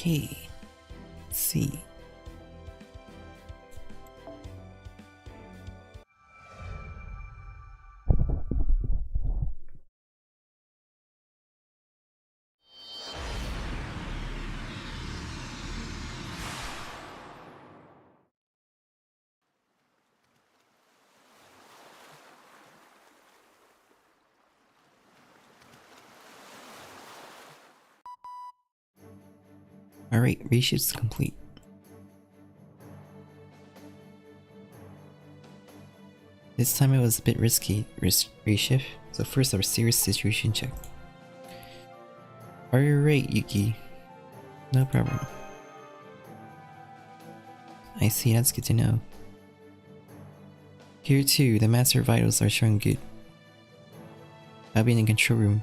Okay. Let's see. Alright, reshift's complete. This time it was a bit risky, reshift, so first our serious situation check. Are you right, Yuki? No problem. I see, that's good to know. Here too, the master vitals are showing good. I'll be in the control room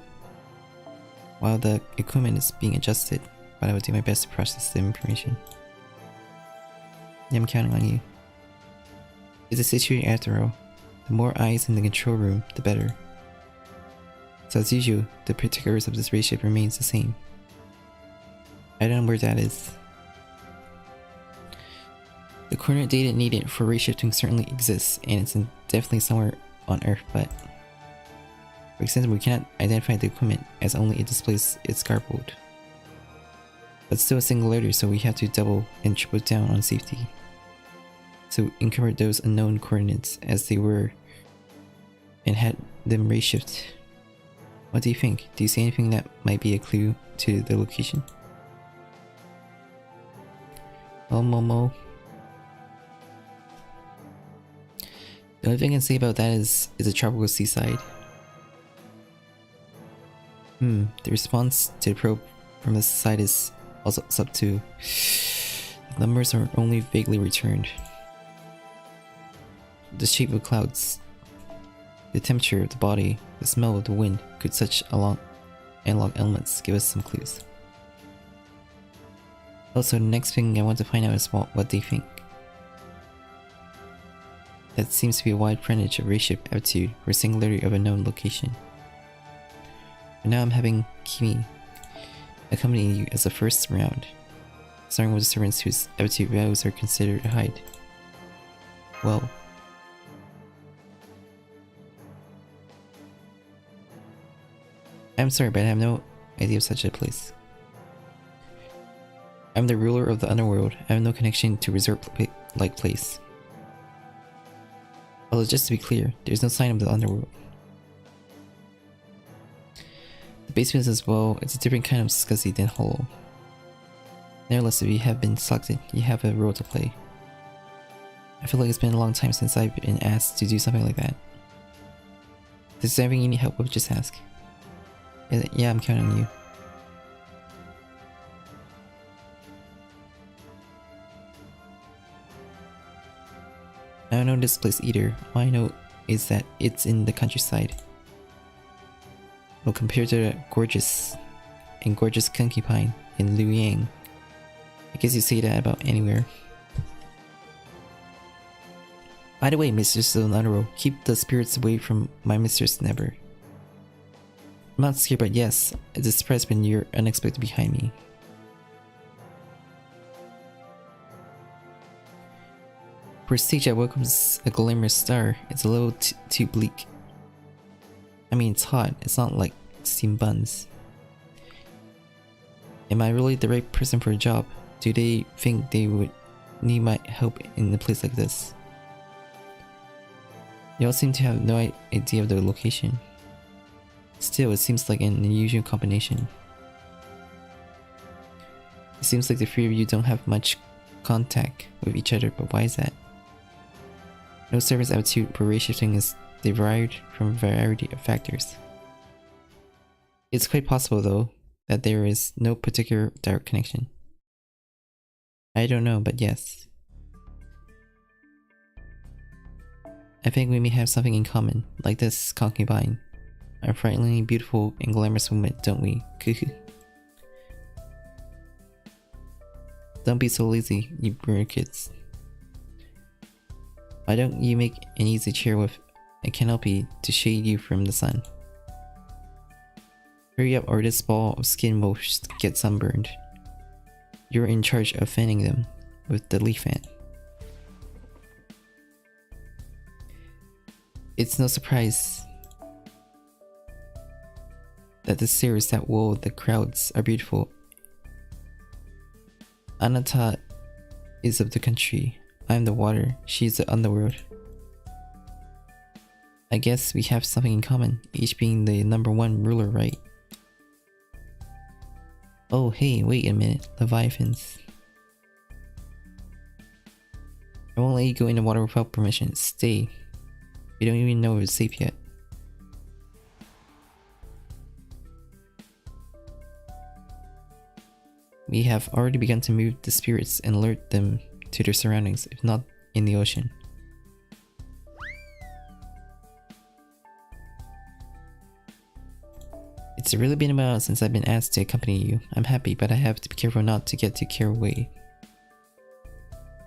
while the equipment is being adjusted, but I will do my best to process the information. Yeah, I'm counting on you. It's a situation after all. The more eyes in the control room, the better. So as usual, the particulars of this reshift remains the same. I don't know where that is. The coordinate data needed for reshifting certainly exists, and it's definitely somewhere on Earth, but for example, we cannot identify the equipment as only it displays its garbled. But still a singularity, so we have to double and triple down on safety. So incorporate those unknown coordinates as they were and had them reshift. What do you think? Do you see anything that might be a clue to the location? Oh, Momo. The only thing I can say about that is a tropical seaside. The response to the probe from this side is also up to. The numbers are only vaguely returned. The shape of clouds, the temperature of the body, the smell of the wind, could such analog elements give us some clues. Also, the next thing I want to find out is what they think. That seems to be a wide frontage of reshift altitude or singularity of a known location. For now I'm having Kimi accompany you as the first round, starting with the servants whose altitude values are considered a height. Well, I'm sorry, but I have no idea of such a place. I'm the ruler of the underworld. I have no connection to resort-like place. Although just to be clear, there's no sign of the underworld. The basement as well, it's a different kind of scuzzy than hollow. Nevertheless, if you have been selected, you have a role to play. I feel like it's been a long time since I've been asked to do something like that. If there's anything you need help with, just ask. Yeah, I'm counting on you. I don't know this place either. All I know is that it's in the countryside. Well, compared to the gorgeous concubine in Luoyang, I guess you say that about anywhere. By the way, Mistress of the Underworld, keep the spirits away from my mistress never. I'm not scared, but yes, it's a surprise when you're unexpected behind me. For a stage that welcomes a glamorous star, it's a little too bleak. I mean, it's hot, it's not like steam buns. Am I really the right person for a job? Do they think they would need my help in a place like this? They all seem to have no idea of the location. Still, it seems like an unusual combination. It seems like the three of you don't have much contact with each other, but why is that? No service altitude for reshifting is derived from a variety of factors. It's quite possible, though, that there is no particular direct connection. I don't know, but yes. I think we may have something in common, like this concubine. A frighteningly beautiful and glamorous woman, don't we? Don't be so lazy, you bird kids. Why don't you make an easy chair with a canopy to shade you from the sun? Hurry up or this ball of skin will get sunburned. You're in charge of fanning them with the leaf fan. It's no surprise that the series that wool the crowds are beautiful. Anata is of the country. I am the water. She is the underworld. I guess we have something in common, each being the #1 ruler, right? Oh hey, wait a minute, Leviathans. I won't let you go in the water without permission. Stay. We don't even know if it's safe yet. We have already begun to move the spirits and alert them to their surroundings, if not in the ocean. It's really been a while since I've been asked to accompany you. I'm happy, but I have to be careful not to get too carried away.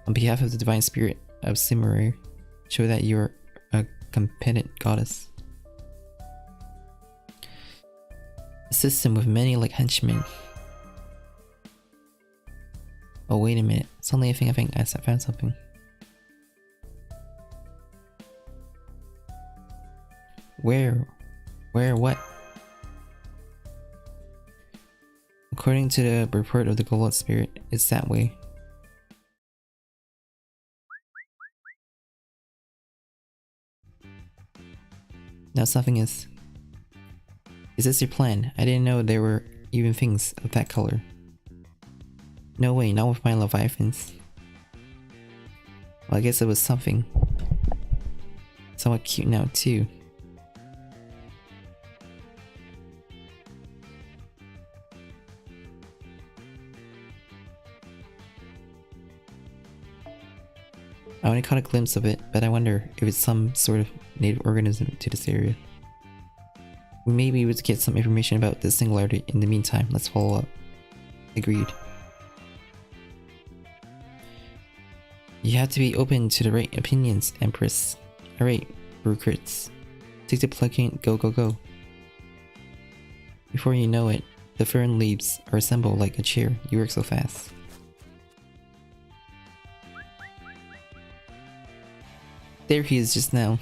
On behalf of the divine spirit of Simurare, show that you're a competent goddess. A system with many like henchmen. Oh wait a minute, suddenly I think I found something. Where? What? According to the report of the Golot Spirit, it's that way. Now something is... Is this your plan? I didn't know there were even things of that color. No way, not with my Leviathans. Well, I guess it was something. Somewhat cute now too. I only caught a glimpse of it, but I wonder if it's some sort of native organism to this area. We may be able to get some information about this singularity in the meantime. Let's follow up. Agreed. You have to be open to the right opinions, Empress. Alright, recruits. Take the plug-in, go. Before you know it, the fern leaves are assembled like a chair. You work so fast. There he is just now.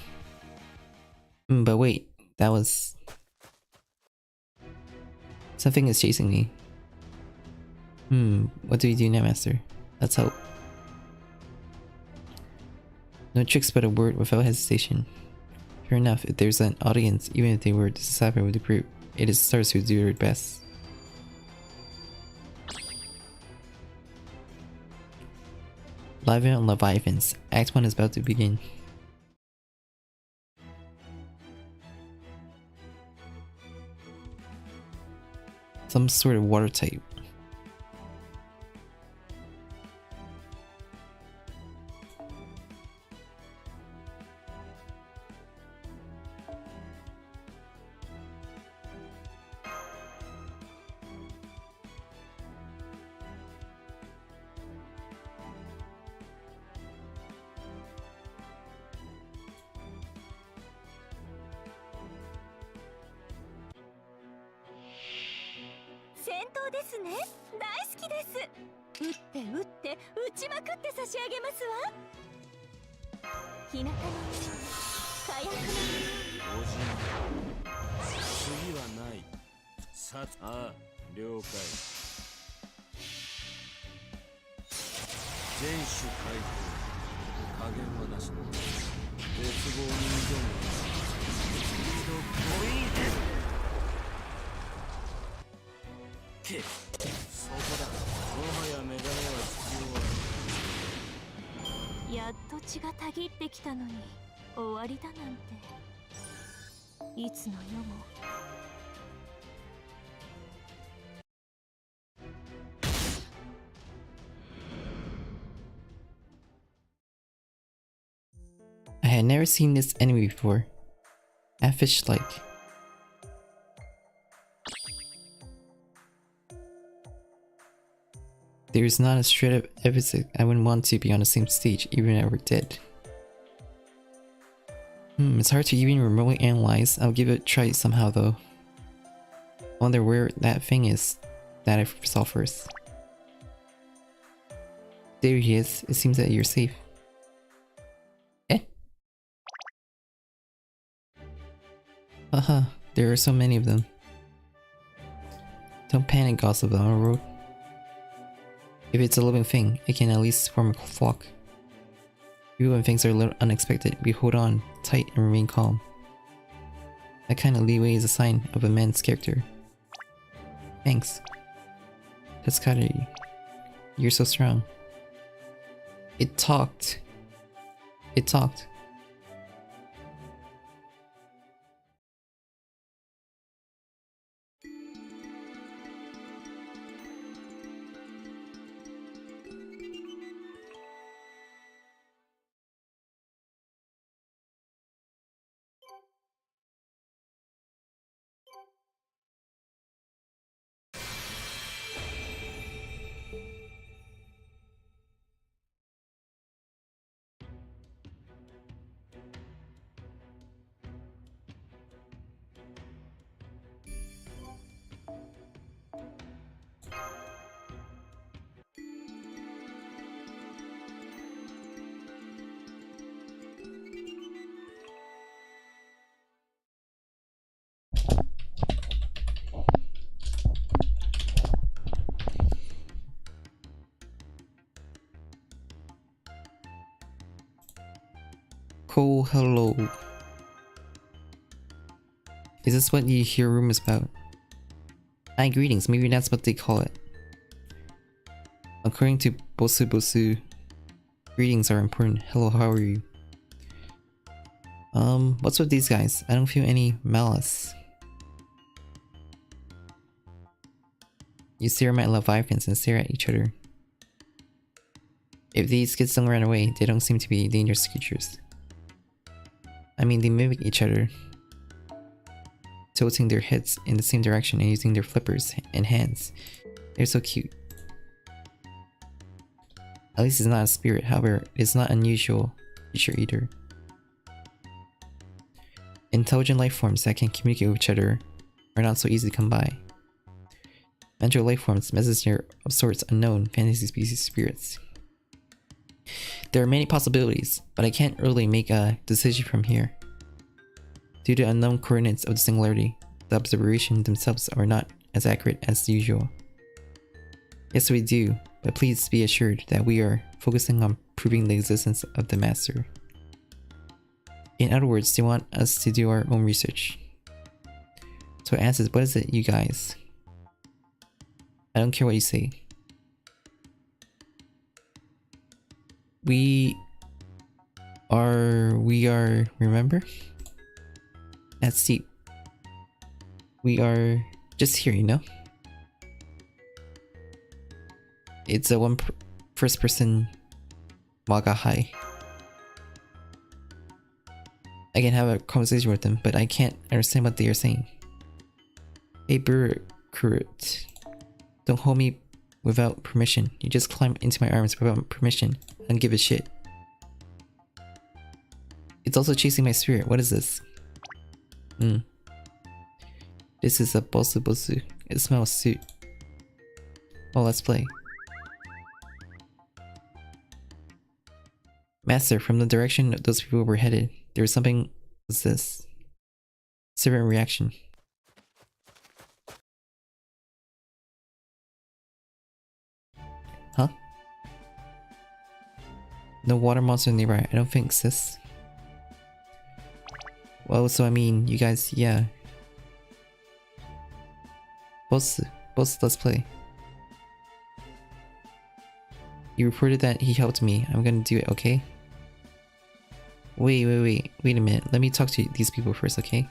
But wait, that was... Something is chasing me. What do we do now, Master? Let's hope. No tricks but a word without hesitation. Sure enough, if there's an audience, even if they were dissatisfied with the group, it is stars who do their best. Live on Leviathans. Act 1 is about to begin. Some sort of water type. I had never seen this enemy before. Fish-like. There's not a shred of evidence I wouldn't want to be on the same stage, even if I were dead. It's hard to even remotely analyze. I'll give it a try somehow though. I wonder where that thing is that I saw first. There he is. It seems that you're safe. Eh? Haha, there are so many of them. Don't panic, gossip on the road. If it's a living thing, it can at least form a flock. Even when things are a little unexpected, we hold on tight and remain calm. That kind of leeway is a sign of a man's character. Thanks. That's kinda... You're so strong. It talked. It talked. Cool, hello. Is this what you hear rumors about? Hi, greetings. Maybe that's what they call it. According to Bosu Bosu, greetings are important. Hello, how are you? What's with these guys? I don't feel any malice. You stare at my Leviathans and stare at each other. If these kids don't run away, they don't seem to be dangerous creatures. I mean, they mimic each other, tilting their heads in the same direction and using their flippers and hands. They're so cute. At least it's not a spirit, however, it's not unusual creature either. Intelligent life forms that can communicate with each other are not so easy to come by. Mental life forms, messenger of sorts unknown, fantasy species spirits. There are many possibilities, but I can't really make a decision from here. Due to unknown coordinates of the singularity, the observations themselves are not as accurate as usual. Yes, we do, but please be assured that we are focusing on proving the existence of the Master. In other words, they want us to do our own research. So it answers, what is it, you guys? I don't care what you say. We are, remember? That's deep. We are just here, you know? It's a first person Maga High. I can have a conversation with them, but I can't understand what they are saying. Hey, BGM, don't hold me without permission. You just climb into my arms without permission. I don't give a shit. It's also chasing my spirit. What is this? This is a bosu bosu. It smells suit. Well, let's play. Master, from the direction those people were headed, there was something. What's this? Servant reaction. Huh? No water monster nearby. I don't think, sis. Well, so I mean, you guys, yeah. Both, let's play. You reported that he helped me. I'm gonna do it, okay? Wait a minute. Let me talk to these people first, okay?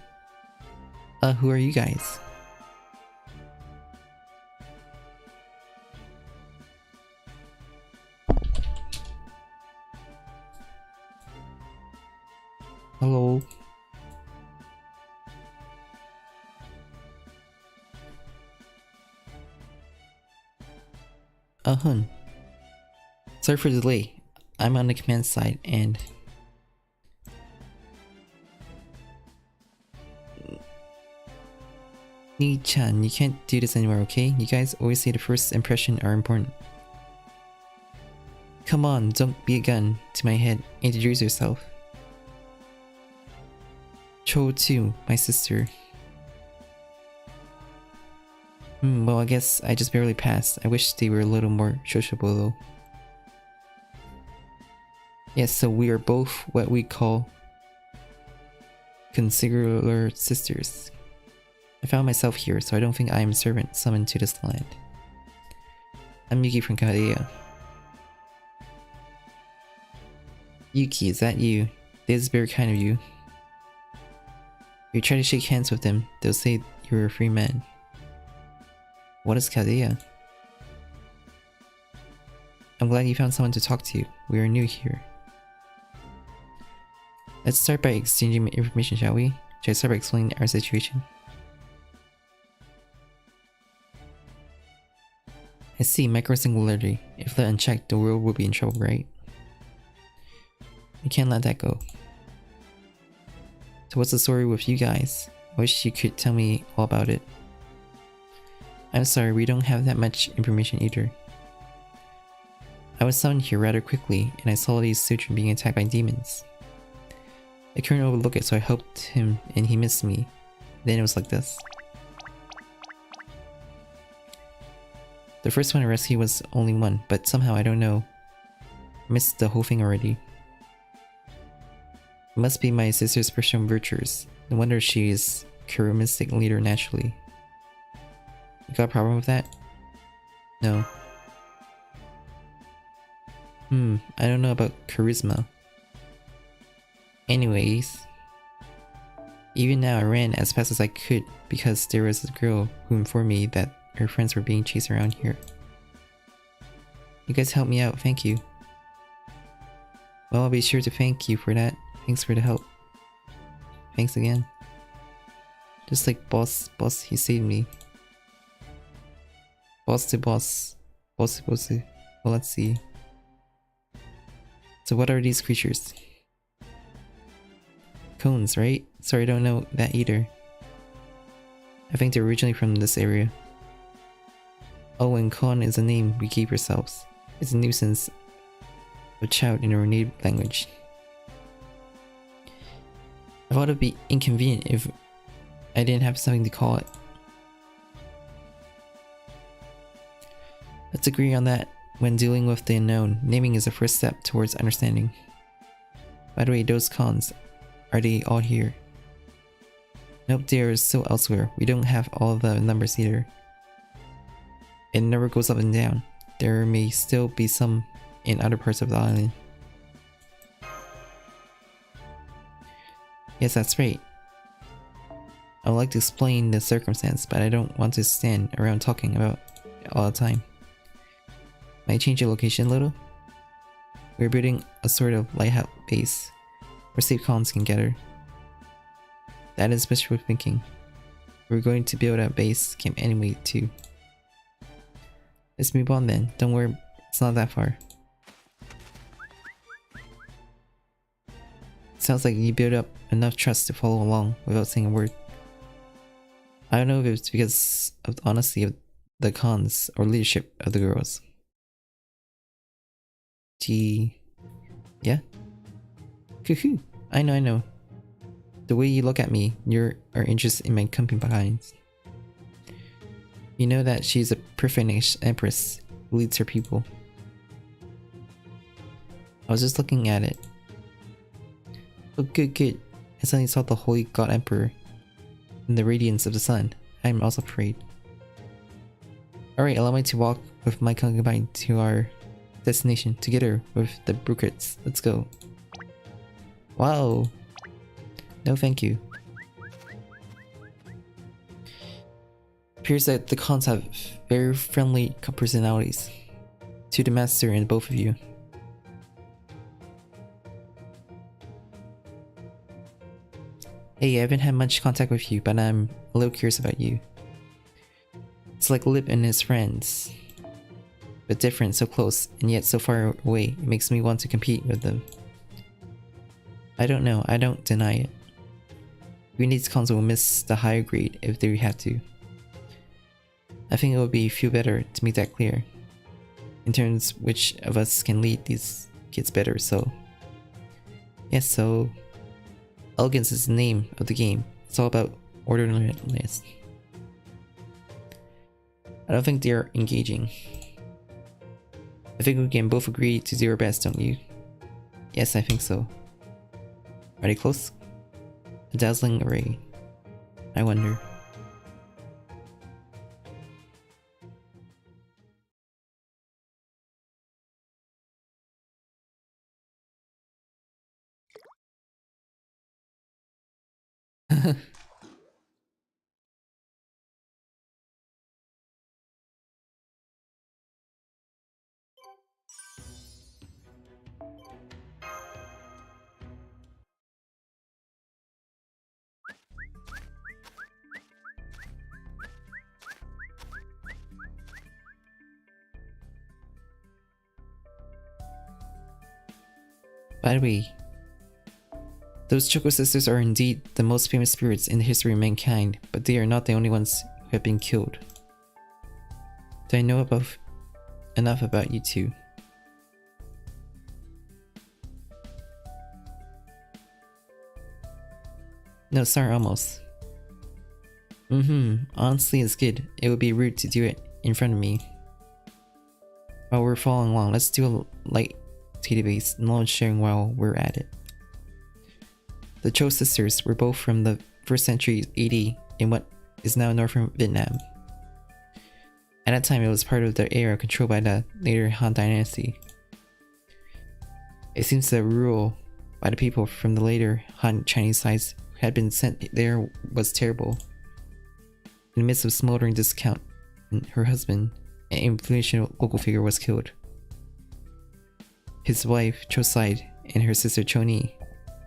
Who are you guys? Hello. Hun. Sorry for the delay. I'm on the command side and... Nii-chan, you can't do this anymore, okay? You guys always say the first impression are important. Come on, don't be a gun to my head. Introduce yourself. Cho2, my sister. Well, I guess I just barely passed. I wish they were a little more sociable though. Yes, so we are both what we call consular sisters. I found myself here, so I don't think I am a servant summoned to this land. I'm Yuki from Korea. Yuki, is that you? This is very kind of you. If you try to shake hands with them, they'll say you're a free man. What is Korea? I'm glad you found someone to talk to. We are new here. Let's start by exchanging information, shall we? Should I start by explaining our situation? I see, micro-singularity. If left unchecked, the world will be in trouble, right? We can't let that go. So what's the story with you guys? I wish you could tell me all about it. I'm sorry, we don't have that much information either. I was summoned here rather quickly, and I saw these Sutran being attacked by demons. I couldn't overlook it, so I helped him, and he missed me. Then it was like this. The first one I rescued was only one, but somehow, I don't know, I missed the whole thing already. It must be my sister's personal virtues. No wonder she is charismatic leader naturally. You got a problem with that? No. I don't know about charisma. Anyways, even now I ran as fast as I could because there was a girl who informed me that her friends were being chased around here. You guys helped me out, thank you. Well, I'll be sure to thank you for that. Thanks for the help. Thanks again. Just like boss, he saved me. Boss to boss. Boss to boss. Well, let's see. So what are these creatures? Cones, right? Sorry, I don't know that either. I think they're originally from this area. Oh, and Con is a name we gave ourselves. It's a nuisance of child in our native language. I thought it'd be inconvenient if I didn't have something to call it. Let's agree on that. When dealing with the unknown, naming is the first step towards understanding. By the way, those cons, are they all here? Nope, they are still elsewhere. We don't have all the numbers either. It never goes up and down. There may still be some in other parts of the island. Yes, that's right. I would like to explain the circumstance, but I don't want to stand around talking about it all the time. Might change your location a little? We're building a sort of lighthouse base where safe cons can gather. That is wishful thinking. We're going to build a base camp anyway too. Let's move on then. Don't worry, it's not that far. Sounds like you built up enough trust to follow along without saying a word. I don't know if it's because of the honesty of the cons or leadership of the girls. Gee. Yeah? Cuckoo. I know. The way you look at me, you are interested in my concubines. You know that she's a perfect empress who leads her people. I was just looking at it. Oh, good. I suddenly saw the holy god emperor in the radiance of the sun. I am also afraid. Alright, allow me to walk with my concubine to our destination together with the Brookets. Let's go. Wow. No thank you. Appears that the cons have very friendly personalities. To the master and both of you. Hey, I haven't had much contact with you, but I'm a little curious about you. It's like Lip and his friends. But different, so close, and yet so far away. It makes me want to compete with them. I don't know, I don't deny it. Green cons will miss the higher grade if they have to. I think it would be feel better to make that clear. in terms which of us can lead these kids better. So yes, so elegance is the name of the game. It's all about orderliness. I don't think they're engaging. I think we can both agree to do our best, don't you? Yes, I think so. Are they close? A dazzling array. I wonder. By the way, those Choco Sisters are indeed the most famous spirits in the history of mankind, but they are not the only ones who have been killed. Do I know enough about you two? No, sorry, almost. Honestly, it's good. It would be rude to do it in front of me. While we're following along, let's do a light database knowledge sharing while we're at it. The Cho sisters were both from the 1st century AD in what is now northern Vietnam. At that time, it was part of the area controlled by the later Han Dynasty. It seems the rule by the people from the later Han Chinese sides who had been sent there was terrible. In the midst of smoldering discount, her husband, an influential local figure, was killed. His wife, Cho Side, and her sister Choni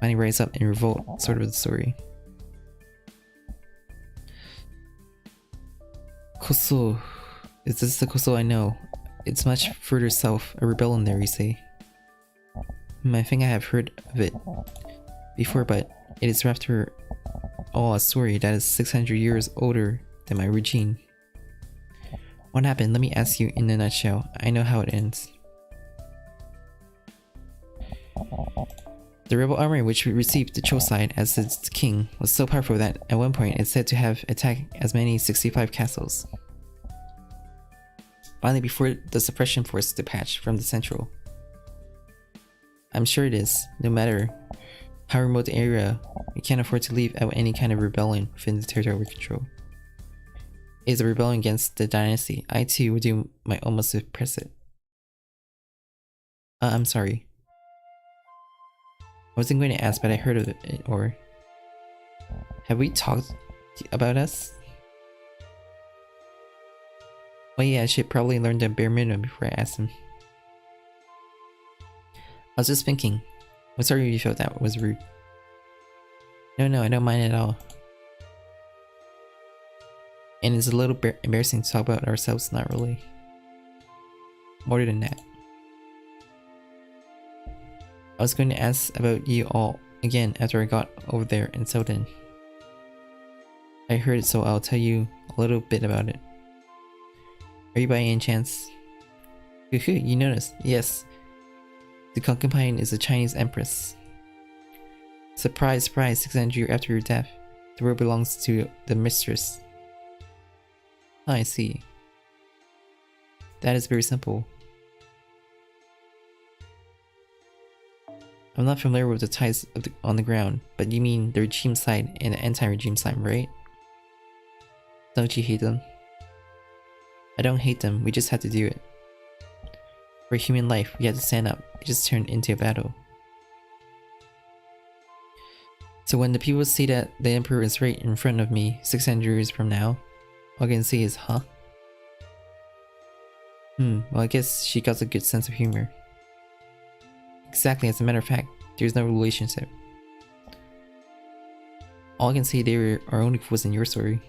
finally rise up and revolt, sort of the story. Koso. Is this the Koso I know? It's much further south, a rebellion there, you say? I think I have heard of it before, but it is after all a story that is 600 years older than my regime. What happened? Let me ask you in a nutshell. I know how it ends. The rebel army which received the Cho side as its king was so powerful that at one point it's said to have attacked as many as 65 castles. Finally, before the suppression force dispatched from the central. I'm sure it is. No matter how remote the area, we can't afford to leave out any kind of rebellion within the territory we control. It is a rebellion against the dynasty. I too would do my utmost to suppress it. I'm sorry. I wasn't going to ask, but I heard of it, or... Have we talked about us? Well, yeah, I should probably learn the bare minimum before I ask him. I was just thinking. I'm sorry if you felt that was rude. No, I don't mind at all. And it's a little embarrassing to talk about ourselves, not really. More than that. I was going to ask about you all again after I got over there in Soden. I heard it, so I'll tell you a little bit about it. Are you by any chance? You noticed? Yes. The concubine is a Chinese empress. Surprise, surprise, 600 years after your death, the role belongs to the mistress. Oh, I see. That is very simple. I'm not familiar with the ties on the ground, but you mean the regime side and the anti-regime side, right? Don't you hate them? I don't hate them, we just had to do it. For human life, we had to stand up. It just turned into a battle. So when the people say that the Emperor is right in front of me 600 years from now, all I can say is, huh? Well, I guess she got a good sense of humor. Exactly, as a matter of fact, there's no relationship. All I can say, they are only fools in your story.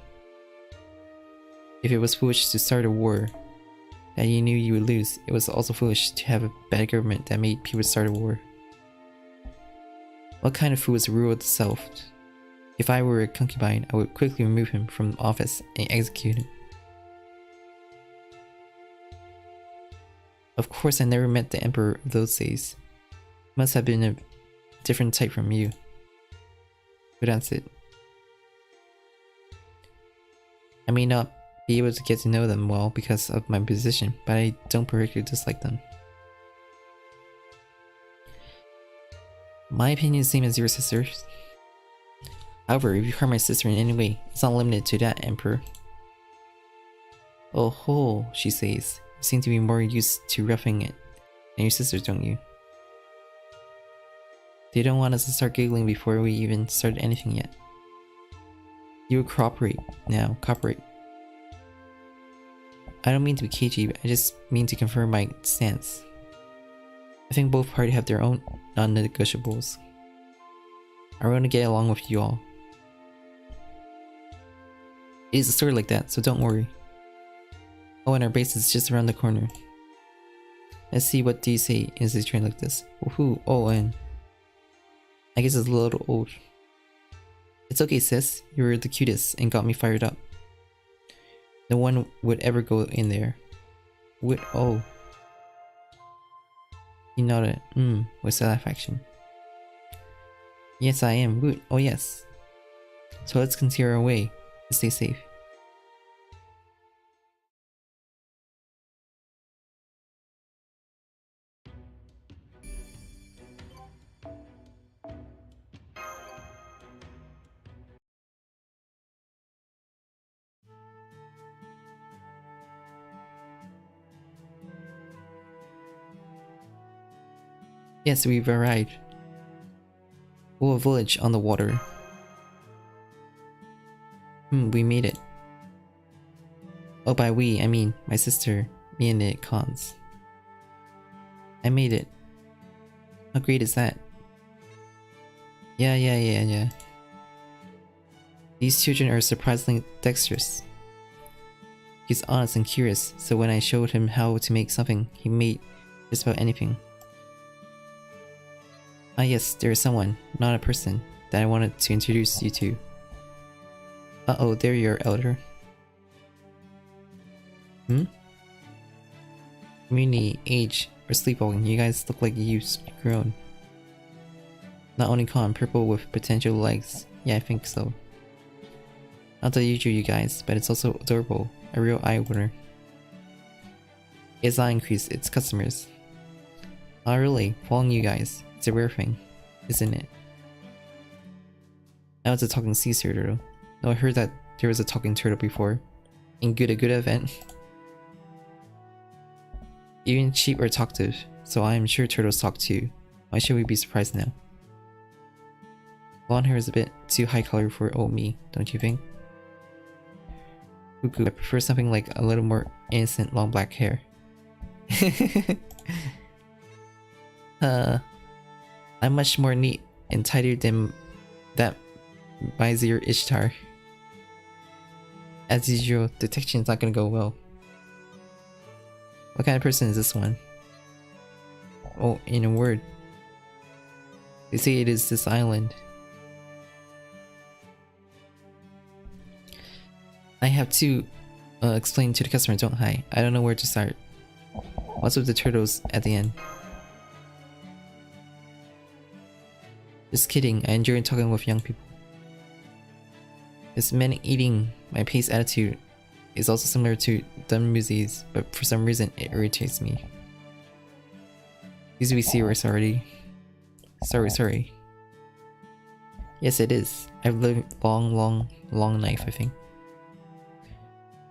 If it was foolish to start a war that you knew you would lose, it was also foolish to have a bad government that made people start a war. What kind of fool is ruled itself? If I were a concubine, I would quickly remove him from office and execute him. Of course I never met the Emperor of those days. Must have been a different type from you. But that's it. I may not be able to get to know them well because of my position, but I don't particularly dislike them. My opinion is the same as your sister's. However, if you harm my sister in any way, it's not limited to that, Emperor. Oh ho, she says. You seem to be more used to roughing it than your sisters, don't you? They don't want us to start giggling before we even started anything yet. You will cooperate now, cooperate. I don't mean to be cagey, but I just mean to confirm my stance. I think both parties have their own non-negotiables. I want to get along with you all. It is a story like that, so don't worry. Oh, and our base is just around the corner. Let's see, what do you say in a train like this? Woohoo! Oh, and I guess it's a little old. It's okay, sis. You were the cutest and got me fired up. No one would ever go in there. Would oh. He nodded, with satisfaction. Yes, I am. Woot. Oh, yes. So let's continue our way to stay safe. Yes, we've arrived. Oh, a village on the water. We made it. Oh, by we, I mean my sister, me and nekoxx. I made it. How great is that? Yeah. These children are surprisingly dexterous. He's honest and curious, so when I showed him how to make something, he made just about anything. Ah yes, there is someone, not a person, that I wanted to introduce you to. Uh-oh, there you are, elder. Community, age, or sleepwalking, you guys look like you've grown. Not only calm, purple with potential legs. Yeah, I think so. Not the usual, you guys, but it's also adorable. A real eye-opener. It's not increased its customers. Not really, following you guys. It's a rare thing, isn't it? Now it's a talking sea turtle. No, I heard that there was a talking turtle before. In a good event. Even sheep are talkative, so I am sure turtles talk too. Why should we be surprised now? Blonde hair is a bit too high color for old me, don't you think? Cuckoo, I prefer something like a little more innocent long black hair. I'm much more neat and tidier than that Mesiah Ishtar. As usual, detection is not gonna go well. What kind of person is this one? Oh, in a word. They say it is this island. I have to explain to the customer, don't I? I don't know where to start. What's with the turtles at the end? Just kidding, I enjoy talking with young people. This man-eating, my pace attitude is also similar to dumb musics, but for some reason it irritates me. Used to be serious already. Sorry. Yes, it is. I've lived long life, I think.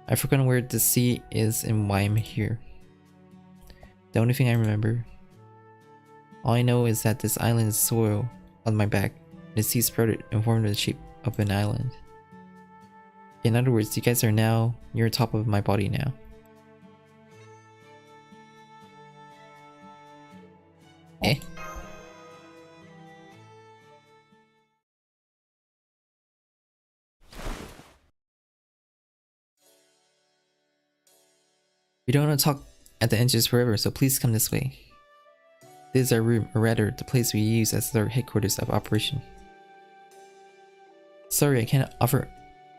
I've forgotten where the sea is and why I'm here. The only thing I remember. All I know is that this island is soil on my back, and the sea sprouted and formed the shape of an island. In other words, you guys are now near the top of my body now. Eh? We don't want to talk at the entrance forever, so please come this way. This is our room, or rather, the place we use as our headquarters of operation. Sorry, I can't offer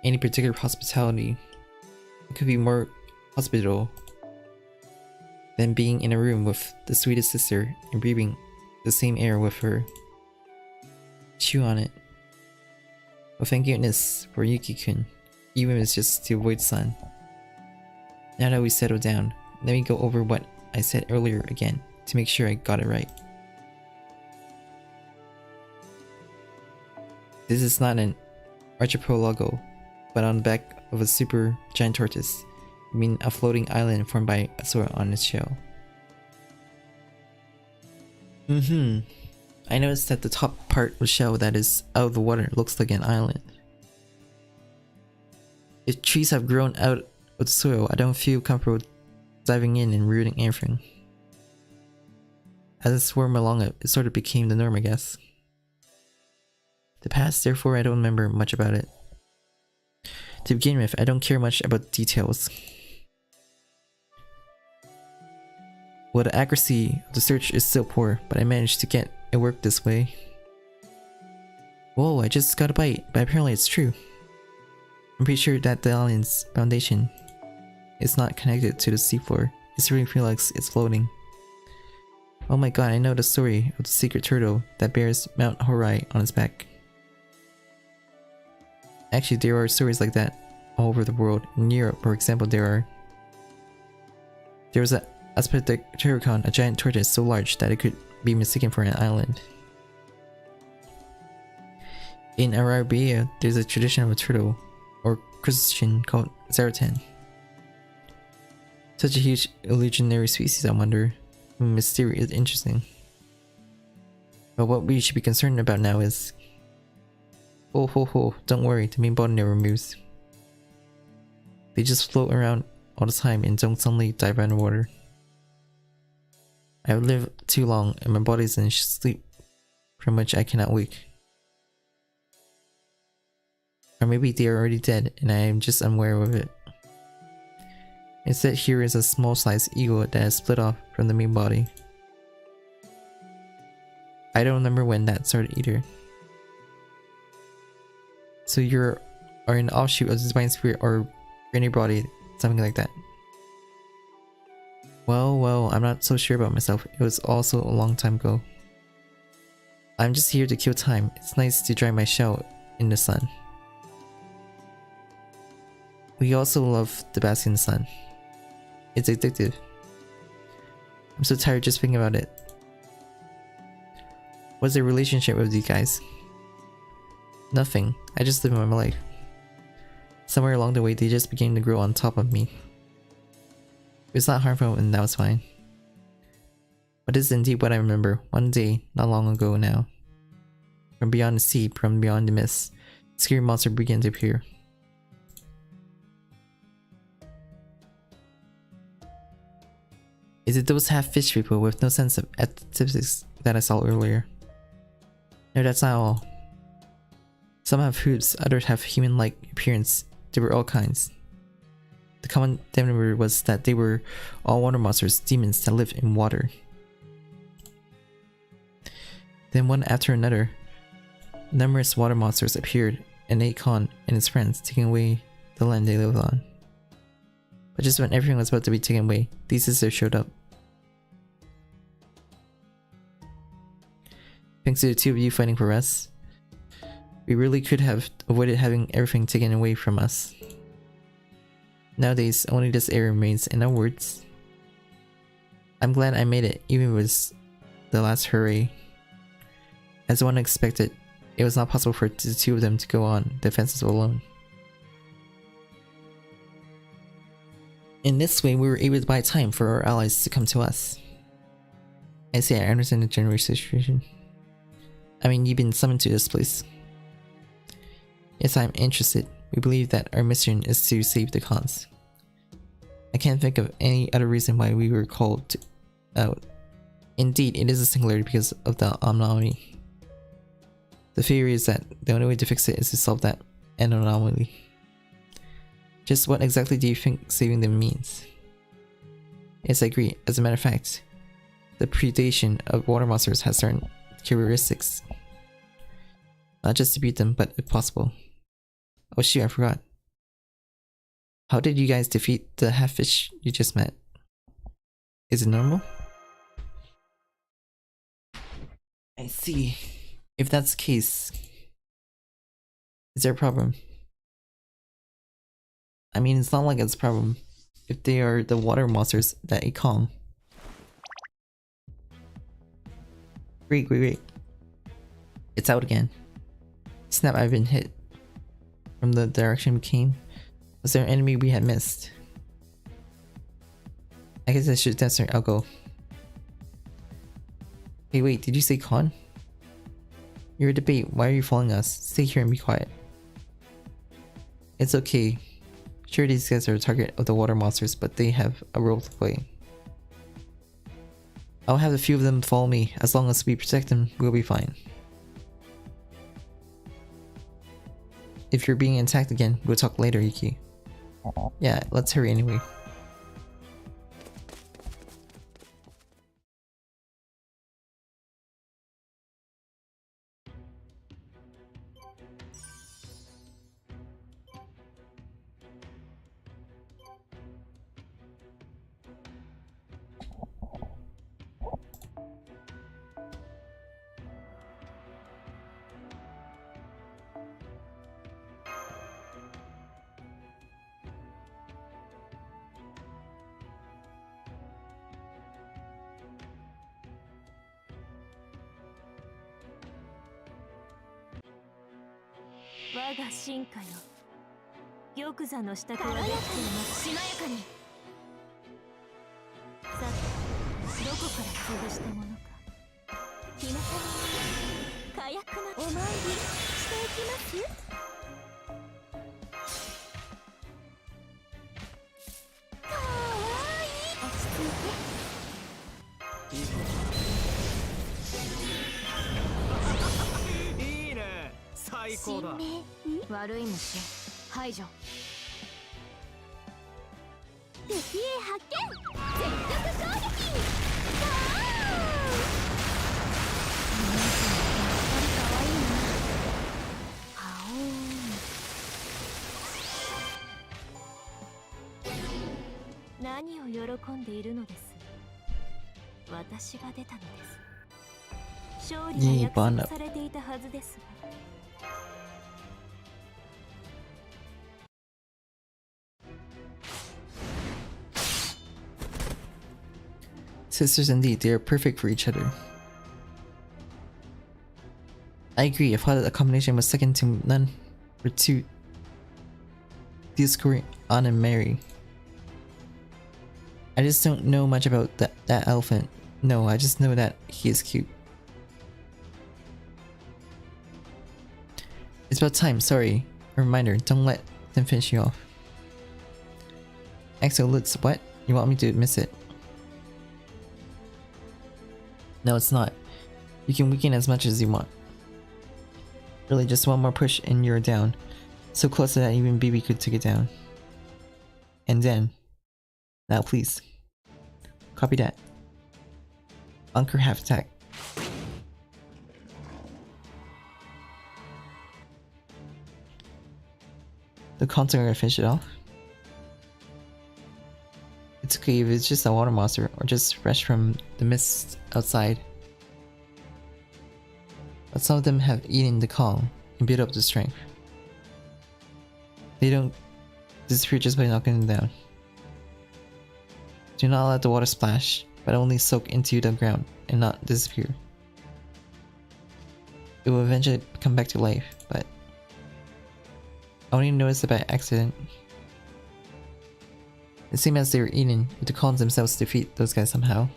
any particular hospitality. It could be more hospitable. Then being in a room with the sweetest sister and breathing the same air with her. Chew on it. Well, thank goodness for Yuki-kun, even if it's just to avoid sun. Now that we settled down, let me go over what I said earlier again to make sure I got it right. This is not an archipelago, but on the back of a super giant tortoise. I mean a floating island formed by a soil on its shell. I noticed that the top part of the shell that is out of the water looks like an island. If trees have grown out of the soil, I don't feel comfortable diving in and rooting everything. As I swam along it sort of became the norm, I guess. The past, therefore I don't remember much about it. To begin with, I don't care much about details. Well, the accuracy of the search is still poor, but I managed to get it work this way. Whoa, I just got a bite, but apparently it's true. I'm pretty sure that the island's foundation is not connected to the seafloor. It really feels like it's floating. Oh my god, I know the story of the secret turtle that bears Mount Horai on its back. Actually, there are stories like that all over the world. In Europe, for example, there was a Aspidopterycon, a giant tortoise so large that it could be mistaken for an island. In Arabia, there's a tradition of a turtle, or crustacean, called Zaratan. Such a huge illusionary species, I wonder. Mystery is interesting. But what we should be concerned about now is... don't worry, the main body never moves. They just float around all the time and don't suddenly dive underwater. I've lived too long and my body's in sleep from which I cannot wake. Or maybe they are already dead and I am just unaware of it. Instead, here is a small sized ego that is split off from the main body. I don't remember when that started either. So you are an offshoot of the divine spirit or any body, something like that. Well, I'm not so sure about myself. It was also a long time ago. I'm just here to kill time. It's nice to dry my shell in the sun. We also love the basking in the sun. It's addictive. I'm so tired just thinking about it. What's the relationship with you guys? Nothing. I just live my life. Somewhere along the way they just began to grow on top of me. It's not harmful and that was fine. But this is indeed what I remember. One day, not long ago now. From beyond the sea, from beyond the mist, a scary monster began to appear. Is it those half-fish people with no sense of ethics that I saw earlier? No, that's not all. Some have hooves, others have human-like appearance. They were all kinds. The common denominator was that they were all water monsters, demons that lived in water. Then one after another, numerous water monsters appeared and ate Khan and his friends, taking away the land they lived on. But just when everything was about to be taken away, these sisters showed up. Thanks to the two of you fighting for us, we really could have avoided having everything taken away from us. Nowadays, only this area remains. In other words, I'm glad I made it, even if it was the last hooray. As one expected, it was not possible for the two of them to go on the offensive alone. In this way, we were able to buy time for our allies to come to us. I say I understand the general situation. I mean, you've been summoned to this place. Yes, I'm interested. We believe that our mission is to save the Khans. I can't think of any other reason why we were called out. Indeed, it is a singularity because of the anomaly. The theory is that the only way to fix it is to solve that anomaly. Just what exactly do you think saving them means? Yes, I agree. As a matter of fact, the predation of water monsters has certain characteristics. Not just to beat them, but if possible. Oh shoot, I forgot. How did you guys defeat the half-fish you just met? Is it normal? I see. If that's the case, is there a problem? I mean, it's not like it's a problem if they are the water monsters that eat Kong. Great. It's out again. Snap, I've been hit. From the direction we came. Was there an enemy we had missed? I guess I should test her. I'll go. Hey, wait, did you say con? You're a debate. Why are you following us? Stay here and be quiet. It's okay. Sure, these guys are a target of the water monsters, but they have a role to play. I'll have a few of them follow me. As long as we protect them, we'll be fine. If you're being attacked again, we'll talk later, Yuki. Yeah, let's hurry anyway. Yay, bond up. Sisters indeed, they are perfect for each other. I agree, if the combination was second to none for two Discord on and Mary. I just don't know much about that elephant. No, I just know that he is cute. It's about time, sorry. A reminder, don't let them finish you off. Exo Lutz, what? You want me to miss it? No, it's not. You can weaken as much as you want. Really, just one more push and you're down. So close that even BB could take it down. And then... Now please. Copy that. Anchor half attack. The cons are gonna finish it off. It's okay if it's just a water monster or just fresh from the mist outside. But some of them have eaten the Kong and built up the strength. They don't disappear just by knocking them down. Do not let the water splash, but only soak into the ground and not disappear. It will eventually come back to life, but I only noticed it by accident. It seemed as they were eaten, if the Kongs themselves defeat those guys somehow.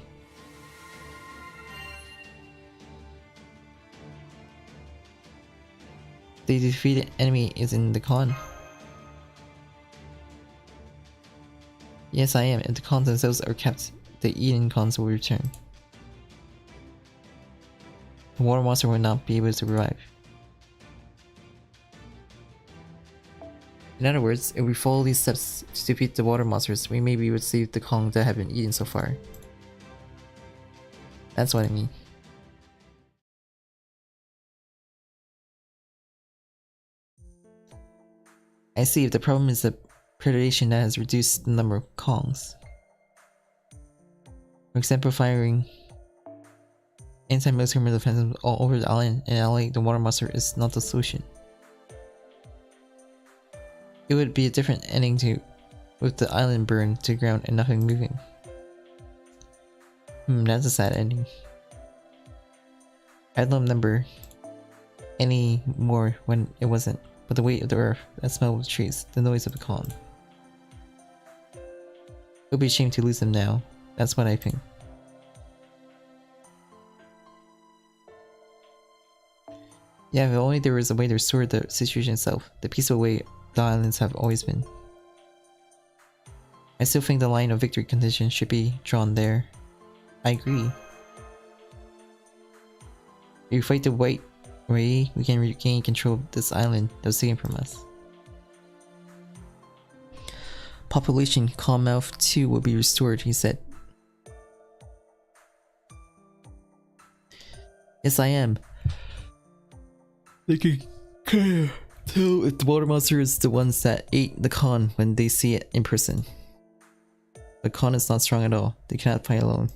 The defeated enemy is in the con. Yes, I am. If the Kongs themselves are kept, the eaten Kongs will return. The water monster will not be able to revive. In other words, if we follow these steps to defeat the water monsters, we may be able to save the Kong that have been eaten so far. That's what I mean. I see, if the problem is the predation that has reduced the number of Kongs. For example, firing anti-military defenses all over the island and allying the water monster is not the solution. It would be a different ending to with the island burned to the ground and nothing moving. That's a sad ending. I don't remember any more when it wasn't, but the weight of the earth, that smell of the trees, the noise of the calm. It would be a shame to lose them now. That's what I think. Yeah, if only there was a way to restore the situation itself, the peaceful way the islands have always been. I still think the line of victory condition should be drawn there. I agree. If we fight the white ray, we can regain control of this island that was taken from us. Population Calm Mouth 2 will be restored, he said. Yes, I am. They can tell if the water monster is the ones that ate the Khan when they see it in person. The Khan is not strong at all. They cannot fight alone.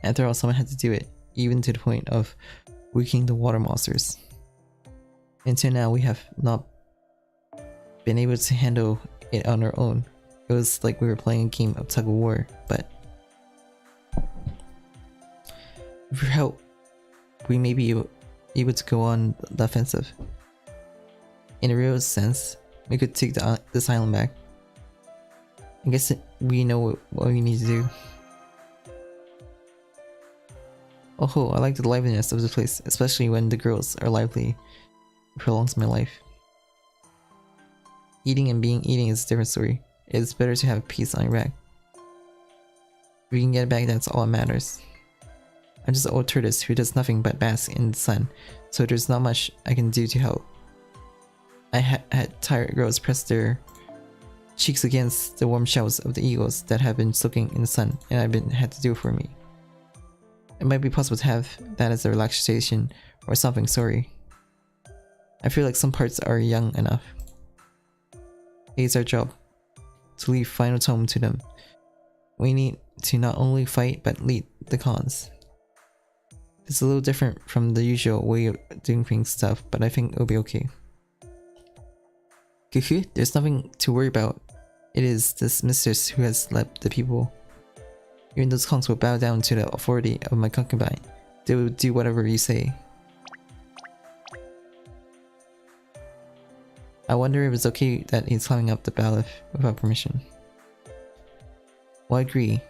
After all, someone had to do it, even to the point of weakening the water monsters. Until now, we have not been able to handle it on our own. It was like we were playing a game of tug of war, but with your help, we may be able to go on the offensive. In a real sense, we could take this island back. I guess we know what we need to do. Oh, I like the liveliness of the place, especially when the girls are lively. It prolongs my life. Eating and being eating is a different story. It's better to have peace on your back. If we can get it back, that's all that matters. I'm just an old tortoise who does nothing but bask in the sun, so there's not much I can do to help. I had tired girls press their cheeks against the warm shells of the eagles that have been soaking in the sun, and had to do it for me. It might be possible to have that as a relaxation or something, sorry. I feel like some parts are young enough. It's our job to leave final tone to them. We need to not only fight but lead the cons. It's a little different from the usual way of doing things stuff, but I think it'll be okay. There's nothing to worry about. It is this mistress who has led the people. Even those conks will bow down to the authority of my concubine. They will do whatever you say. I wonder if it's okay that he's climbing up the bailiff without permission. Well, I agree.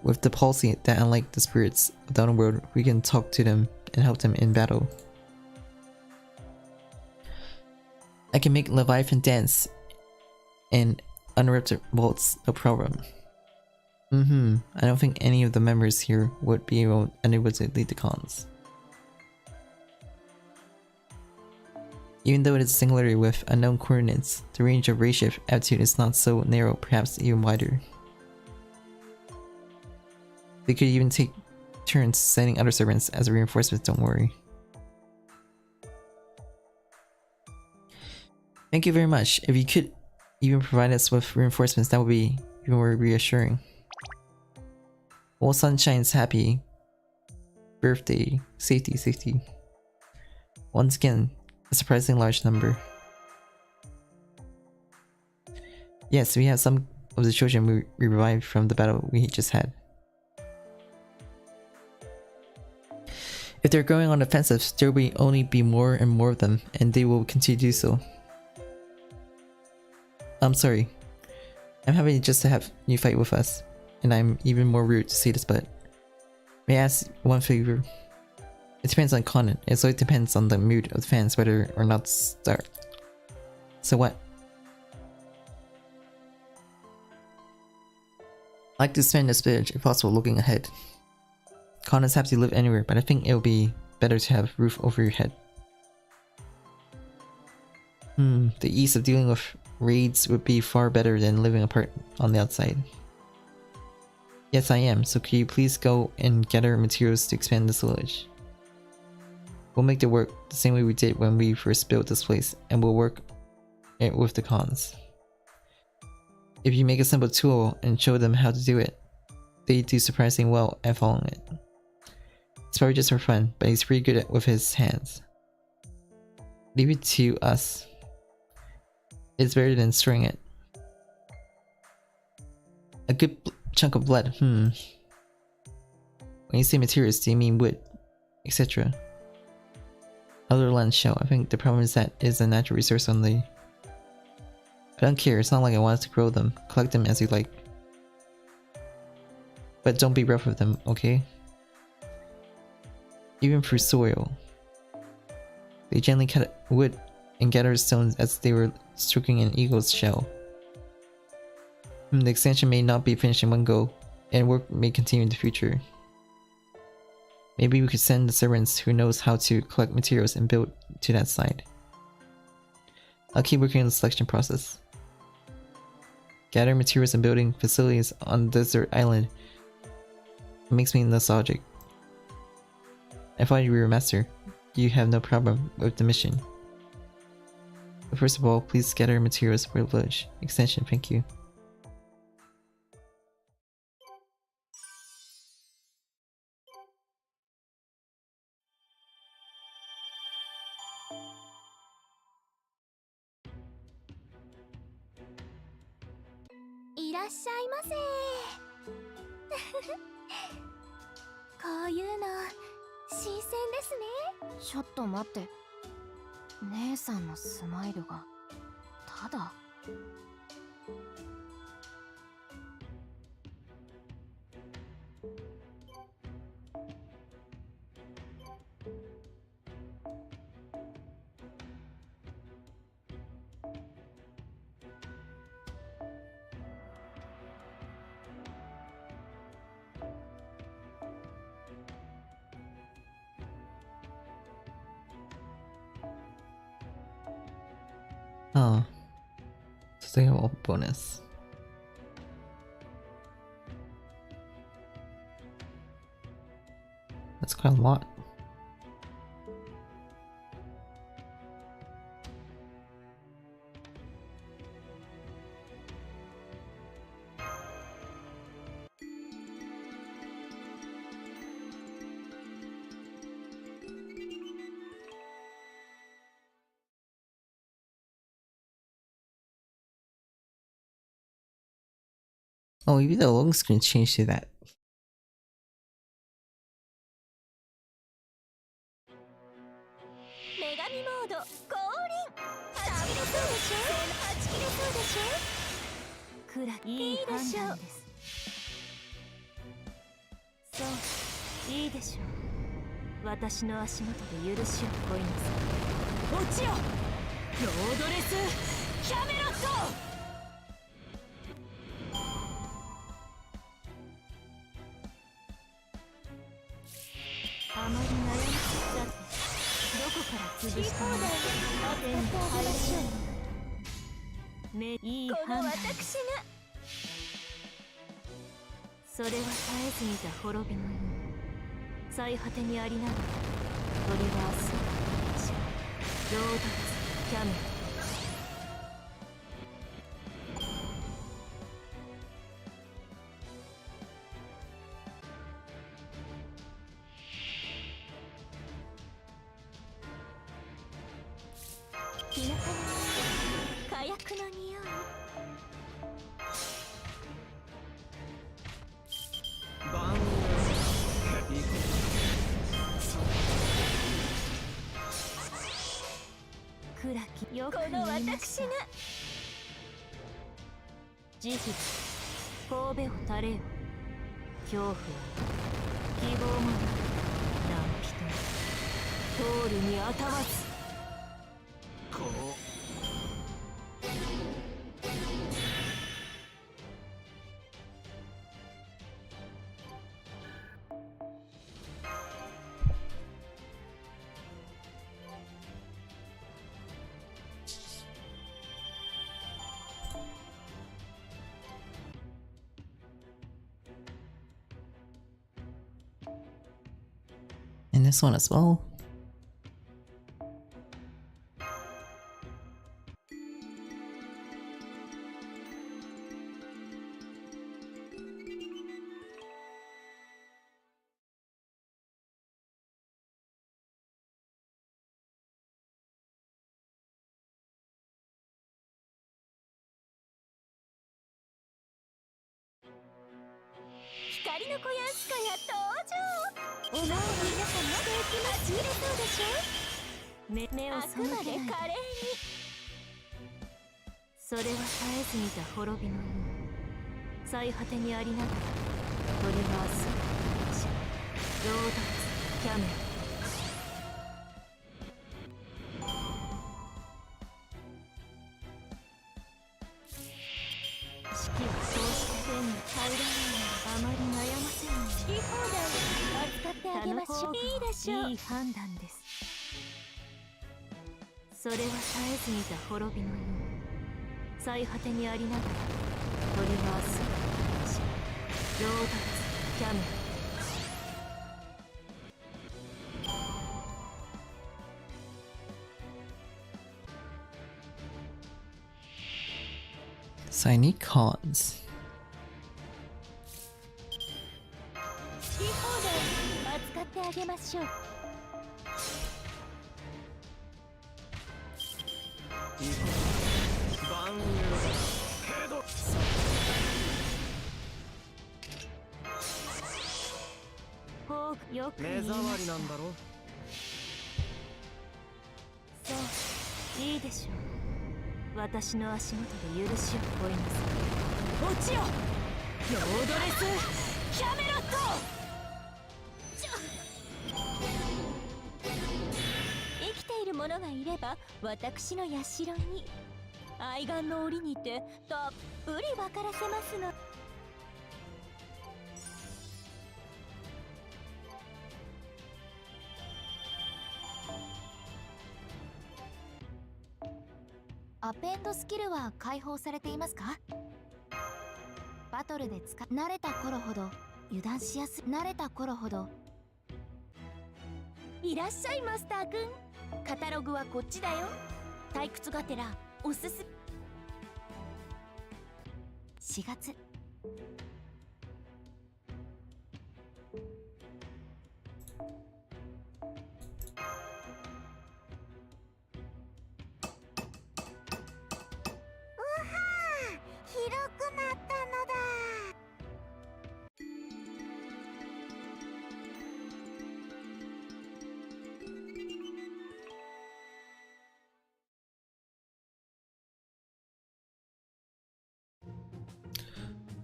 With the policy that unlike the spirits of the underworld, we can talk to them and help them in battle. I can make Leviathan dance and uninterrupted waltz, no problem. I don't think any of the members here would be unable to lead the cons. Even though it is a singularity with unknown coordinates, the range of ray shift altitude is not so narrow, perhaps even wider. They could even take turns sending other servants as reinforcements, don't worry. Thank you very much. If you could even provide us with reinforcements, that would be even more reassuring. All sunshine's happy birthday. Safety, safety. Once again, a surprisingly large number. Yes, we have some of the children we revived from the battle we just had. If they're going on offensive, there will only be more and more of them, and they will continue to do so. I'm sorry. I'm happy just to have you fight with us, and I'm even more rude to say this, but may I ask one favor? It depends on content, and so it depends on the mood of the fans whether or not to start. So what? I like to spend this village, if possible, looking ahead. Cons have to live anywhere, but I think it will be better to have a roof over your head. The ease of dealing with raids would be far better than living apart on the outside. Yes, I am, so could you please go and gather materials to expand this village? We'll make it work the same way we did when we first built this place, and we'll work it with the cons. If you make a simple tool and show them how to do it, they do surprisingly well at following it. It's probably just for fun, but he's pretty good with his hands. Leave it to us. It's better than storing it. A good chunk of blood, When you say materials, do you mean wood, etc.? Other land shell. I think the problem is that it's a natural resource only. I don't care, it's not like I wanted to grow them. Collect them as you like. But don't be rough with them, okay? Even through soil. They gently cut wood and gather stones as they were stroking an eagle's shell. The extension may not be finished in one go, and work may continue in the future. Maybe we could send the servants who knows how to collect materials and build to that side. I'll keep working on the selection process. Gather materials and building facilities on the desert island. It makes me nostalgic. I thought you were a master. You have no problem with the mission. But first of all, please gather materials for the village. Extension, thank you. Oh, so they have a bonus. That's quite a lot. Oh, even the loading screen changed to that. And this one as well. So I need cons.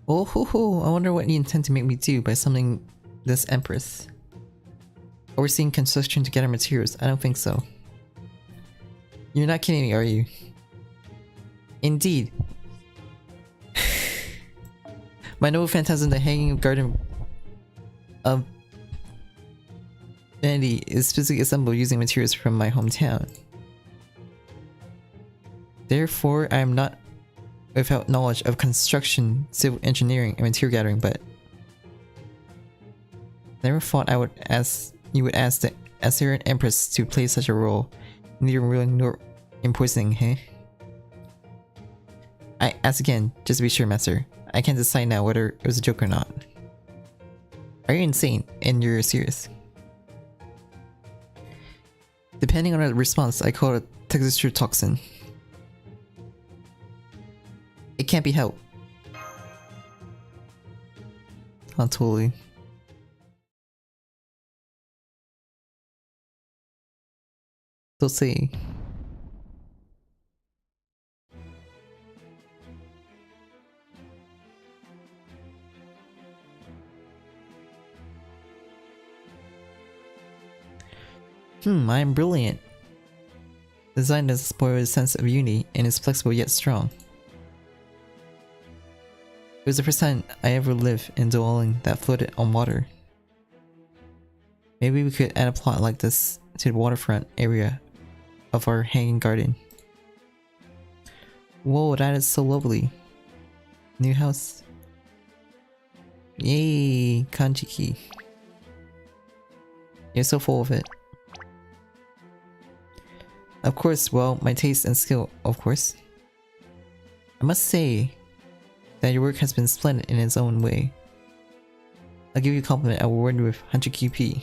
Oh ho ho, I wonder what you intend to make me do by summoning this Empress. Overseeing construction to gather materials, I don't think so. You're not kidding me, are you? Indeed. My noble phantasm, the hanging garden of vanity, is physically assembled using materials from my hometown. Therefore, I am not without knowledge of construction, civil engineering, and material gathering, but never thought I would ask you would ask the Assyrian Empress to play such a role, neither ruling nor impoisoning, hey? I ask again, just to be sure, Master. I can't decide now whether it was a joke or not. Are you insane? And you're serious? Depending on the response, I call it a texture toxin. It can't be helped. Oh, totally. Don't say. I'm brilliant. Designed to spoil a sense of unity and is flexible yet strong. It was the first time I ever lived in a dwelling that floated on water. Maybe we could add a plot like this to the waterfront area of our hanging garden. Whoa, that is so lovely. New house. Yay, Kanjiki. You're so full of it. Of course, well, my taste and skill, of course. I must say that your work has been splendid in its own way. I'll give you a compliment. I will reward you with 100 QP.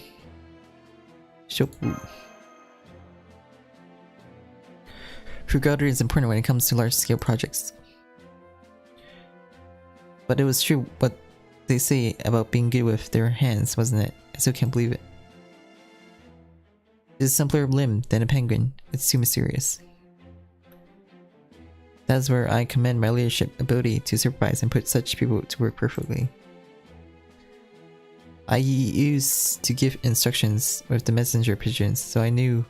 Shoku. Fruit gathering is important when it comes to large-scale projects. But it was true what they say about being good with their hands, wasn't it? I still can't believe it. It's a simpler limb than a penguin. It's too mysterious. That's where I commend my leadership ability to supervise and put such people to work perfectly. I used to give instructions with the messenger pigeons, so I knew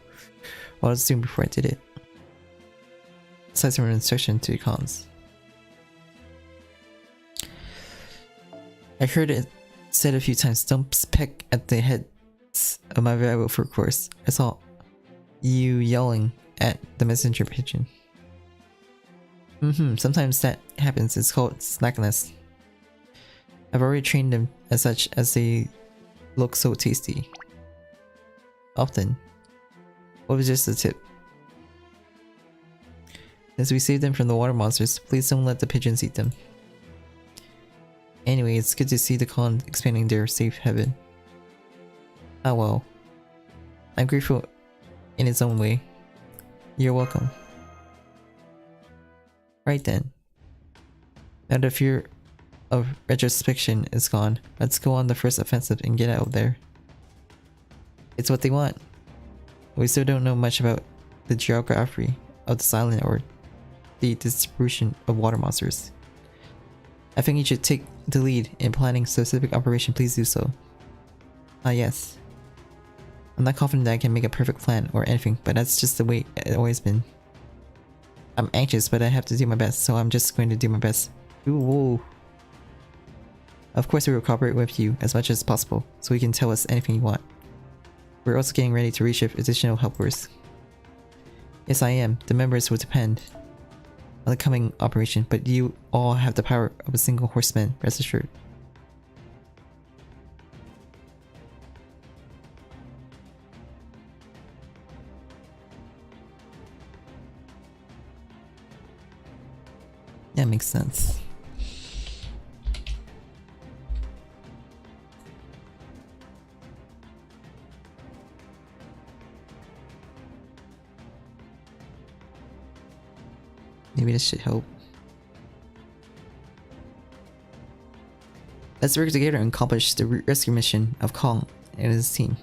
what I was doing before I did it. Aside from instruction to cons. I heard it said a few times, don't peck at the heads of my variable for course. I saw you yelling at the messenger pigeon. Sometimes that happens. It's called slackness. I've already trained them as such as they look so tasty. Often. What was just a tip? Since we saved them from the water monsters, please don't let the pigeons eat them. Anyway, it's good to see the con expanding their safe haven. Ah well. I'm grateful in its own way. You're welcome. Right then. Now the fear of retrospection is gone. Let's go on the first offensive and get out of there. It's what they want. We still don't know much about the geography of this island or the distribution of water monsters. I think you should take the lead in planning specific operation. Please do so. Ah yes. I'm not confident that I can make a perfect plan or anything, but that's just the way it's always been. I'm anxious, but I have to do my best, so I'm just going to do my best. Ooh, whoa. Of course we will cooperate with you as much as possible, so you can tell us anything you want. We're also getting ready to reshift additional helpers. Yes, I am. The members will depend on the coming operation, but you all have the power of a single horseman, rest assured. That makes sense. Maybe this should help. Let's work together and accomplish the rescue mission of Kong and his team.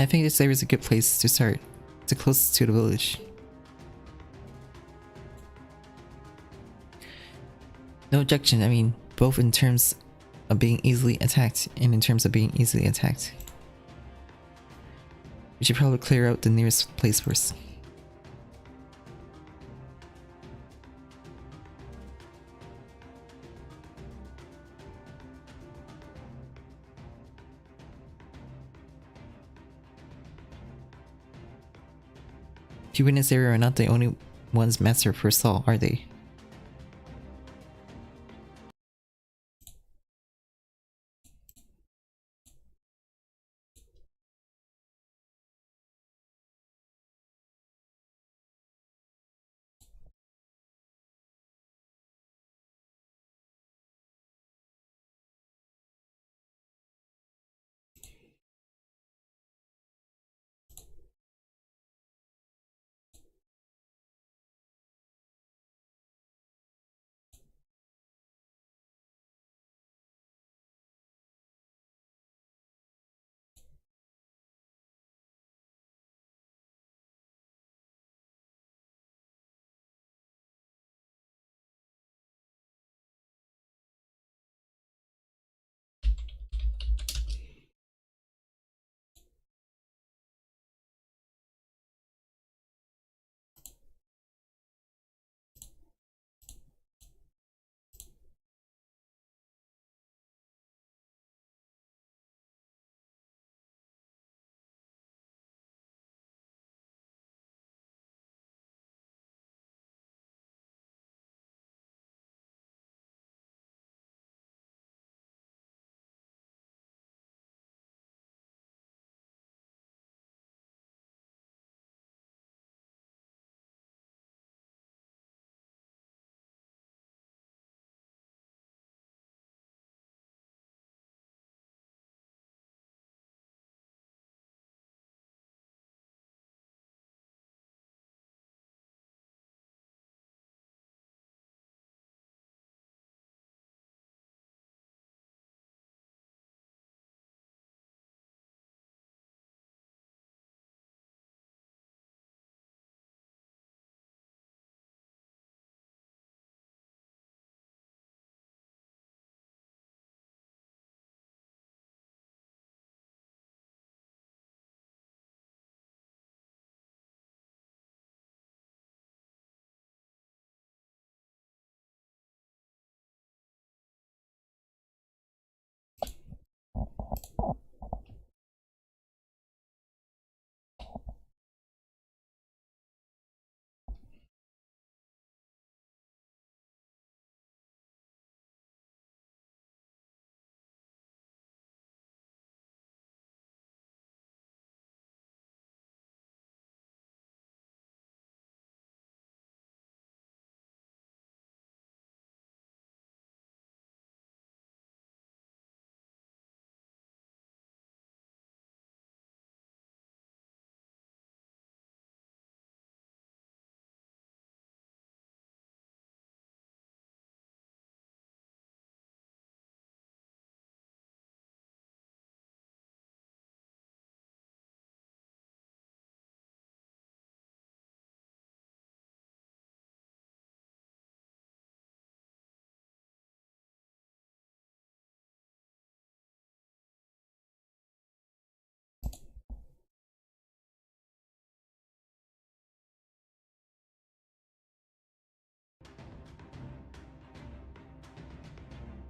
I think this area is a good place to start. It's the closest to the village. No objection, I mean, both in terms of being easily attacked and in terms of being easily attacked. We should probably clear out the nearest place first. People in this area are not the only ones master for Saul, are they?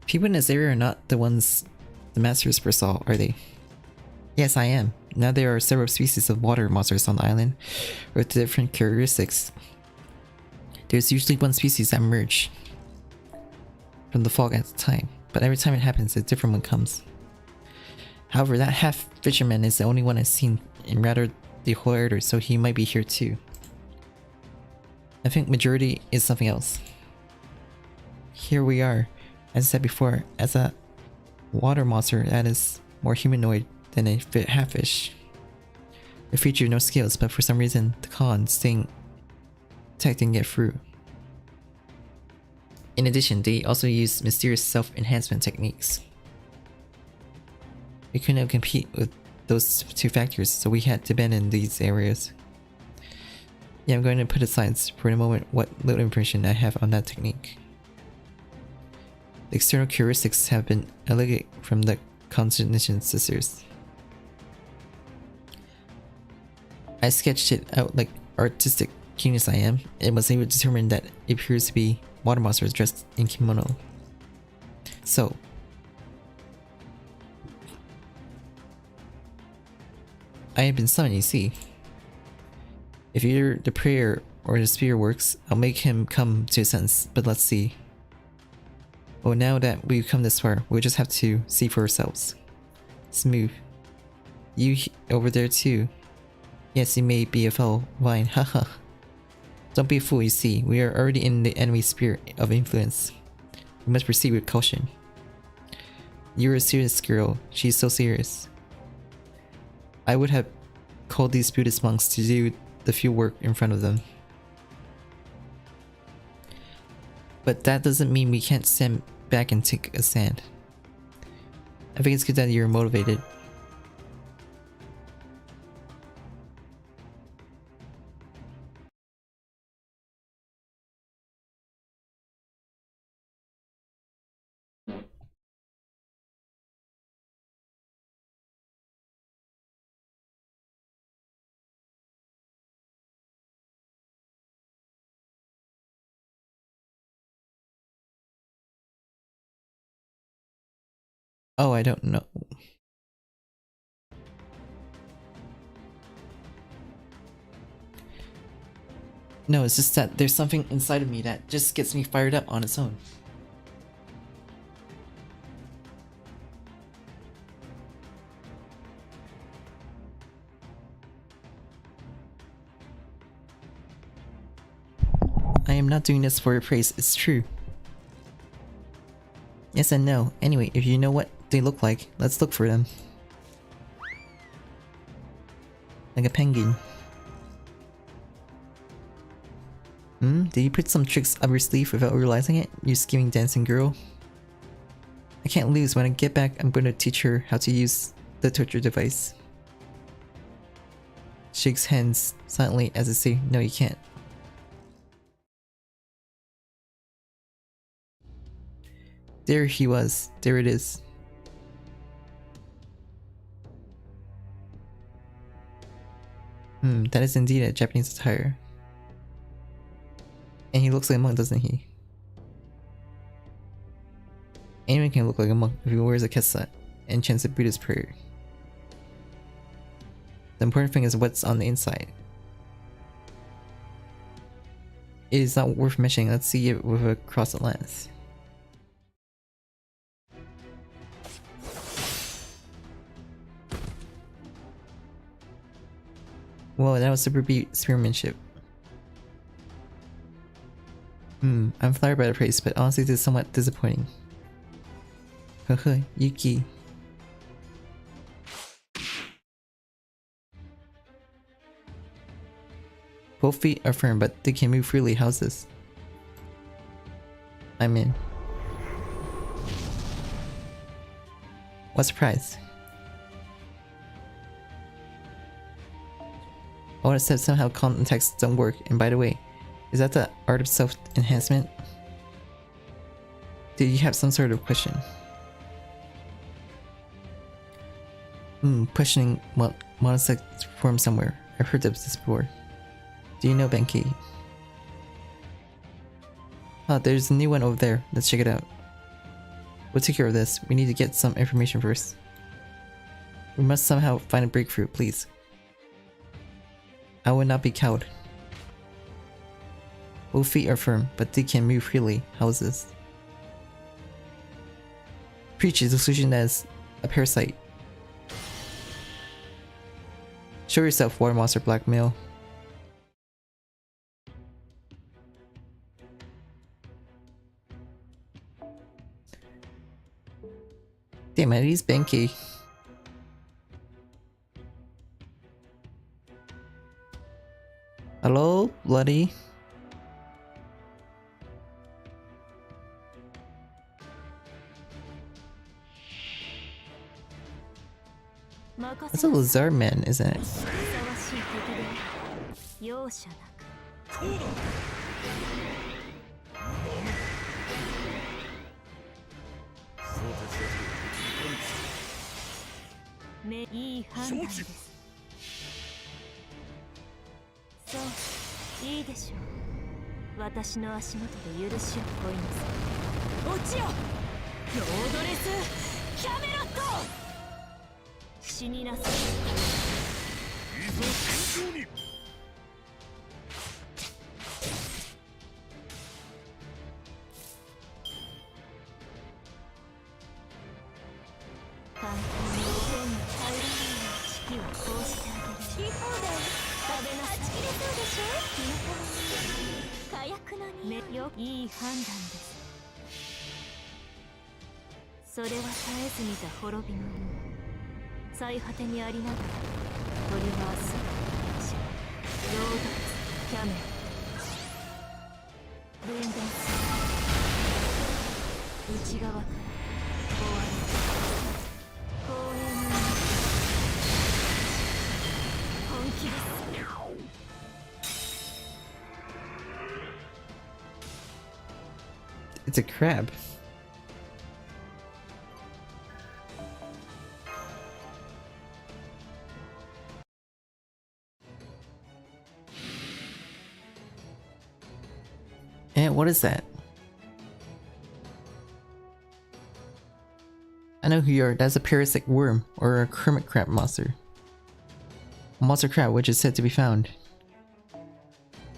People in this area are not the ones the masters foresaw, are they? Yes, I am. Now there are several species of water monsters on the island with different characteristics. There's usually one species that emerge from the fog at the time, but every time it happens, a different one comes. However, that half fisherman is the only one I've seen in rather the whole area, so he might be here too. I think majority is something else. Here we are, as I said before, as a water monster that is more humanoid than a half-fish. They feature no skills, but for some reason the con staying tech didn't get through. In addition, they also use mysterious self-enhancement techniques. We couldn't compete with those two factors, so we had to abandon these areas. Yeah, I'm going to put aside for the moment what little information I have on that technique. The external heuristics have been alleged from the cognition sisters. I sketched it out like artistic genius I am, and was able to determine that it appears to be water monsters dressed in kimono. So, I have been summoned, you see. If either the prayer or the spear works, I'll make him come to his sense, but let's see. Well, now that we've come this far, we'll just have to see for ourselves. Smooth. You over there too. Yes, you may be a fellow vine, haha. Don't be a fool, you see, we are already in the enemy sphere of influence. We must proceed with caution. You're a serious girl, she's so serious. I would have called these Buddhist monks to do the field work in front of them. But that doesn't mean we can't stand back and take a stand. I think it's good that you're motivated. Oh, I don't know. No, it's just that there's something inside of me that just gets me fired up on its own. I am not doing this for your praise, it's true. Yes and no. Anyway, if you know what they look like, let's look for them. Like a penguin. Did you put some tricks up your sleeve without realizing it, you scheming dancing girl? I can't lose. When I get back, I'm going to teach her how to use the torture device. Shakes hands silently as I say, no you can't. There he was. There it is. That is indeed a Japanese attire. And he looks like a monk, doesn't he? Anyone can look like a monk if he wears a kessa and chants a Buddhist prayer. The important thing is what's on the inside. It is not worth mentioning. Let's see it with a cross at lens. Whoa, that was super spearmanship. I'm flattered by the praise, but honestly this is somewhat disappointing. Haha, Yuki. Both feet are firm, but they can move freely. How's this? I'm in. What surprise? I would have said somehow contexts don't work, and by the way, is that the art of self-enhancement? Did you have some sort of question? Questioning monosex form somewhere. I've heard of this before. Do you know Benki? Oh, there's a new one over there. Let's check it out. We'll take care of this. We need to get some information first. We must somehow find a breakthrough, please. I would not be cowed. Both feet are firm, but they can move freely. How's this? Preach is illusion as a parasite. Show yourself, water monster blackmail. Damn it, he's Benki. Hello, bloody. That's a lizard man, isn't it? It's a crab. And what is that? I know who you are. That's a parasitic worm or a hermit crab monster. A monster crab which is said to be found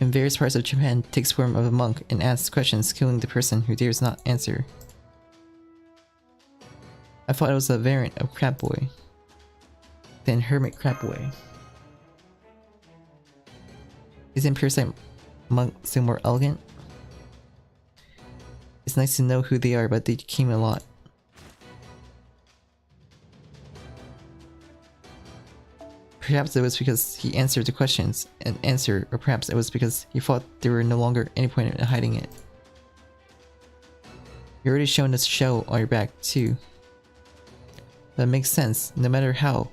in various parts of Japan, takes form of a monk and asks questions, killing the person who dares not answer. I thought it was a variant of Crab Boy. Then Hermit Crab Boy. Isn't parasite monk still more elegant? It's nice to know who they are, but they came a lot. Perhaps it was because he answered the questions and answered, or perhaps it was because he thought there were no longer any point in hiding it. You're already shown this shell on your back too. That makes sense. No matter how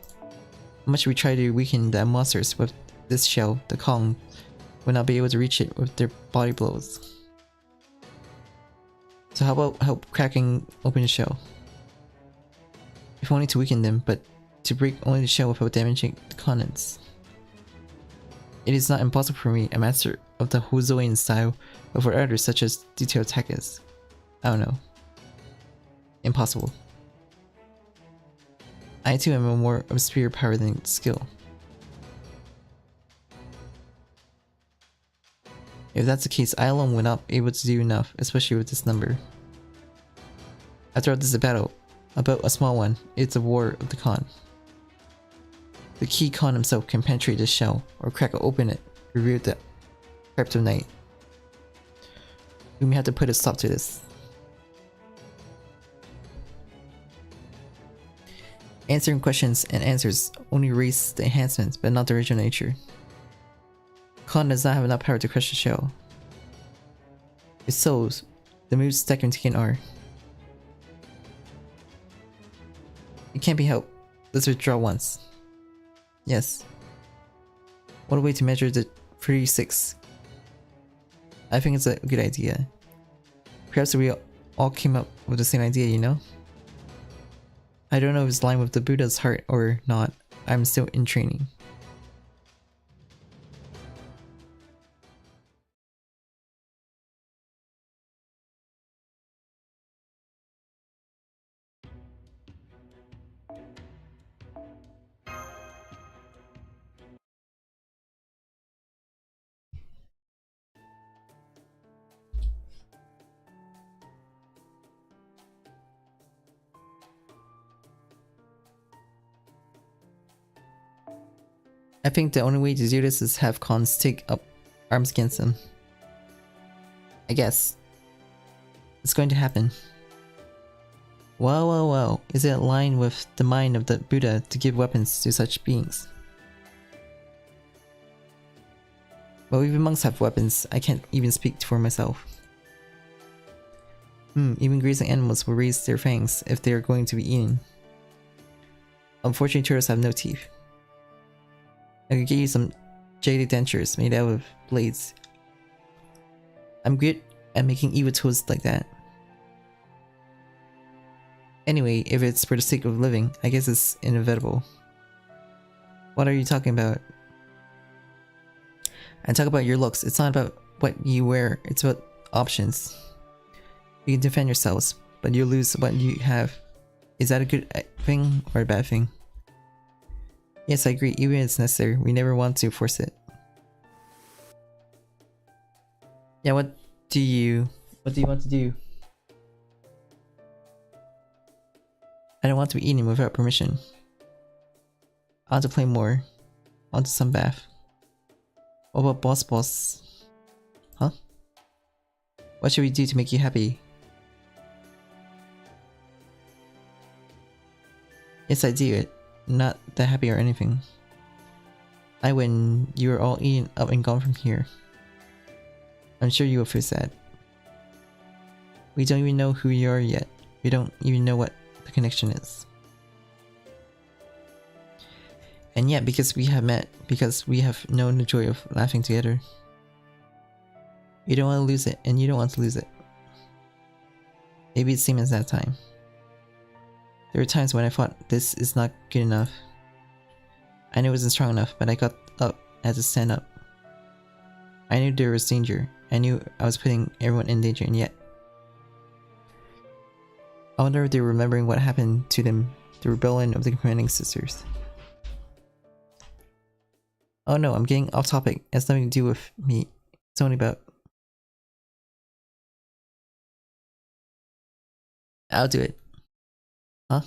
much we try to weaken the monsters with this shell, the Kong will not be able to reach it with their body blows. So how about help cracking open the shell? If only to weaken them, but to break only the shell without damaging the contents. It is not impossible for me, a master of the Hozoian style, but for others such as detailed attackers. I don't know. Impossible. I too am a more of superior power than skill. If that's the case, I alone will not be able to do enough, especially with this number. After all, this is a battle, about a small one. It's a war of the Khan. The key Khan himself can penetrate this shell, or crack open it, reveal the kryptonite. We may have to put a stop to this. Answering questions and answers only raise the enhancements, but not the original nature. Khan does not have enough power to crush the shell. If so, the moves that can taken are. It can't be helped. Let's withdraw once. Yes. What a way to measure the 36. I think it's a good idea. Perhaps we all came up with the same idea, you know? I don't know if it's lined with the Buddha's heart or not. I'm still in training. I think the only way to do this is have Khans take up arms against him. I guess. It's going to happen. Well, is it aligned with the mind of the Buddha to give weapons to such beings? Well, even monks have weapons. I can't even speak for myself. Even grazing animals will raise their fangs if they are going to be eaten. Unfortunately, turtles have no teeth. I could get you some jaded dentures made out of blades. I'm good at making evil tools like that. Anyway, if it's for the sake of living, I guess it's inevitable. What are you talking about? I talk about your looks. It's not about what you wear, it's about options. You can defend yourselves, but you lose what you have. Is that a good thing or a bad thing? Yes, I agree, even if it's necessary. We never want to force it. Yeah, what do you want to do? I don't want to be eaten without permission. I want to play more. I want some bath. What about boss? Huh? What should we do to make you happy? Yes, I do it. Not that happy or anything. When you are all eaten up and gone from here. I'm sure you will feel sad. We don't even know who you are yet. We don't even know what the connection is. And yet, because we have met, because we have known the joy of laughing together. You don't want to lose it, and you don't want to lose it. Maybe it's the same as that time. There were times when I thought this is not good enough. I knew it wasn't strong enough, but I got up, I had to stand up. I knew there was danger. I knew I was putting everyone in danger, and yet. I wonder if they were remembering what happened to them, the rebellion of the commanding sisters. Oh no, I'm getting off topic. It has nothing to do with me. It's only about... I'll do it. Huh?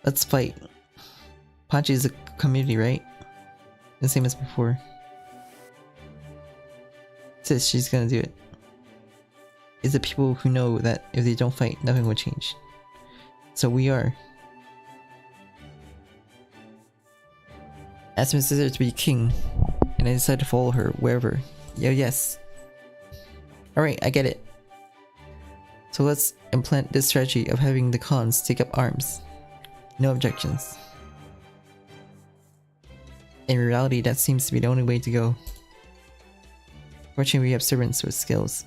Let's fight. Pachi is a community, right? The same as before. Says she's gonna do it. It's the people who know that if they don't fight, nothing will change. So we are. Asked my sister to be king, and I decided to follow her wherever. Yes. Alright, I get it. So let's implant this strategy of having the cons take up arms. No objections. In reality, that seems to be the only way to go. Fortunately, we have servants with skills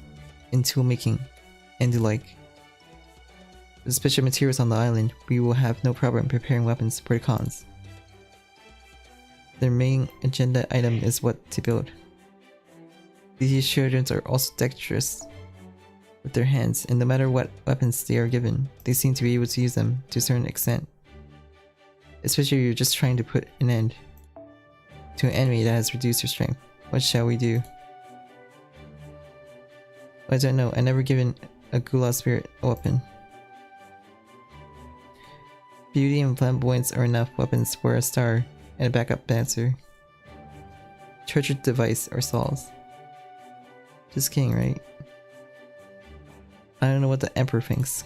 in tool making and the like. With the special materials on the island, we will have no problem preparing weapons for the cons. Their main agenda item is what to build. These children are also dexterous with their hands, and no matter what weapons they are given, they seem to be able to use them to a certain extent. Especially if you're just trying to put an end to an enemy that has reduced your strength. What shall we do? I don't know, I never given a Gula spirit a weapon. Beauty and flamboyance are enough weapons for a star and a backup dancer. Treasured device or saws. Just kidding, right? I don't know what the Emperor thinks.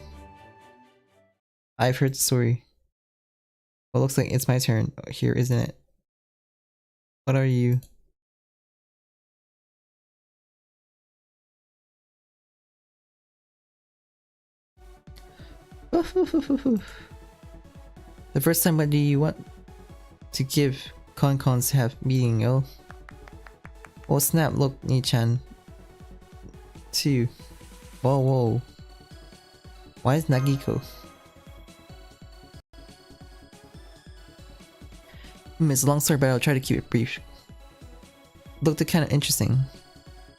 I've heard the story. Well, looks like it's my turn here, isn't it? What are you? The first time, what do you want to give Con-Cons have meeting, yo? Oh snap, look, Ni-chan. 2. Whoa. Why is Nagiko? It's a long story, but I'll try to keep it brief. Looked kinda interesting.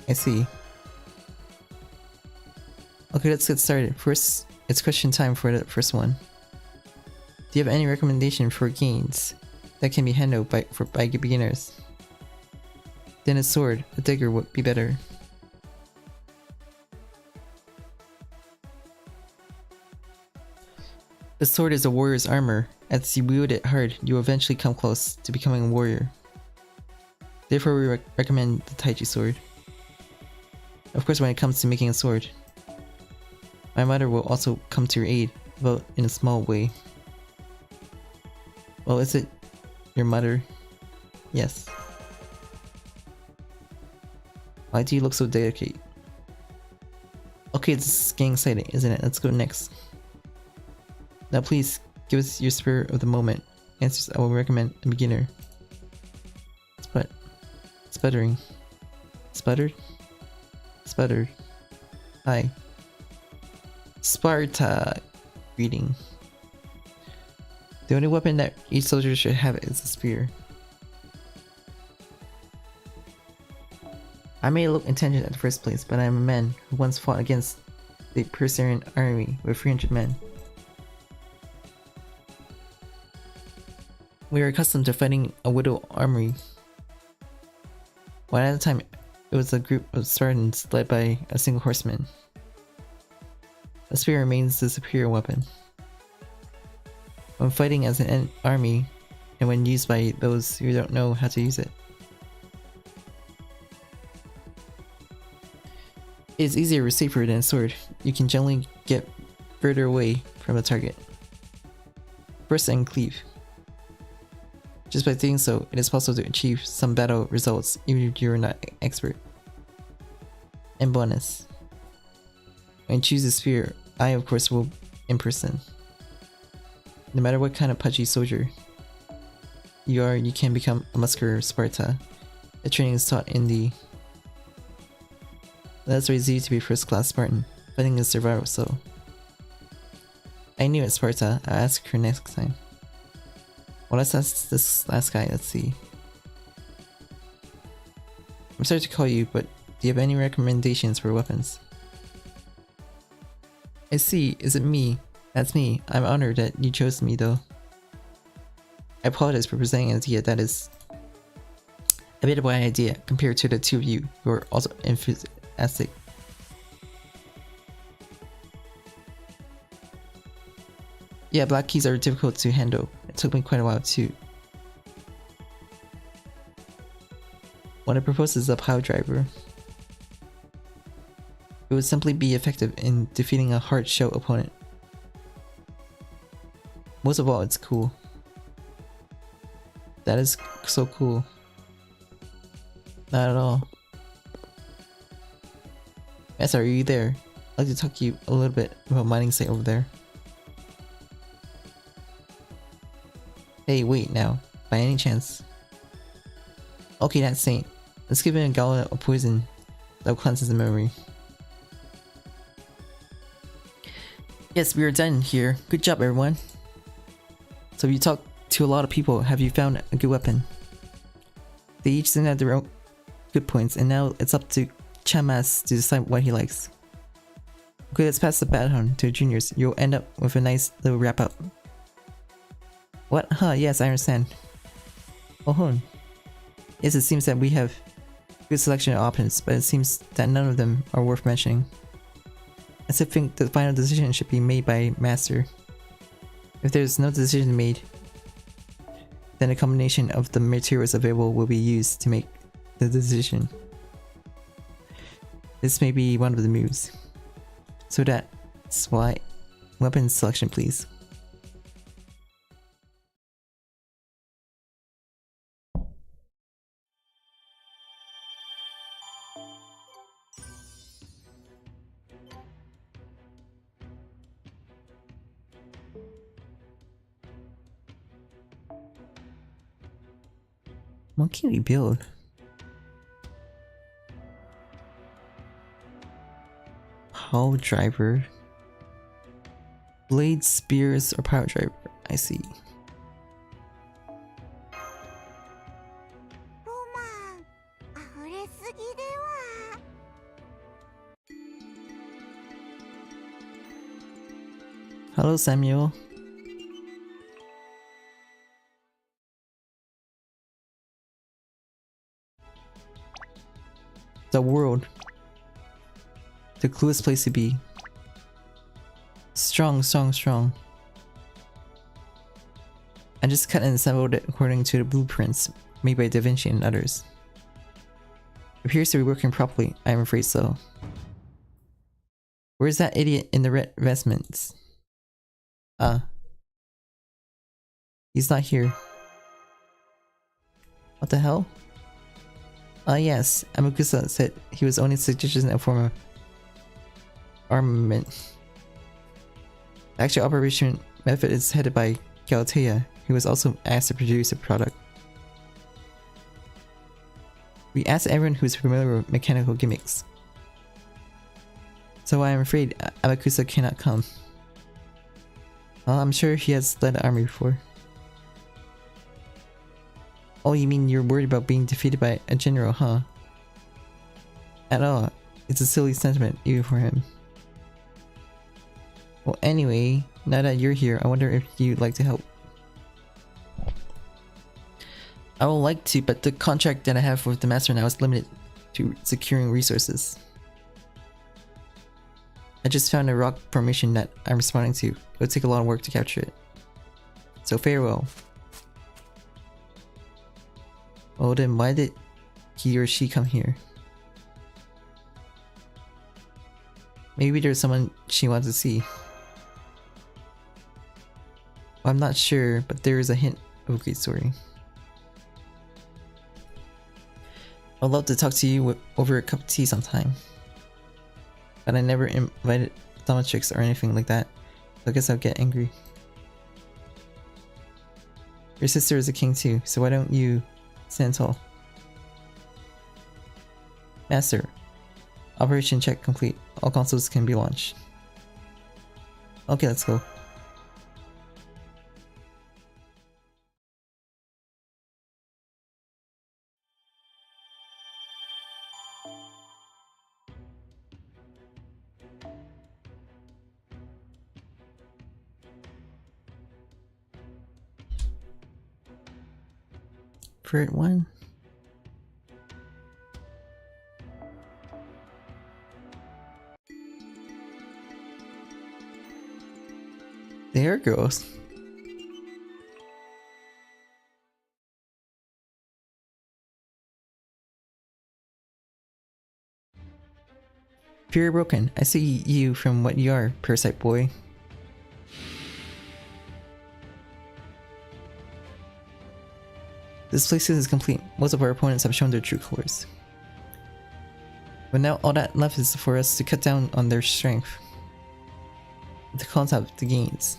I see. Okay, let's get started. First, it's question time for the first one. Do you have any recommendation for games that can be handled by beginners? Then a sword, a dagger would be better. The sword is a warrior's armor. As you wield it hard, you will eventually come close to becoming a warrior. Therefore, we recommend the Taichi sword. Of course, when it comes to making a sword, my mother will also come to your aid, though in a small way. Well, is it your mother? Yes. Why do you look so delicate? Okay, this is getting exciting, isn't it? Let's go next. Now please, Give us your spur of the moment. Answers I will recommend a beginner. Sputtering. Sputtered? Sputtered. Hi. Sparta. Greeting. The only weapon that each soldier should have is a spear. I may look intelligent at the first place, but I am a man who once fought against the Persian army with 300 men. We are accustomed to fighting a widow army. One at a time, it was a group of Spartans led by a single horseman. A spear remains the superior weapon. When fighting as an army, and when used by those who don't know how to use it. It is easier or safer than a sword. You can generally get further away from the target. Burst and cleave. Just by doing so, it is possible to achieve some battle results even if you are not expert. And bonus. When you choose a spear, I of course will in person. No matter what kind of pudgy soldier you are, you can become a muscular Sparta. The training is taught in the... That's raised you to be first class Spartan. Fighting is survival, so... I knew it, Sparta. I'll ask her next time. Well, let's ask this last guy. Let's see. I'm sorry to call you, but do you have any recommendations for weapons? I see. Is it me? That's me. I'm honored that you chose me, though. I apologize for presenting an idea that is a bit of an idea compared to the two of you who are also enthusiastic. Yeah, black keys are difficult to handle. It took me quite a while too. What I propose is a pile driver. It would simply be effective in defeating a hard shell opponent. Most of all, it's cool. That is so cool. Not at all. Yes, are you there? I'd like to talk to you a little bit about mining site over there. Hey, wait now. By any chance? Okay, that's Saint. Let's give him a gallon of poison that will cleanse his memory. Yes, we are done here. Good job, everyone. So you talked to a lot of people. Have you found a good weapon? They each seem to have their own good points, and now it's up to Chamas to decide what he likes. Okay, let's pass the baton to the juniors. You'll end up with a nice little wrap up. What? Huh, yes, I understand. Oh, yes, it seems that we have a good selection of options, but it seems that none of them are worth mentioning. I still think the final decision should be made by Master. If there's no decision made, then a combination of the materials available will be used to make the decision. This may be one of the moves. So that's why weapon selection, please. What can we build? Power driver. Blade, spears, or power driver? I see. Hello, Samuel. The world. The coolest place to be. Strong, strong, strong. I just cut and assembled it according to the blueprints made by Da Vinci and others. It appears to be working properly, I am afraid so. Where's that idiot in the red vestments? He's not here. What the hell? Yes, Amakusa said he was only suggesting a form of armament. The actual operation method is headed by Galatea, who was also asked to produce a product. We asked everyone who's familiar with mechanical gimmicks. So I am afraid Amakusa cannot come. Well, I'm sure he has led an army before. Oh, you mean you're worried about being defeated by a general, huh? At all. It's a silly sentiment, even for him. Well, anyway, now that you're here, I wonder if you'd like to help. I would like to, but the contract that I have with the master now is limited to securing resources. I just found a rock formation that I'm responding to. It would take a lot of work to capture it. So farewell. Oh, then why did he or she come here? Maybe there's someone she wants to see. Well, I'm not sure, but there is a hint of a great story. I'd love to talk to you over a cup of tea sometime. But I never invited dominatrix or anything like that, so I guess I'll get angry. Your sister is a king too, so why don't you stand tall? Master, operation check complete. All consoles can be launched. Okay, let's go. Favorite one. There it goes. Fear broken. I see you from what you are, parasite boy. This place is complete. Most of our opponents have shown their true colors. But now all that left is for us to cut down on their strength. To contact the gains.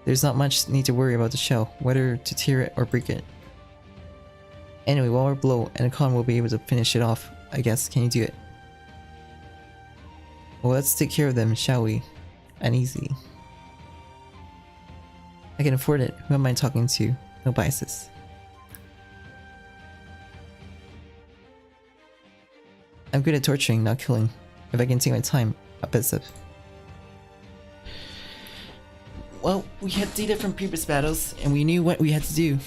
There's not much need to worry about the shell, whether to tear it or break it. Anyway, while we're below, Anacon will be able to finish it off, I guess. Can you do it? Well, let's take care of them, shall we? Uneasy. I can afford it. Who am I talking to? No biases. I'm good at torturing, not killing. If I can take my time, I'll bet so. Well, we had data from previous battles, and we knew what we had to do.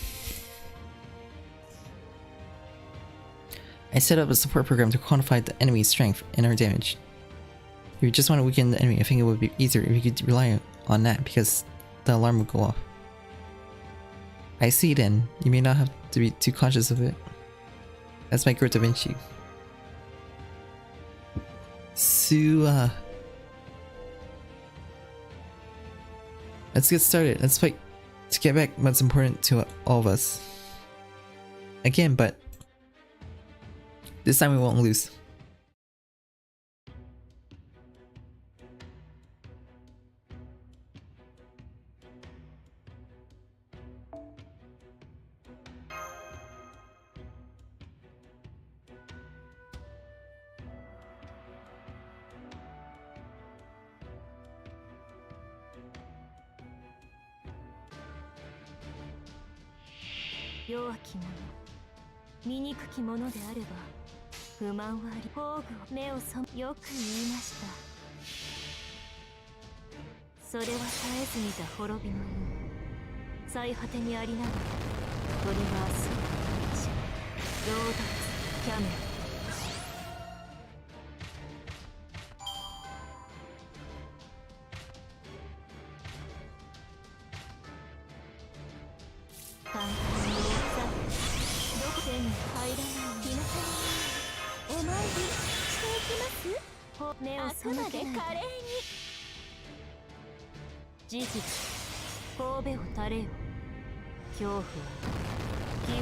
I set up a support program to quantify the enemy's strength and our damage. If you just want to weaken the enemy, I think it would be easier if you could rely on that, because the alarm would go off. I see then. You may not have to be too conscious of it. That's my Grit Da Vinci. So, let's get started. Let's fight to get back what's important to all of us. Again, but this time we won't lose.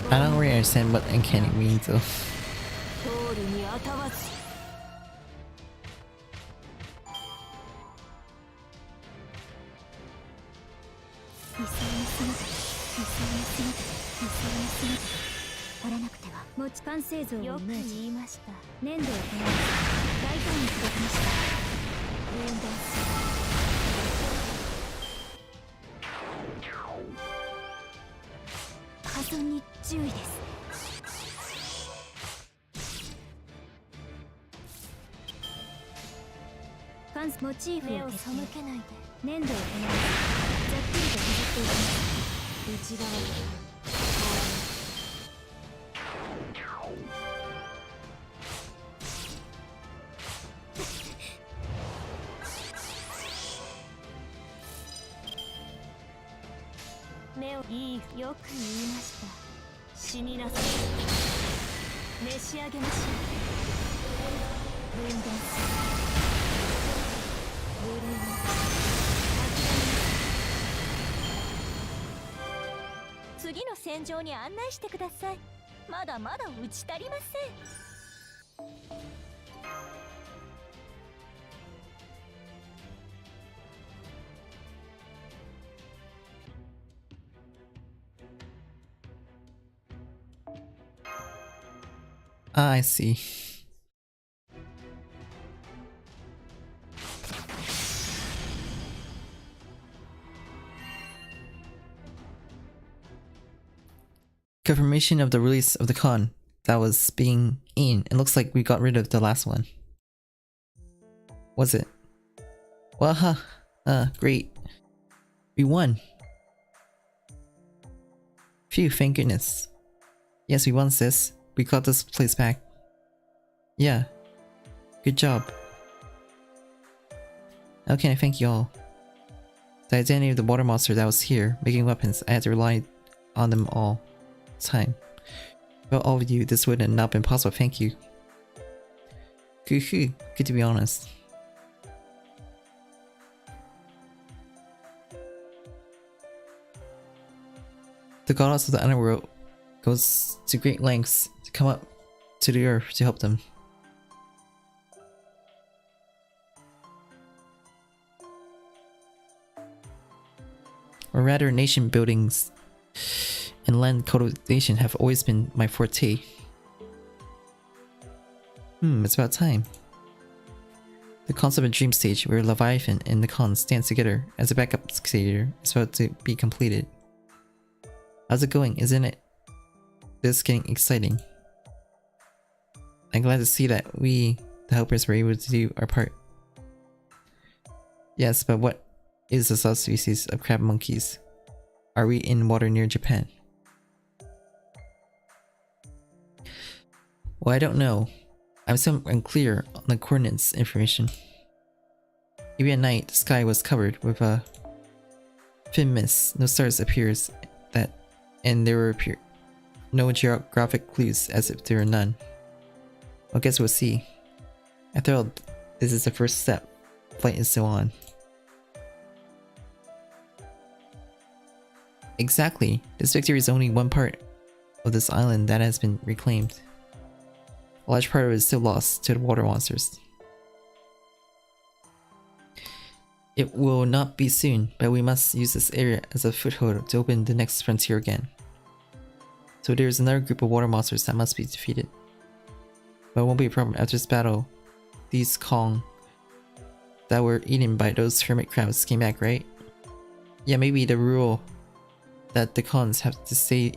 I don't really understand what uncanny means though. 折れなくては持ち完成像をイメージ。よく言いました。粘土をこの大胆に届きました。分断する。破損に注意です。モチーフを背けないで。粘土をこのざっくりと削っていきます。内側から目をいい。よく言いました。死になさい。召し上げましょう。分断する。無礼に次の戦場に案内してください。まだまだ打ち足りません。Ah, I see. Confirmation of the release of the con that was being in. It looks like we got rid of the last one. Was it? Well, great. We won. Phew, thank goodness. Yes, we won, sis. We got this place back. Yeah. Good job. How can I thank you all? The identity of the water monster that was here, making weapons, I had to rely on them all the time. Without all of you, this would have not been possible, thank you. Good to be honest. The goddess of the underworld goes to great lengths to come up to the earth to help them. Or rather, nation buildings and land cultivation have always been my forte. It's about time. The concept of Dream Stage, where Leviathan and the Con stand together as a backup skater, is about to be completed. How's it going, isn't it? This is getting exciting. I'm glad to see that we, the helpers, were able to do our part. Yes, but what is the subspecies of crab monkeys? Are we in water near Japan? Well, I don't know. I'm so unclear on the coordinates information. Maybe at night, the sky was covered with a thin mist. No stars appears and there were no geographic clues, as if there were none. I guess we'll see. After all, this is the first step. Flight is still on. Exactly. This victory is only one part of this island that has been reclaimed. A large part of it is still lost to the water monsters. It will not be soon, but we must use this area as a foothold to open the next frontier again. So there is another group of water monsters that must be defeated. But it won't be a problem after this battle. These Kong that were eaten by those hermit crabs came back, right? Yeah, maybe the rule that the cons have to stay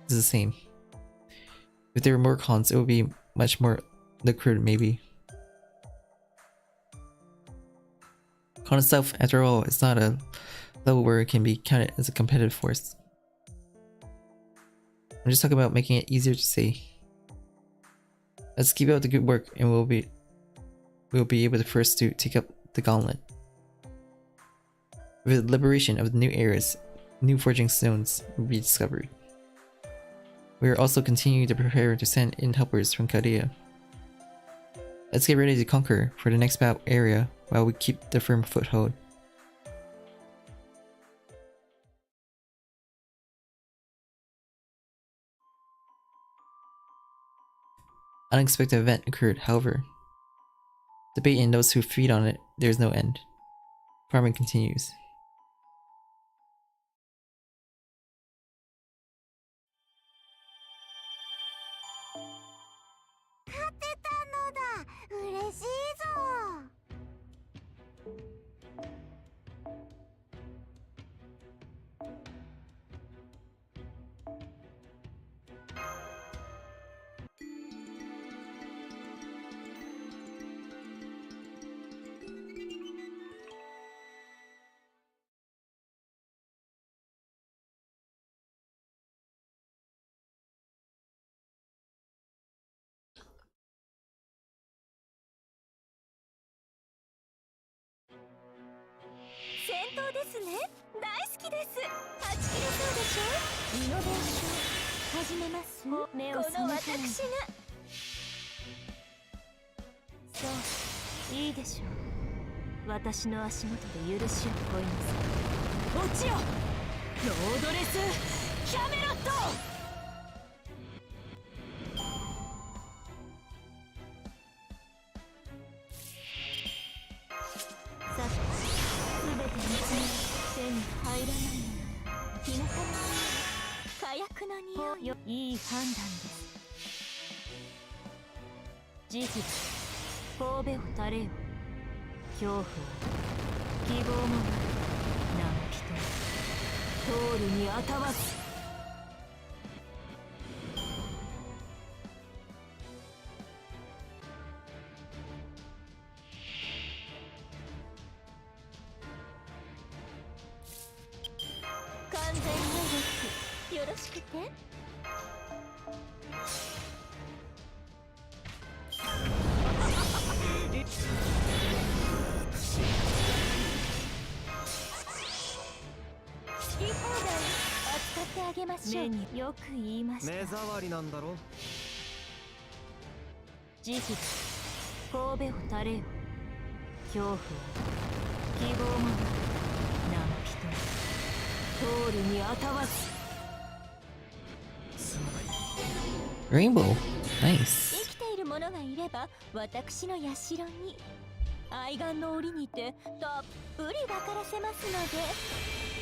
is the same. If there were more cons, it would be much more liquid, maybe. Con itself, after all, is not a level where it can be counted as a competitive force. I'm just talking about making it easier to say. Let's keep up the good work, and we'll be able to first to take up the gauntlet. With the liberation of the new areas, new forging stones will be discovered. We are also continuing to prepare to send in helpers from Korea. Let's get ready to conquer for the next battle area while we keep the firm foothold. Unexpected event occurred, however. Debate in those who feed on it, there is no end. Farming continues. 検討ですね。大好きです。はち切れそうでしょ。イノベーション始めます。目をこの私が。そういいでしょう。私の足元で許しを乞いなさい。落ちよロードレスキャメロット。さて全て見つめ手に入らないのならきのこの火薬の匂いよ。いい判断です。慈悲神戸を垂れよ。恐怖を希望もない生人通るにあたわず。完全予約よろしくて。好き放題扱ってあげましょう。目によく言いました。目障りなんだろ。慈悲神戸を垂れよ。恐怖を希望もない生人通るにあたわず。 Rainbow. 生 Nice. きている者がいれば私の社に愛玩の檻にてたっぷり分からせますので。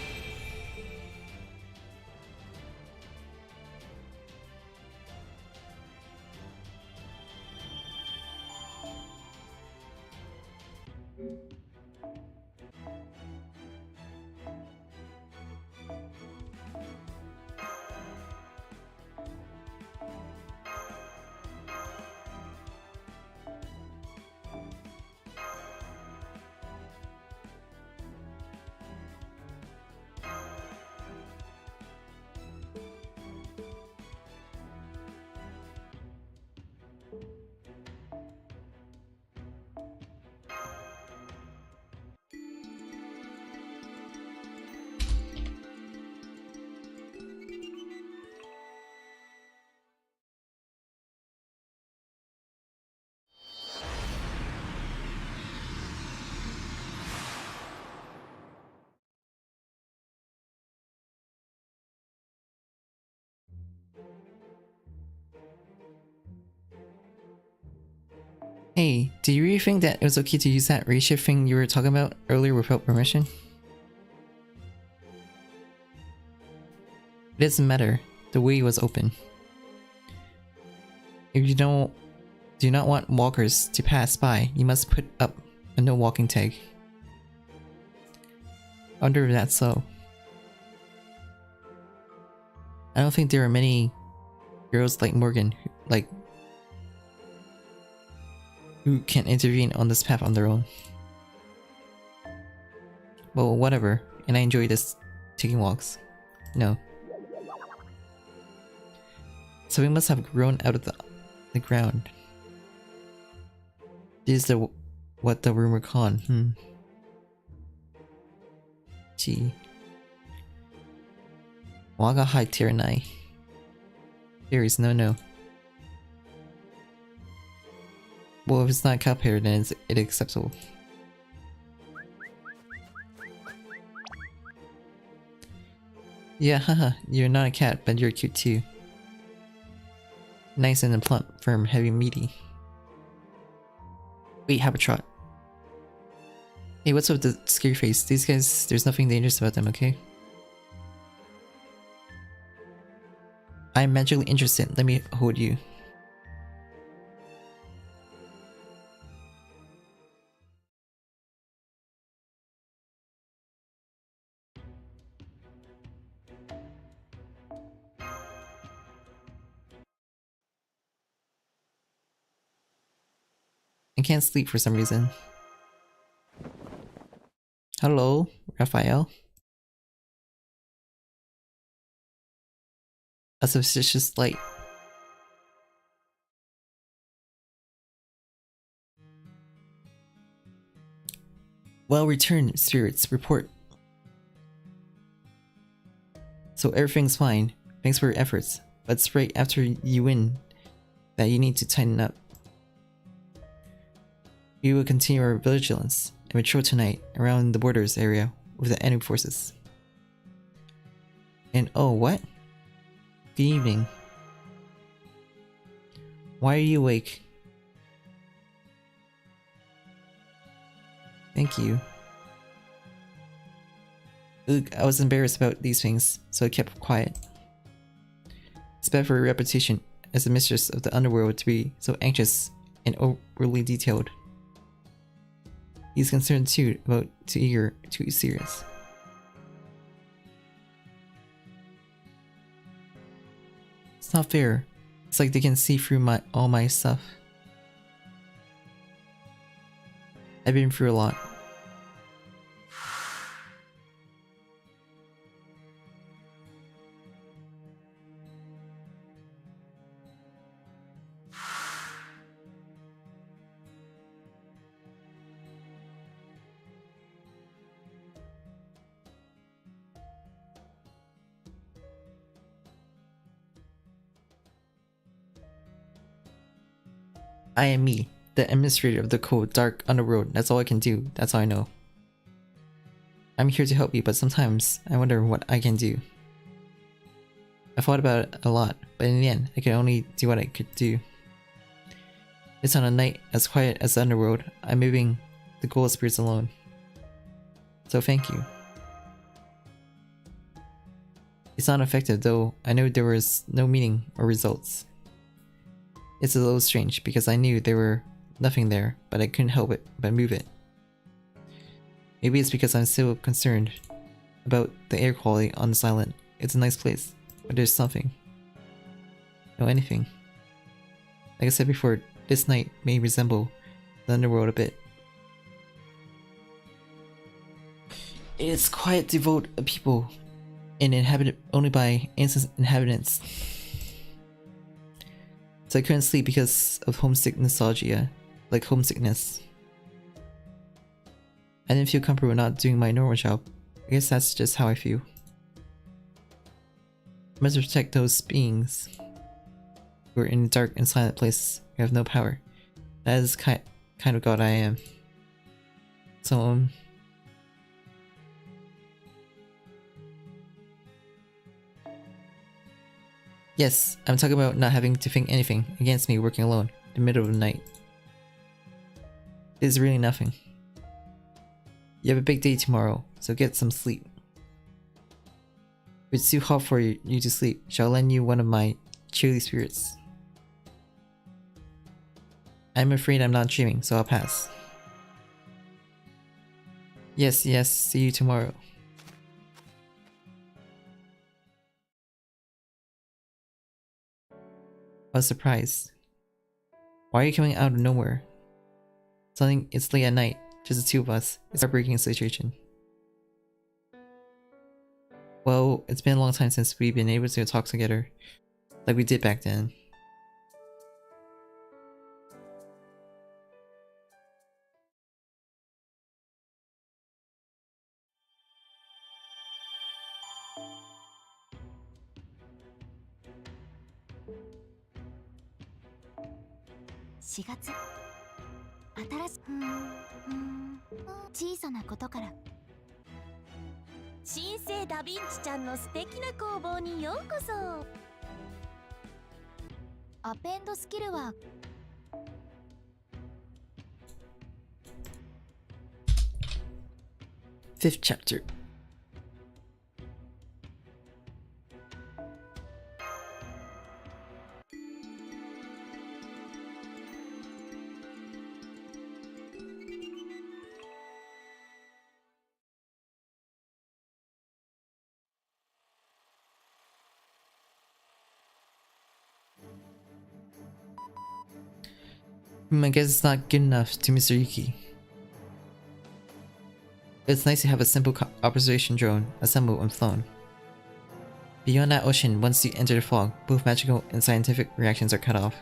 Hey, do you really think that it was okay to use that reshift thing you were talking about earlier without permission? It doesn't matter. The way was open. If you do not want walkers to pass by, you must put up a no walking tag. I wonder if that's so. I don't think there are many girls like Morgan who can intervene on this path on their own. Well, whatever. And I enjoy this taking walks. No. So we must have grown out of the ground. This is what the rumor con. Gee. Waga hai tiranai. Theories, no. Well, if it's not cup hair, then it's acceptable. Yeah, haha, you're not a cat, but you're cute too. Nice and plump, firm, heavy, meaty. Wait, have a trot. Hey, what's up with the scary face? These guys, there's nothing dangerous about them, okay? I'm magically interested, let me hold you. I can't sleep for some reason. Hello, Raphael. A suspicious light. Well returned, spirits. Report So everything's fine. Thanks for your efforts. But it's right after you win that you need to tighten up. We will continue our vigilance and patrol tonight around the borders area with the enemy forces. And oh, what? Good evening. Why are you awake? Thank you. Ugh, I was embarrassed about these things, so I kept quiet. It's bad for your reputation as the mistress of the underworld to be so anxious and overly detailed. He's concerned too about too eager, too serious. It's not fair. It's like they can see through all my stuff. I've been through a lot. I am me, the administrator of the cold, dark underworld. That's all I can do. That's all I know. I'm here to help you, but sometimes I wonder what I can do. I thought about it a lot, but in the end, I could only do what I could do. It's on a night as quiet as the underworld. I'm moving the gold spirits alone. So thank you. It's not effective, though I know there was no meaning or results. It's a little strange because I knew there were nothing there, but I couldn't help it but move it. Maybe it's because I'm still concerned about the air quality on this island. It's a nice place, but there's something. No, anything. Like I said before, this night may resemble the underworld a bit. It is quiet, devout of people, and inhabited only by innocent inhabitants. So I couldn't sleep because of homesick nostalgia, like homesickness. I didn't feel comfortable not doing my normal job. I guess that's just how I feel. I must protect those beings who are in dark and silent places who have no power. That is kind of god I am. So yes, I'm talking about not having to think anything against me working alone in the middle of the night. It is really nothing. You have a big day tomorrow, so get some sleep. If it's too hot for you to sleep, shall I lend you one of my chilly spirits? I'm afraid I'm not dreaming, so I'll pass. Yes, see you tomorrow. I was surprised. Why are you coming out of nowhere? It's late at night, just the two of us. It's a heartbreaking situation. Well, it's been a long time since we've been able to talk together like we did back then. Fifth chapter. I guess it's not good enough to Mr. Yuki. It's nice to have a simple observation drone assembled and flown. Beyond that ocean, once you enter the fog, both magical and scientific reactions are cut off.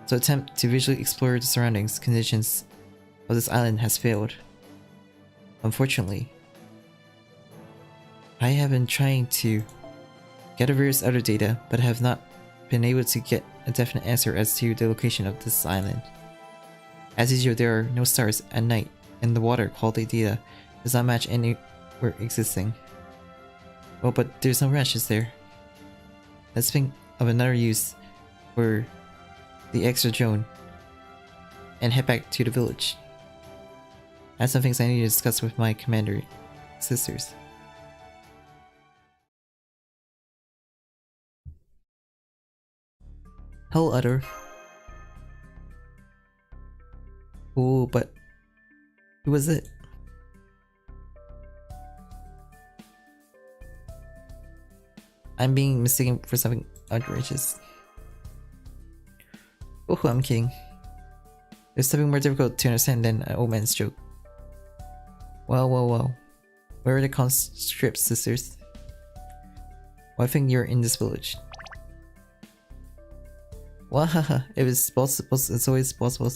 So attempt to visually explore the surroundings conditions of this island has failed. Unfortunately. I have been trying to gather various other data, but have not been able to get a definite answer as to the location of this island. As usual, there are no stars at night, and the water quality data does not match anywhere existing. Well, but there's no ranch, is there? Let's think of another use for the extra drone and head back to the village. I have some things I need to discuss with my commander sisters. Hello, Utter. Oh, but who was it? I'm being mistaken for something outrageous. Oh, I'm kidding. There's something more difficult to understand than an old man's joke. Well. Where are the conscript sisters? Well, I think you're in this village. Well, haha, it was it's always possible.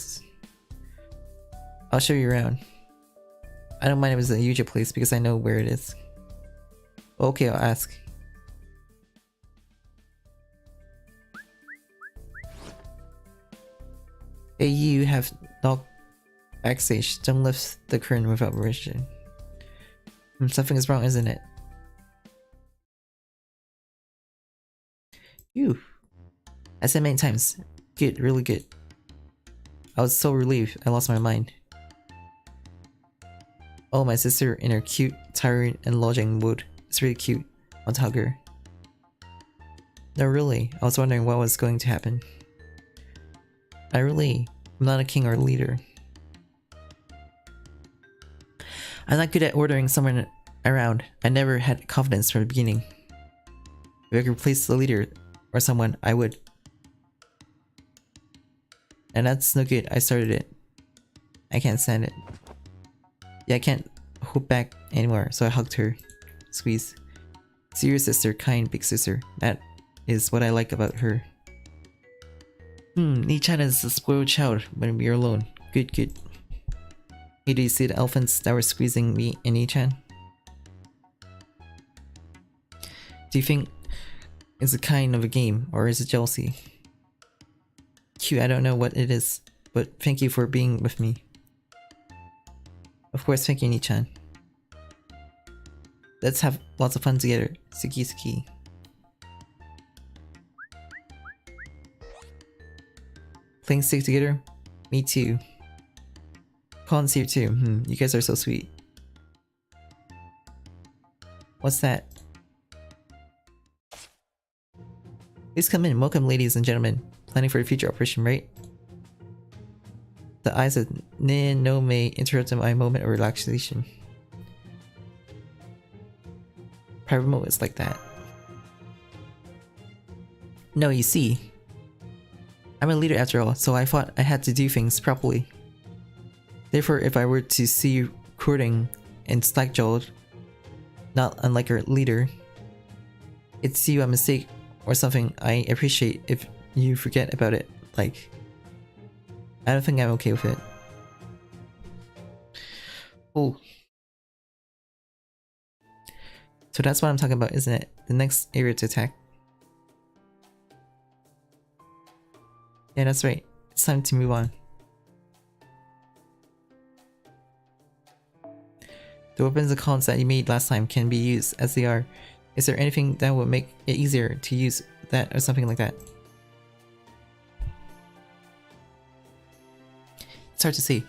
I'll show you around. I don't mind if it's a usual place because I know where it is. Okay, I'll ask. Hey, you have knocked backstage. Don't lift the curtain without permission. Something is wrong, isn't it? Phew. I said many times. Good, really good. I was so relieved I lost my mind. Oh, my sister in her cute, tired, and lodging mood. It's really cute. I want to hug her. No, really. I was wondering what was going to happen. I'm not a king or a leader. I'm not good at ordering someone around. I never had confidence from the beginning. If I could replace the leader or someone, I would. And that's no good. I started it. I can't stand it. Yeah, I can't hold back anymore, so I hugged her. Squeeze. Serious sister, kind big sister. That is what I like about her. Nichan is a spoiled child when we are alone. Good. Hey, do you see the elephants that were squeezing me and Nichan? Do you think it's a kind of a game, or is it jealousy? Cute, I don't know what it is, but thank you for being with me. Of course, thank you, Nichan. Let's have lots of fun together. Suki. Playing stick together? Me too. Colin's here too. You guys are so sweet. What's that? Please come in. Welcome, ladies and gentlemen. Planning for a future operation, right? The eyes of Nin no may interrupt my moment of relaxation. Private mode is like that. No, you see, I'm a leader after all, so I thought I had to do things properly. Therefore, if I were to see you recording and slack-jawed, not unlike our leader, it's you a mistake or something, I appreciate if you forget about it. Like, I don't think I'm okay with it. Oh. So that's what I'm talking about, isn't it? The next area to attack. Yeah, that's right. It's time to move on. The weapons and cons that you made last time can be used as they are. Is there anything that would make it easier to use that or something like that? It's hard to see.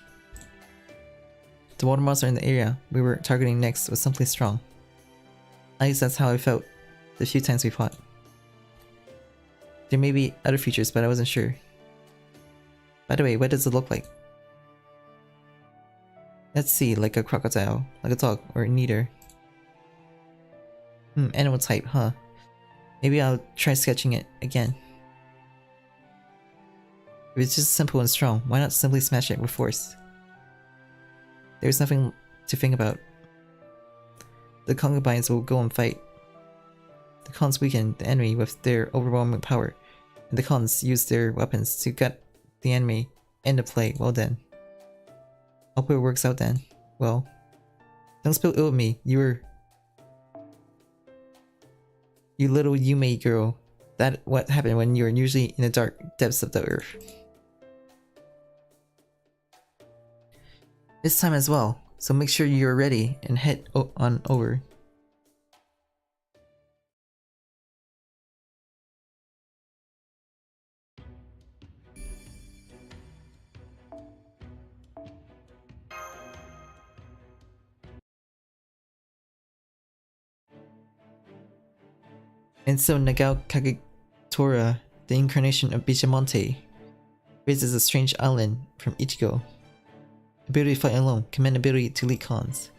The water monster in the area we were targeting next was simply strong. At least that's how I felt the few times we fought. There may be other features, but I wasn't sure. By the way, what does it look like? Let's see, like a crocodile, like a dog, or a neater. Animal type, huh? Maybe I'll try sketching it again. If it's just simple and strong, why not simply smash it with force? There's nothing to think about. The concubines will go and fight. The cons weaken the enemy with their overwhelming power, and the cons use their weapons to gut the enemy. End of play. Well then. Hope it works out then. Well, don't spill ill of me. You were You little Yume girl. That what happened when you're usually in the dark depths of the earth. This time as well, so make sure you're ready and head on over. And so Nagao Kagetora, the incarnation of Bijamonte, raises a strange island from Ichigo. Ability to fight alone, command ability to lead cons.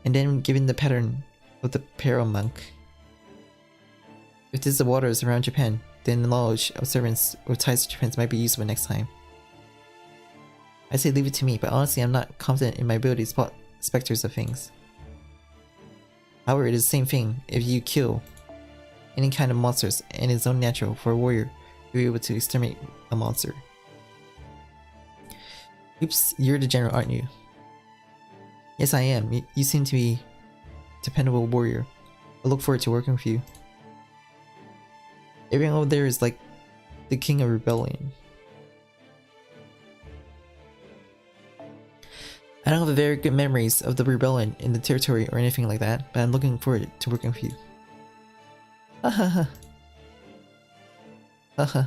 And then given the pattern of the Peril Monk. If this is the waters around Japan, then the knowledge of servants or ties to Japan might be useful next time. I say leave it to me, but honestly I'm not confident in my ability to spot specters of things. However, it is the same thing if you kill any kind of monsters, and it's only natural for a warrior to be able to exterminate a monster. Oops, you're the general, aren't you? Yes, I am. You seem to be a dependable warrior. I look forward to working with you. Everyone over there is like the king of rebellion. I don't have very good memories of the rebellion in the territory or anything like that, but I'm looking forward to working with you. Hahaha. Haha.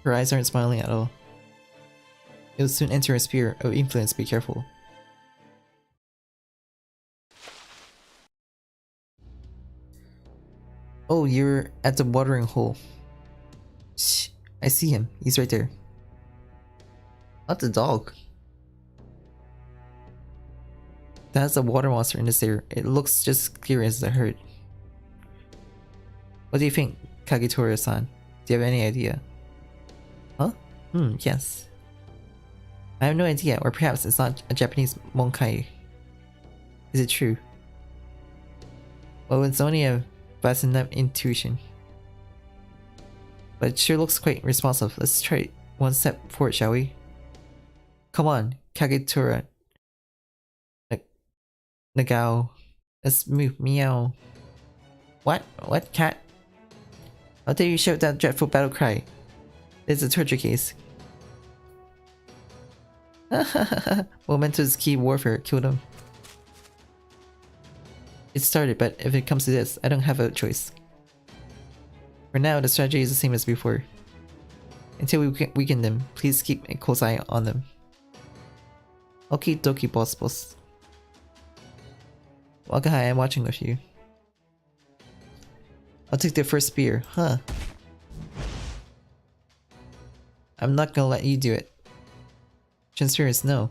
Her eyes aren't smiling at all. It will soon enter a sphere of influence, be careful. Oh, you're at the watering hole. Shh, I see him. He's right there. Not the dog. That's a water monster in this area. It looks just as clear as the herd. What do you think, Kagetora-san? Do you have any idea? Huh? Yes. I have no idea, or perhaps it's not a Japanese monkai. Is it true? Well, it's only a vast enough intuition. But it sure looks quite responsive. Let's try it one step forward, shall we? Come on, Kagetora. Nagao. Let's move. Meow. What? What, cat? How dare you shout that dreadful battle cry? It's a torture case. Momento's key warfare killed him. It started, but if it comes to this, I don't have a choice. For now, the strategy is the same as before. Until we weaken them, please keep a close eye on them. Okie dokie, boss. Wagaha, I'm watching with you. I'll take the first spear, huh? I'm not gonna let you do it. Transfer is no.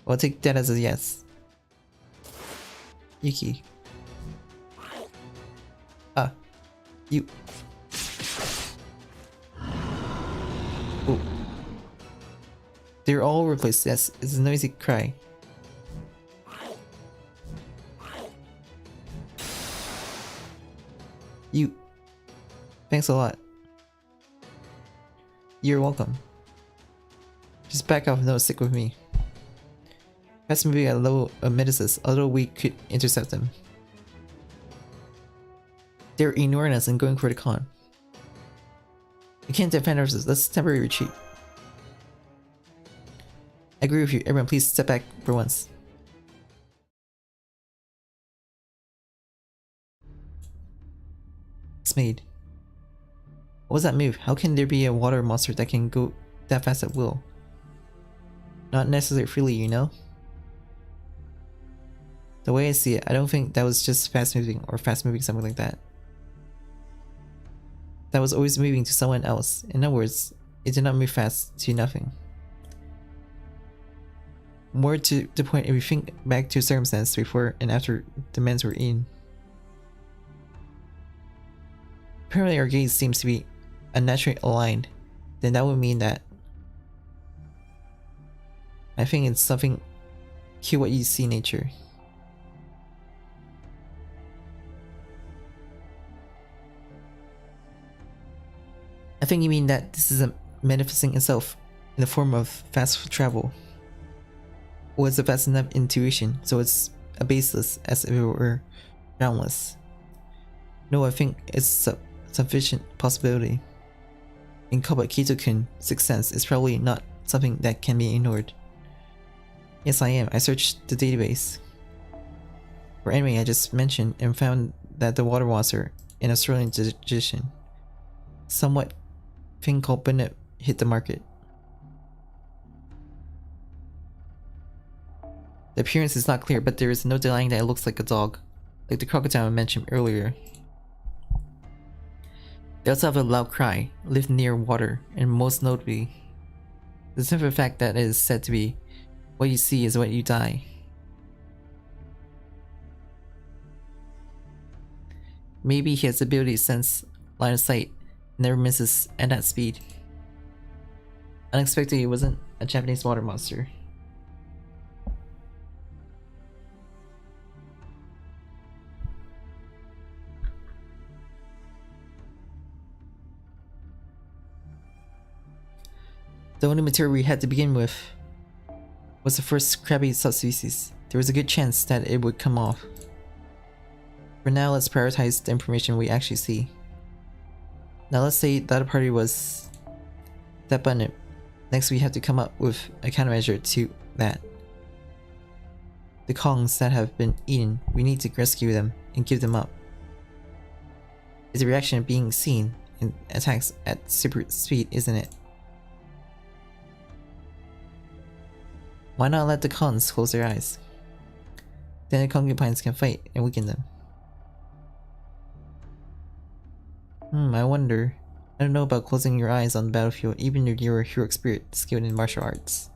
I'll take that as a yes. Yuki. Ah. You. Oh. They're all over the place, yes. It's a noisy cry. You. Thanks a lot. You're welcome. Just back off and don't stick with me. That's maybe a level of Medicis, although we could intercept them. They're ignoring us and going for the con. We can't defend ourselves, let's temporarily retreat. I agree with you, everyone please step back for once. It's made. What was that move? How can there be a water monster that can go that fast at will? Not necessarily freely, you know? The way I see it, I don't think that was just fast moving or fast moving something like that. That was always moving to someone else. In other words, it did not move fast to nothing. More to the point if we think back to circumstance before and after the mens were in. Apparently our gaze seems to be unnaturally aligned, then that would mean that I think it's something cue what you see in nature. I think you mean that this is a manifesting itself in the form of fast travel. Or it's a fast enough intuition, so it's a baseless as if it were groundless. No, I think it's a sufficient possibility. In Koba Kito-kun, sixth sense is probably not something that can be ignored. Yes, I am. I searched the database for anime I just mentioned and found that the water monster in Australian edition, somewhat thing called Bennett, hit the market. The appearance is not clear, but there is no denying that it looks like a dog, like the crocodile I mentioned earlier. They also have a loud cry, live near water, and most notably, the simple fact that it is said to be, what you see is what you die. Maybe he has the ability to sense line of sight, never misses at that speed. Unexpectedly, it wasn't a Japanese water monster. The only material we had to begin with was the first crabby subspecies. There was a good chance that it would come off. For now, let's prioritize the information we actually see. Now let's say the other party was that button. Next we have to come up with a countermeasure to that. The Kongs that have been eaten, we need to rescue them and give them up. It's a reaction of being seen in attacks at super speed, isn't it? Why not let the cons close their eyes? Then the concubines can fight and weaken them. I wonder. I don't know about closing your eyes on the battlefield, even if you're a heroic spirit skilled in martial arts.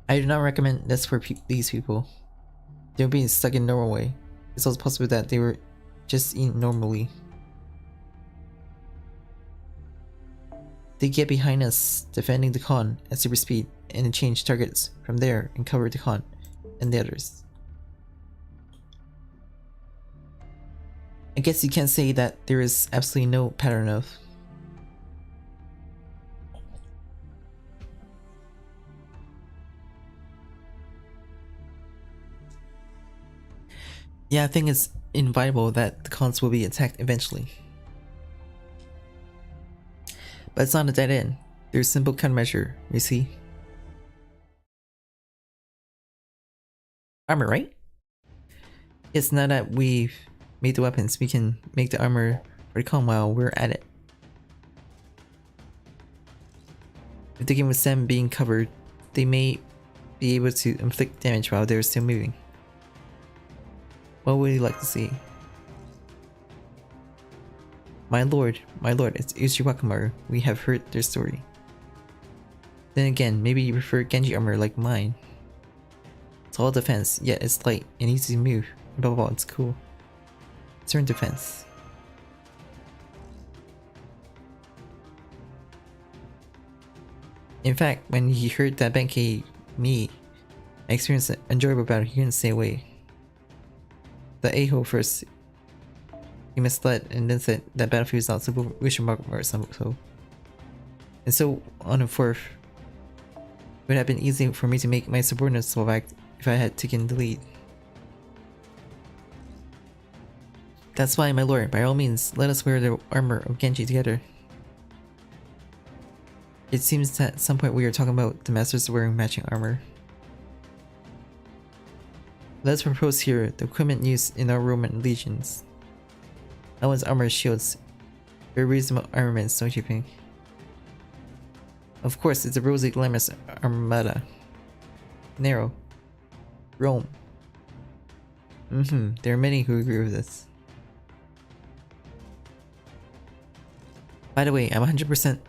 I do not recommend this for these people. They're being stuck in normal way. It's also possible that they were just eating normally. They get behind us, defending the con at super speed, and then change targets from there and cover the con and the others. I guess you can say that there is absolutely no pattern of. Yeah, I think it's inevitable that the cons will be attacked eventually. But it's not a dead end. There's a simple countermeasure, you see. Armor, right? It's now that we've made the weapons, we can make the armor for the con while we're at it. If they begin with them being covered, they may be able to inflict damage while they're still moving. What would you like to see? My lord, it's Uchiwakamaru. We have heard their story. Then again, maybe you prefer Genji armor like mine. It's all defense, yet it's light and easy to move. Above all, it's cool. Turn defense. In fact, when he heard that Benkei me experienced an enjoyable battle, he couldn't stay away. The a-hole first, he misled and then said that battlefield is not super wishy-washy or something so. And so on and forth. It would have been easy for me to make my subordinates fall back if I had taken the lead. That's why, my lord, by all means, let us wear the armor of Genji together. It seems that at some point we are talking about the masters wearing matching armor. Let's propose here the equipment used in our Roman legions. No one's armor shields. Very reasonable armaments, don't you think? Of course, it's a rosy glamorous armada. Narrow. Rome. There are many who agree with this. By the way, I'm 100%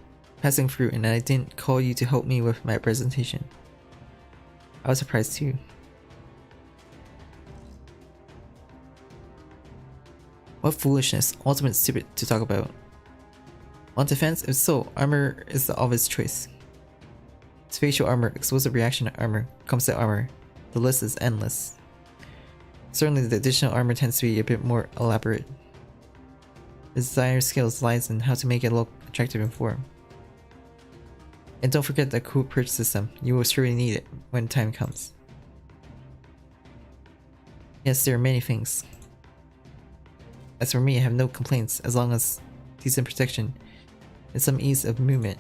passing through and I didn't call you to help me with my presentation. I was surprised too. What foolishness, ultimate stupid to talk about. On defense, if so, armor is the obvious choice. Spatial armor, explosive reaction armor, composite armor. The list is endless. Certainly the additional armor tends to be a bit more elaborate. The designer skills lies in how to make it look attractive in form. And don't forget the cool perch system, you will surely need it when time comes. Yes, there are many things. As for me, I have no complaints as long as decent protection and some ease of movement.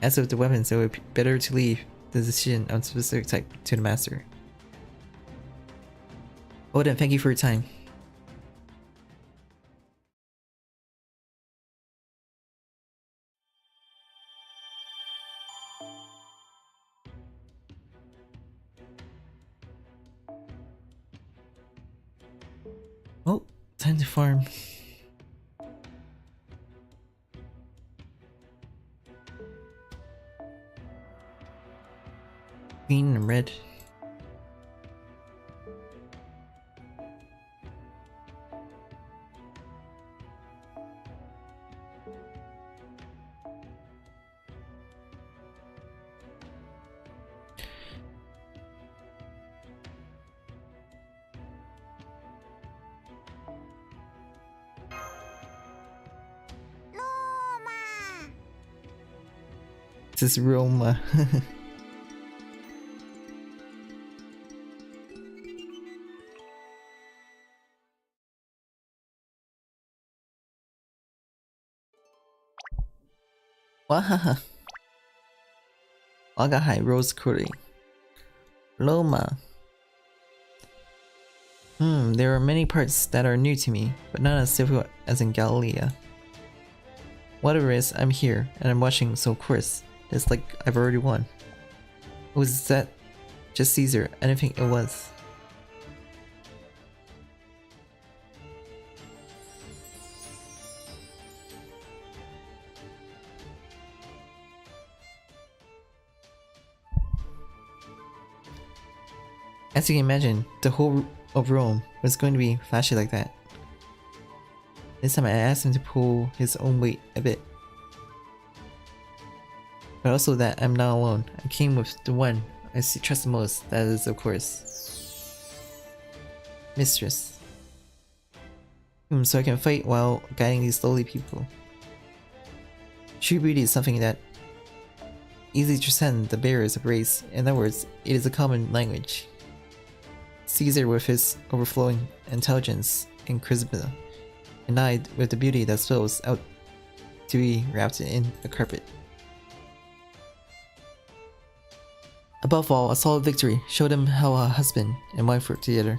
As with the weapons, it would be better to leave the decision on specific type to the master. Oh, then thank you for your time. Oh, time to farm. Green and red. This is Roma. Wahaha. Wagahai Rose Curry. Loma. There are many parts that are new to me, but not as difficult as in Galilea. Whatever it is, I'm here, and I'm watching, so of course, it's like I've already won. Was that just Caesar? I didn't think it was. As you can imagine, the whole of Rome was going to be flashy like that. This time I asked him to pull his own weight a bit. But also that I'm not alone. I came with the one I trust the most, that is of course Mistress. So I can fight while guiding these lowly people. True beauty is something that easily transcends the barriers of race. In other words, it is a common language. Caesar with his overflowing intelligence and charisma, and I with the beauty that spills out to be wrapped in a carpet. Above all, a solid victory showed him how a husband and wife work together.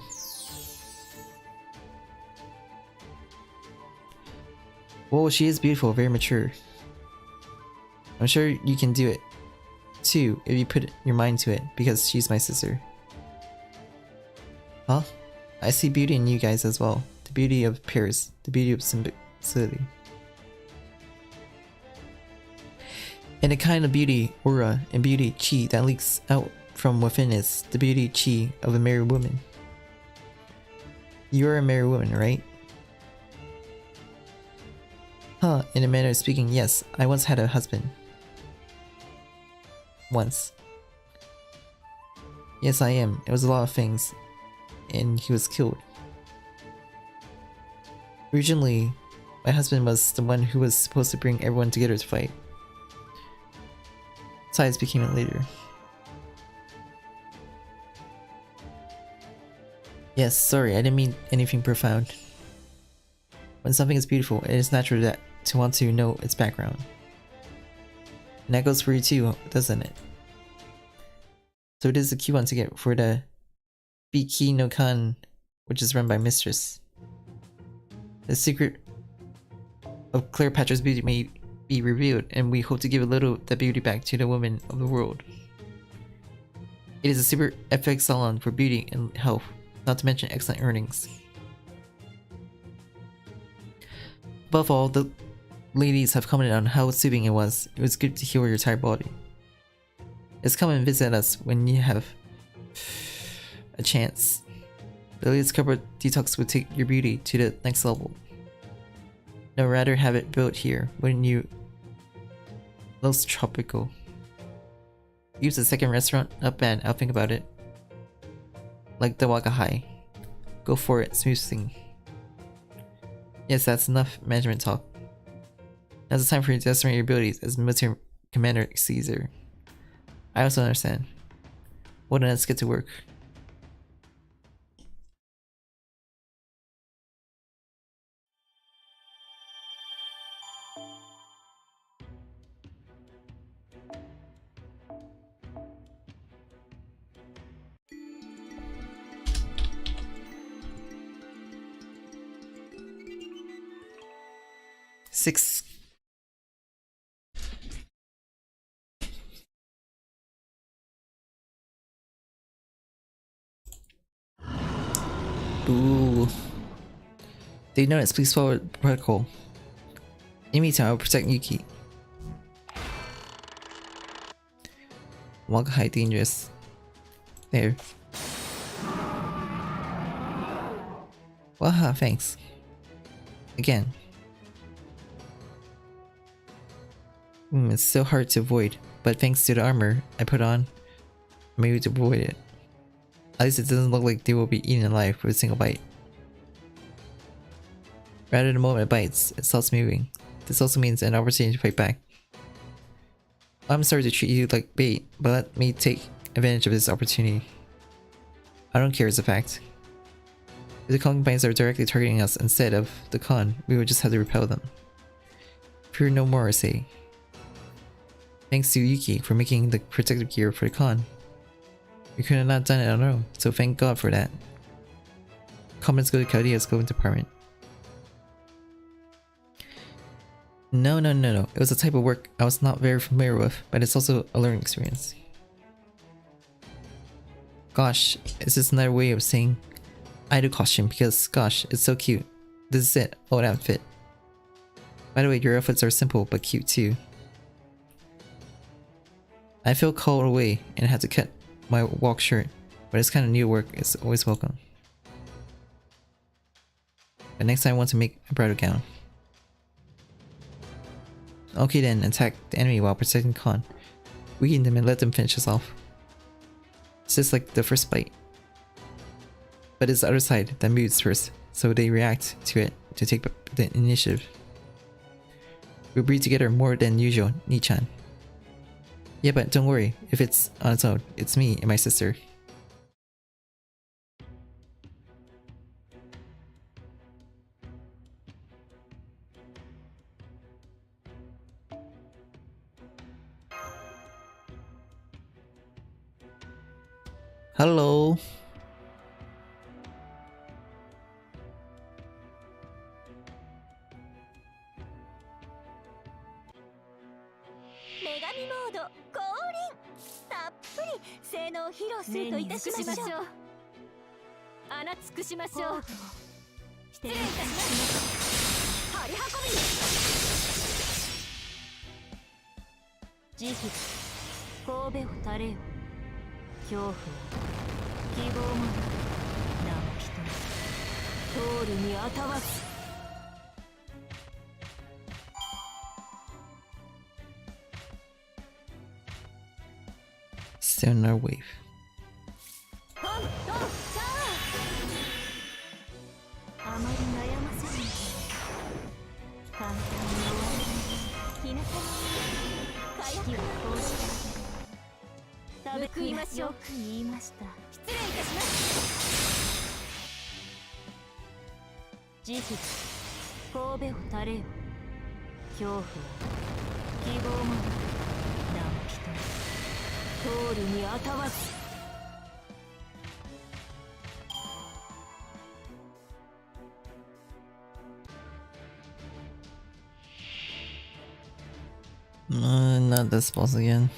Well, she is beautiful, very mature. I'm sure you can do it too if you put your mind to it, because she's my sister. Well, I see beauty in you guys as well. The beauty of pairs, the beauty of simplicity. And the kind of beauty, aura, and beauty chi that leaks out from within is the beauty chi of a married woman. You're a married woman, right? Huh, in a manner of speaking, yes, I once had a husband. Once. Yes, I am. It was a lot of things. And he was killed. Originally, my husband was the one who was supposed to bring everyone together to fight. Sides became it later. Yes, sorry, I didn't mean anything profound. When something is beautiful, it is natural to want to know its background. And that goes for you too, doesn't it? So it is the coupon ticket for the Biki no Kan, which is run by Mistress. The secret of Cleopatra's beauty may be revealed, and we hope to give a little of that beauty back to the women of the world. It is a super FX salon for beauty and health, not to mention excellent earnings. Above all, the ladies have commented on how soothing it was. It was good to heal your tired body. Just come and visit us when you have a chance. The latest cupboard detox would take your beauty to the next level. No, rather have it built here, wouldn't you? Los Tropical. Use the second restaurant? Not bad, I'll think about it. Like the Wakahai. Go for it, smooth thing. Yes, that's enough management talk. Now's the time for you to estimate your abilities as military commander Caesar. I also understand. Well then, let's get to work. 6. Ooh. They notice, please follow protocol. In the meantime, I will protect Yuki. Walk high, dangerous. There. Waha, thanks. Again. It's so hard to avoid, but thanks to the armor I put on, I'm able to avoid it. At least it doesn't look like they will be eaten alive with a single bite. Rather, the moment it bites, it stops moving. This also means an opportunity to fight back. I'm sorry to treat you like bait, but let me take advantage of this opportunity. I don't care, it's a fact. If the concubines are directly targeting us instead of the Khan, we would just have to repel them. Fear no more, I say. Thanks to Yuki for making the protective gear for the Khan. We could have not done it on our own, so thank God for that. Comments go to Kaldia's clothing department. No. It was a type of work I was not very familiar with, but it's also a learning experience. Gosh, it's just another way of saying idol costume because, gosh, it's so cute. This is it, old outfit. By the way, your outfits are simple but cute too. I feel called away and had to cut my walk shirt, but it's kind of new work, it's always welcome. But next time I want to make a bridal gown. Okay then, attack the enemy while protecting Khan. Weaken them and let them finish us off. It's just like the first bite. But it's the other side that moves first, so they react to it to take the initiative. We breathe together more than usual, Nichan. Yeah, but don't worry, if it's on its own, it's me and my sister. Hello. Still another wave. Not this boss again.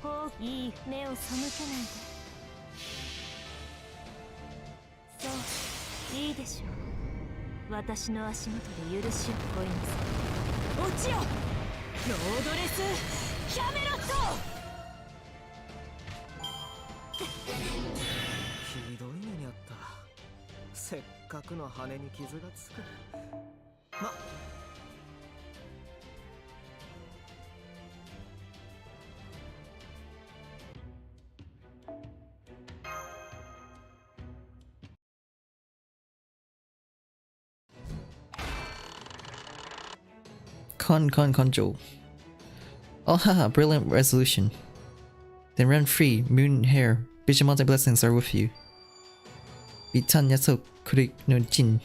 ほういい目を背けないで。そういいでしょう。私の足元で許しを乞いなさい。落ちよロードレスキャメロット。ひどい目にあった。せっかくの羽に傷がつく。Conjo. Oh haha, brilliant resolution. Then run free, moon hair. Vision multi blessings are with you. Bitan yaso kuri no jin.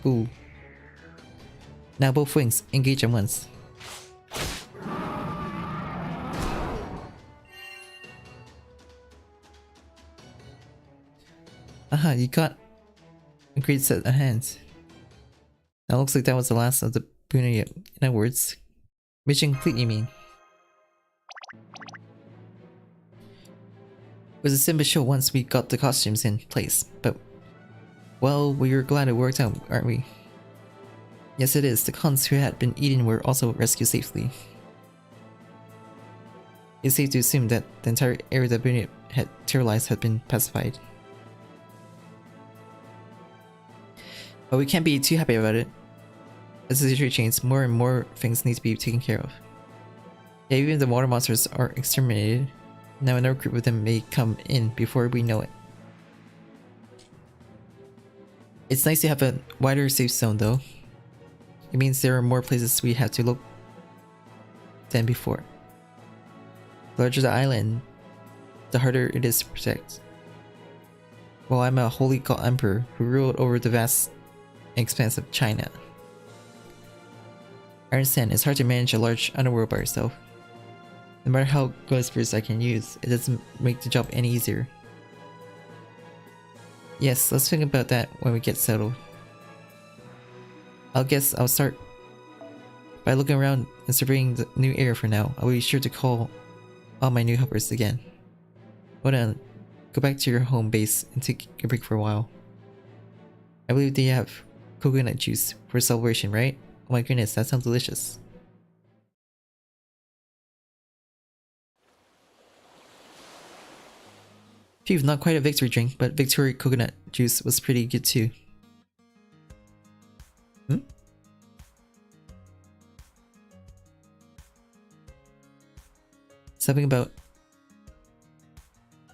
Ooh. Now both wings, engage at once. Aha, you got a great set of hands. Now looks like that was the last of the Buna. In other words, mission complete, you mean? It was a simple show once we got the costumes in place, but well, we were glad it worked out, aren't we? Yes, it is. The cons who had been eaten were also rescued safely. It's safe to assume that the entire area that Buna had terrorized had been pacified. But we can't be too happy about it. As the situation changes, more and more things need to be taken care of. Yeah, even the water monsters are exterminated. Now another group of them may come in before we know it. It's nice to have a wider safe zone though. It means there are more places we have to look than before. The larger the island, the harder it is to protect. Well, I'm a holy god emperor who ruled over the vast expanse of China. I understand it's hard to manage a large underworld by yourself. No matter how good spirits I can use, it doesn't make the job any easier. Yes, let's think about that when we get settled. I'll start by looking around and surveying the new area for now. I'll be sure to call all my new helpers again. Hold on, go back to your home base and take a break for a while. I believe they have coconut juice for celebration, right? Oh my goodness, that sounds delicious. Phew, not quite a victory drink, but victory coconut juice was pretty good too. Something about...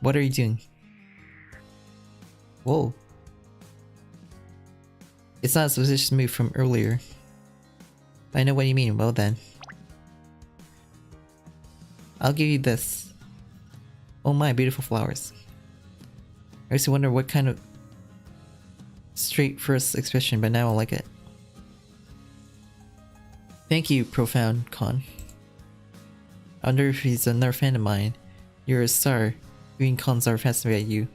What are you doing? Whoa. It's not a suspicious move from earlier. I know what you mean, well then. I'll give you this. Oh my, beautiful flowers. I used to wonder what kind of straight first expression, but now I like it. Thank you, Profound Con. I wonder if he's another fan of mine. You're a star. Even cons are fascinated at you.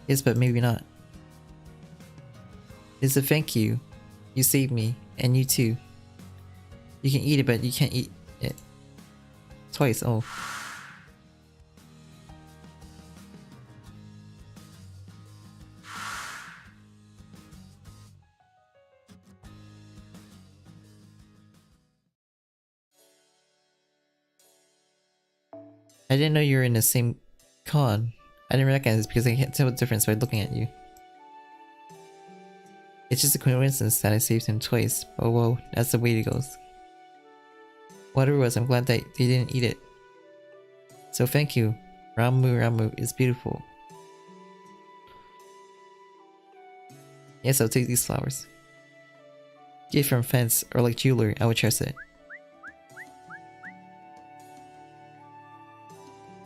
Yes, but maybe not. It's a thank you. You saved me, and you too. You can eat it, but you can't eat it. Twice, oh. I didn't know you were in the same con. I didn't recognize it because I can't tell the difference by looking at you. It's just a coincidence that I saved him twice. Oh whoa, that's the way it goes. Whatever it was, I'm glad that they didn't eat it. So thank you. Ramu is beautiful. Yes, I'll take these flowers. Gift from fence or like jewelry, I would trust it.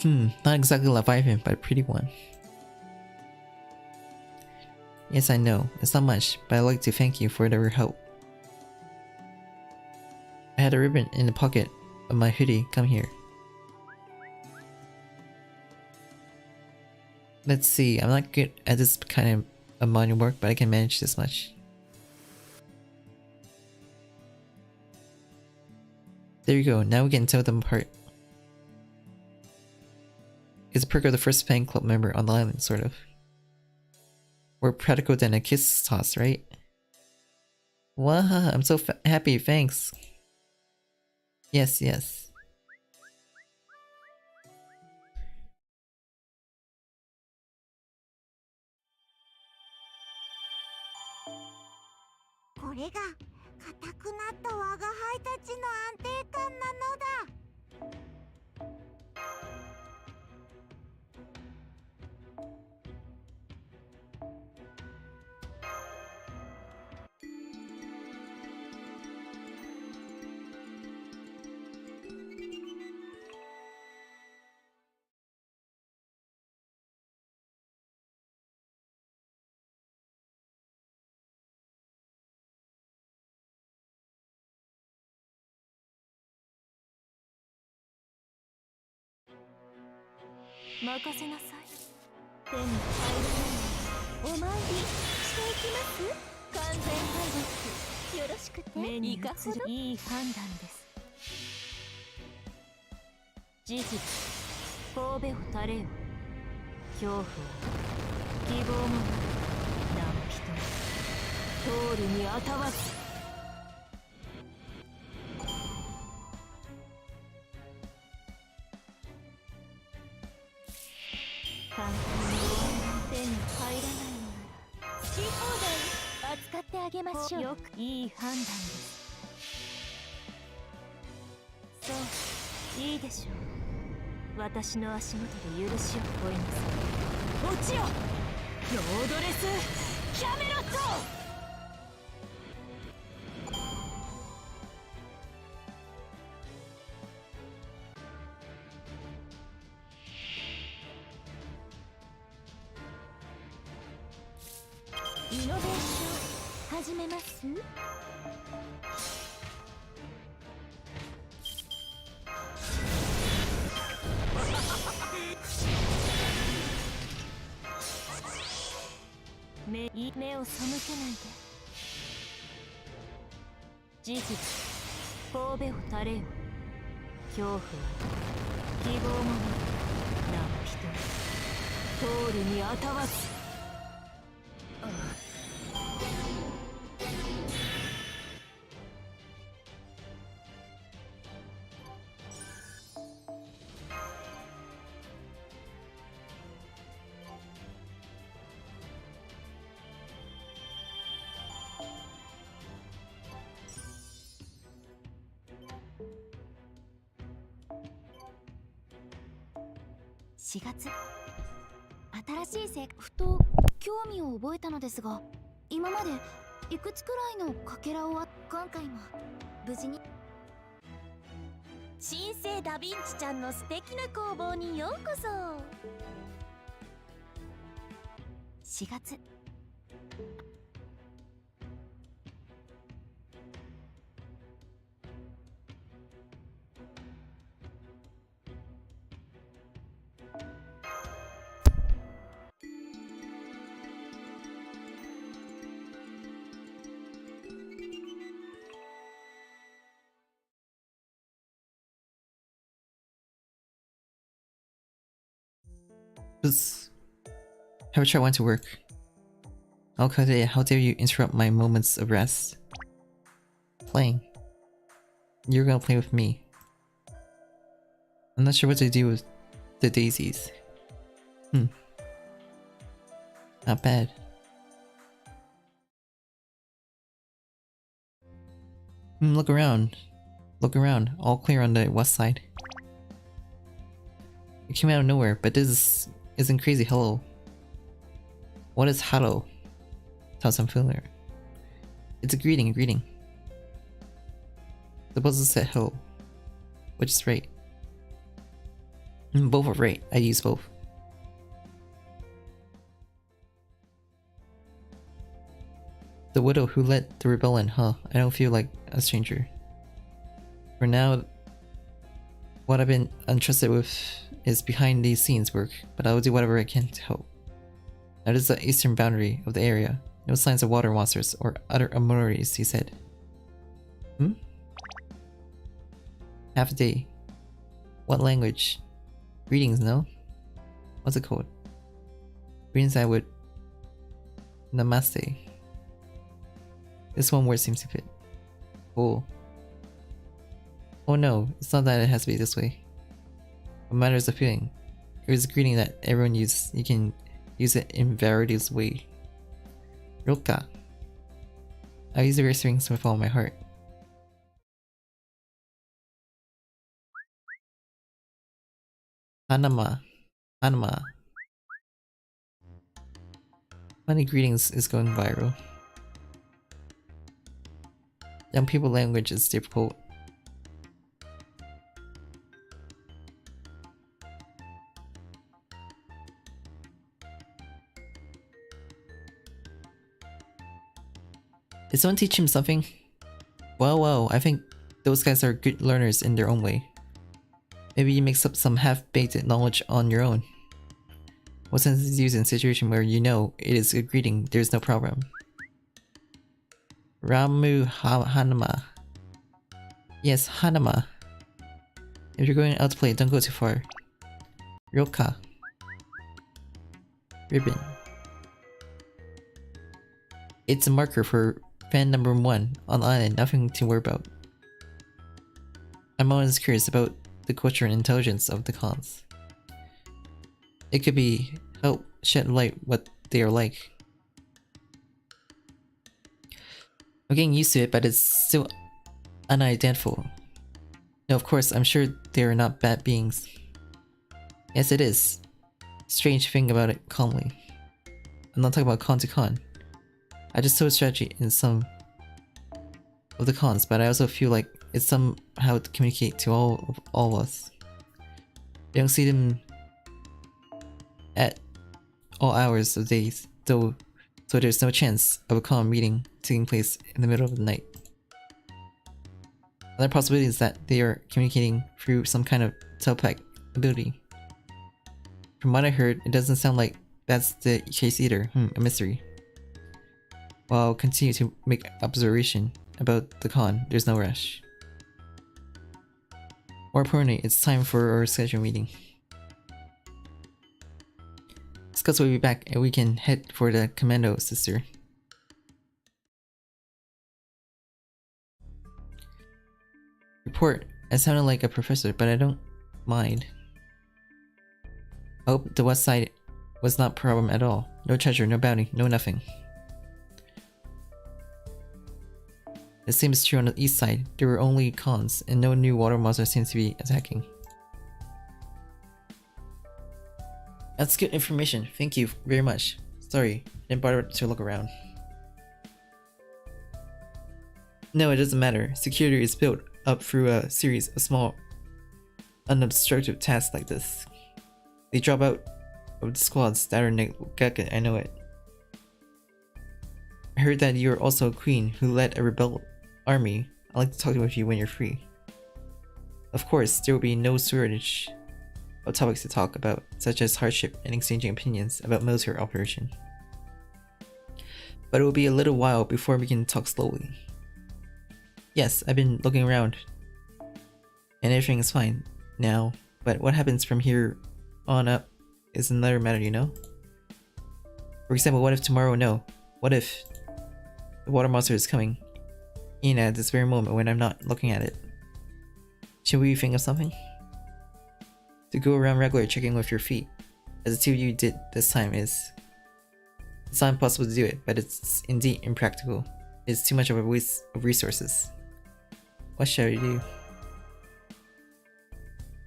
Not exactly a Leviathan, but a pretty one. Yes, I know. It's not much, but I'd like to thank you for your help. I had a ribbon in the pocket of my hoodie. Come here. Let's see. I'm not good at this kind of manual work, but I can manage this much. There you go, now we can tell them apart. It's a perk of the first fan club member on the island, sort of. More practical than a kiss toss, right? Wow, I'm so happy, thanks. Yes, yes. これが硬くなった我が輩たちの安定感なのだ。任せなさい。手に入らないお参りしていきます。完全敗北よろしくて。目に映るいい判断です。事実神戸を垂れよ。恐怖は希望もない何人通るにあたわず。簡単に手に入らないのなら好き放題扱ってあげましょう。よくいい判断です。そういいでしょう。私の足元で許しを乞いなさい。落ちよロードレスキャメロット。イノベーション始めます。目を背けないで。事実神戸を垂れよ。恐怖は希望もない何人通るにあたわず。4月新しいふと興味を覚えたのですが、今までいくつくらいのかけらを今回も無事に。新生ダヴィンチちゃんの素敵な工房にようこそ。4月Have a try want to work. Alcade, how dare you interrupt my moments of rest? Playing. You're gonna play with me. I'm not sure what to do with the daisies. Not bad. Look around. Look around. All clear on the west side. It came out of nowhere, but this isn't crazy. Hello. What is hello? Sounds unfamiliar. It's a greeting, a greeting. The puzzle said hello. Which is right. Both are right. I use both. The widow who led the rebellion, huh? I don't feel like a stranger. For now, what I've been entrusted with is behind these scenes work, but I will do whatever I can to help. That is the eastern boundary of the area. No signs of water monsters or other anomalies, he said. Half a day. What language? Greetings, no? What's it called? Greetings I would... Namaste. This one word seems to fit. Cool. Oh no, it's not that it has to be this way. What matters is the feeling. It was a greeting that everyone uses. You can use it in various ways. Roka. I use the various rings with all my heart. Hanama. Hanama. Funny greetings is going viral. Young people language is difficult. Did someone teach him something? Well, I think those guys are good learners in their own way. Maybe you mix up some half-baked knowledge on your own. What sense is used in a situation where you know it is a greeting, there's no problem. Hanama. Yes, Hanama. If you're going out to play, don't go too far. Ryoka. Ribbon. It's a marker for fan number 1 on the island, nothing to worry about. I'm always curious about the culture and intelligence of the cons. It could be help shed light what they are like. I'm getting used to it, but it's still unidentifiable. No, of course, I'm sure they are not bad beings. Yes, it is. Strange thing about it calmly. I'm not talking about con to con. I just saw a strategy in some of the cons, but I also feel like it's somehow to communicate to all of us. You don't see them at all hours of days, though, so there's no chance of a con meeting taking place in the middle of the night. Another possibility is that they are communicating through some kind of telepathic ability. From what I heard, it doesn't sound like that's the case either. A mystery. While I'll continue to make observation about the con, there's no rush. More importantly, it's time for our schedule meeting. Scouts will be back and we can head for the commando sister. Report. I sounded like a professor, but I don't mind. I hope the west side was not a problem at all. No treasure, no bounty, no nothing. The same is true on the east side. There were only cons, and no new water monsters seem to be attacking. That's good information. Thank you very much. Sorry, didn't bother to look around. No, it doesn't matter. Security is built up through a series of small, unobstructed tasks like this. They drop out of the squads that are Nugget, I know it. I heard that you're also a queen who led a rebel army. I'd like to talk with you when you're free. Of course, there will be no shortage of topics to talk about, such as hardship and exchanging opinions about military operation. But it will be a little while before we can talk slowly. Yes, I've been looking around, and everything is fine now, but what happens from here on up is another matter, you know? For example, what if tomorrow, no? What if the water monster is coming in at this very moment when I'm not looking at it? Should we think of something? To go around regularly checking with your feet, as the two of you did this time is... It's not impossible to do it, but it's indeed impractical. It's too much of a waste of resources. What shall we do?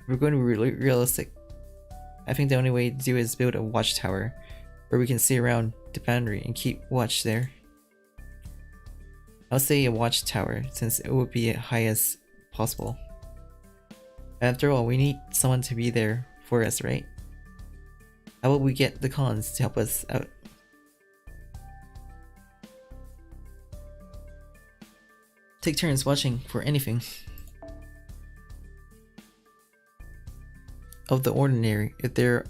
We're going to be realistic. I think the only way to do it is build a watchtower where we can see around the boundary and keep watch there. I'll say a watchtower since it would be as high as possible. After all, we need someone to be there for us, right? How about we get the cons to help us out? Take turns watching for anything of the ordinary. If there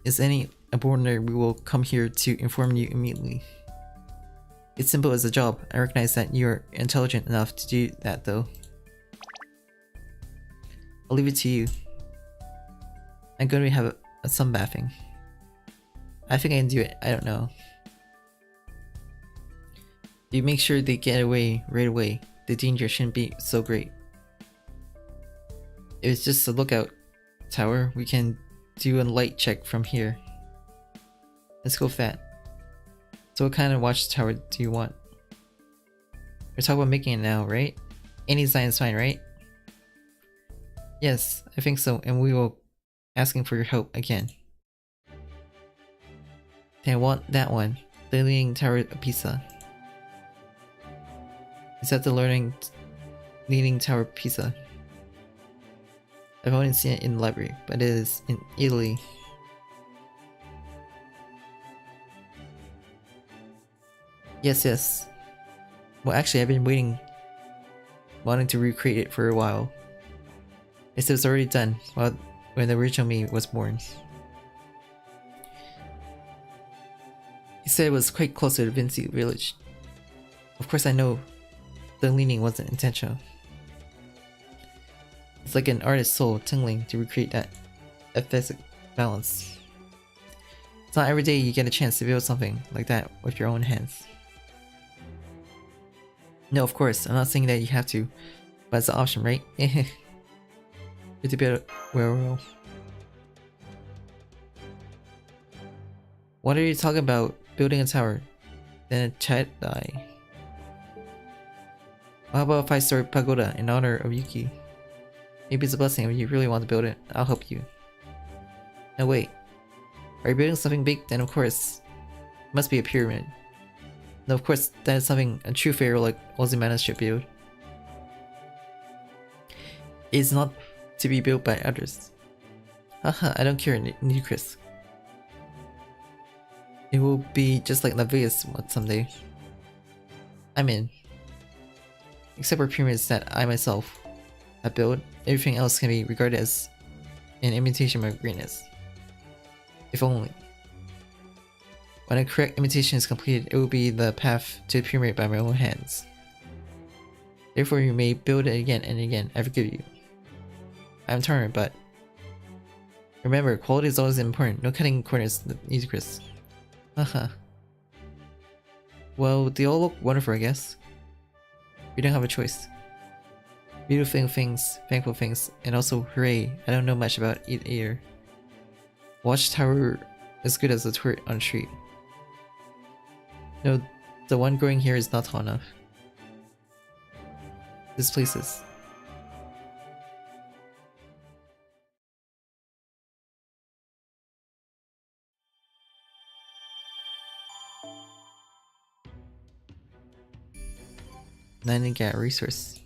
is any ordinary, we will come here to inform you immediately. It's simple as a job. I recognize that you're intelligent enough to do that though. I'll leave it to you. I'm going to have a sunbathing. I think I can do it. I don't know. You make sure they get away right away. The danger shouldn't be so great. If it's just a lookout tower, we can do a light check from here. Let's go fat. So what kind of watchtower do you want? We're talking about making it now, right? Any design is fine, right? Yes, I think so, and we will asking for your help again. Then I want that one. The Leaning Tower of Pisa. Is that the Leaning Tower of Pisa? I've only seen it in the library, but it is in Italy. Yes, yes. Well, actually, I've been wanting to recreate it for a while. It was already done when the original me was born. He said it was quite close to the Vinci village. Of course, I know the leaning wasn't intentional. It's like an artist's soul tingling to recreate that aesthetic balance. It's not every day you get a chance to build something like that with your own hands. No, of course, I'm not saying that you have to, but it's an option, right? Good to build well. What are you talking about? Building a tower? Then a chat die. How about a 5-story pagoda in honor of Yuki? Maybe it's a blessing if you really want to build it. I'll help you. No, wait. Are you building something big? Then of course, it must be a pyramid. No, of course, that is something a true pharaoh like Ozymandias should build. It is not to be built by others. Haha, I don't care, Nucris. It will be just like Navius someday. I'm in. Except for pyramids that I myself have built, everything else can be regarded as an imitation of my greatness. If only. When a correct imitation is completed, it will be the path to the pyramid by my own hands. Therefore, you may build it again and again. I forgive you. I'm torn, but remember, quality is always important. No cutting corners, Nucris. Haha. Well, they all look wonderful, I guess. We don't have a choice. Beautiful things, thankful things, and also hooray, I don't know much about it either. Watchtower as good as a turret on the street. No, the one growing here is not tall enough. This place is. Nugget resource.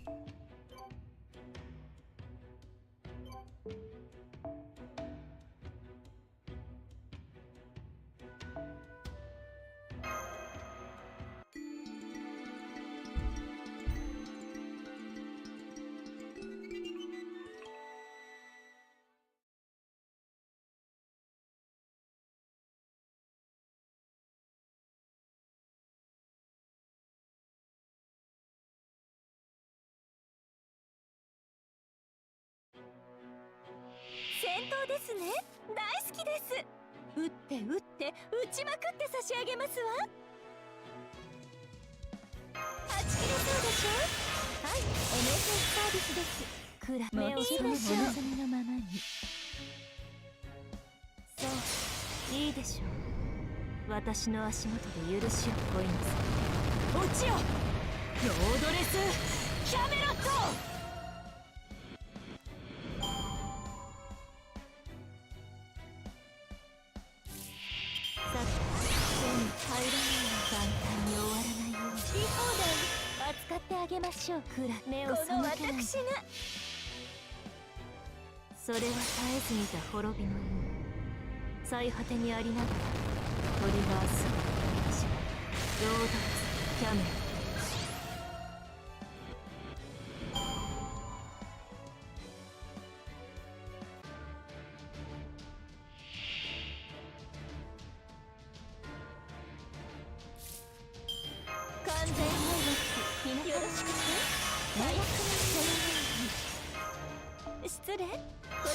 失礼、こ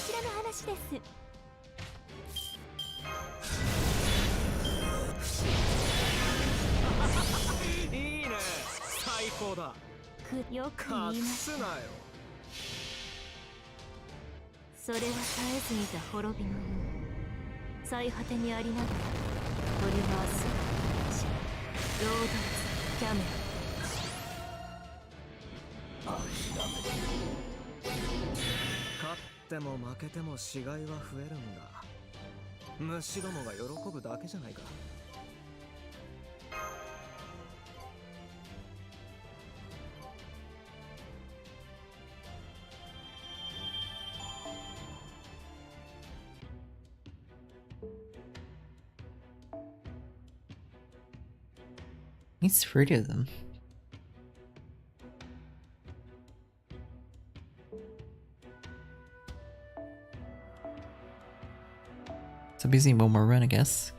ちらの話です。いいね、最高だ。よく言いました。それは絶えず見た滅びの世、最果てにありながらトリバースロードレスキャメラ。勝っても負けても死骸は増えるんだ。虫どもが喜ぶだけじゃないか。It's 30 of them. So busy, one more run, I guess.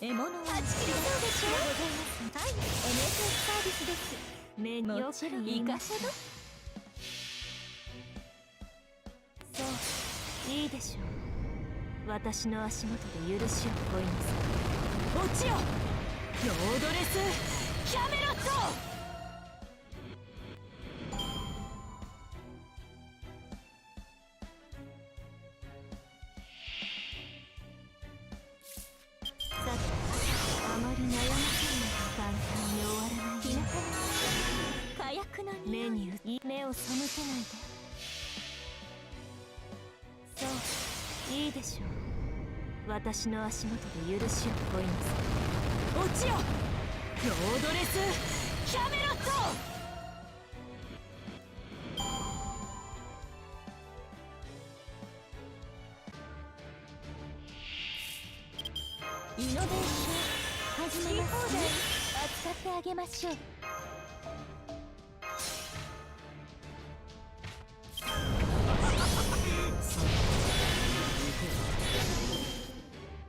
NSS サービスです。もちろんいかほど。そういいでしょう。私の足元で許しを乞いなさい。落ちよ、ロードレスキャメロット。目を背けないで。そういいでしょう。私の足元で許しを乞いなさい。落ちよ、ロードレスキャメロット。イノベーション始めます。扱ってあげましょう。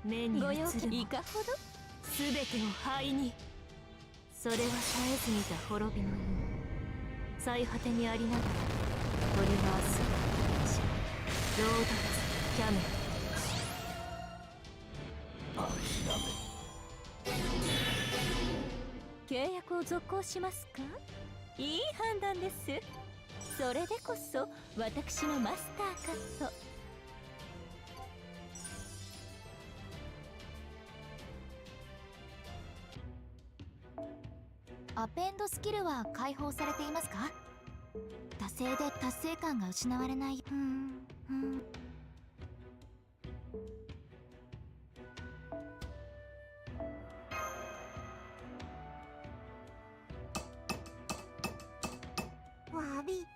目に映るいかほど全てを灰に。それは絶えず見た滅びの夢、最果てにありながらトリバースロードレスキャメラ。契約を続行しますか？いい判断です。それでこそ私のマスターカット。アペンドスキルは解放されていますか？達成で達成感が失われない。わびさ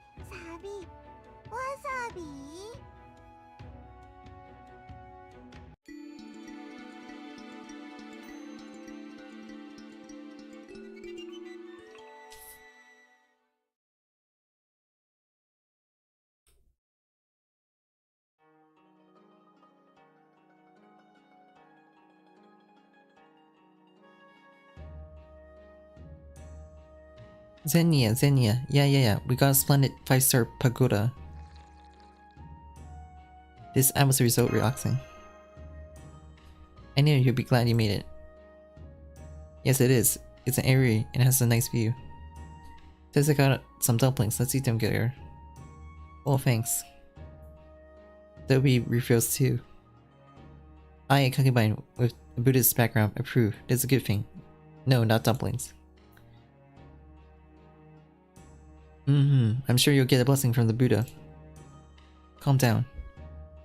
びわさび。Xenia, yeah, we got a splendid 5-star pagoda. This atmosphere is so relaxing. I knew you'd be glad you made it. Yes, it is. It's an area and it has a nice view. Says I got some dumplings, let's eat them together. Oh, thanks. There'll be refills too. I, a concubine with a Buddhist background, approve. That's a good thing. No, not dumplings. I'm sure you'll get a blessing from the Buddha. Calm down.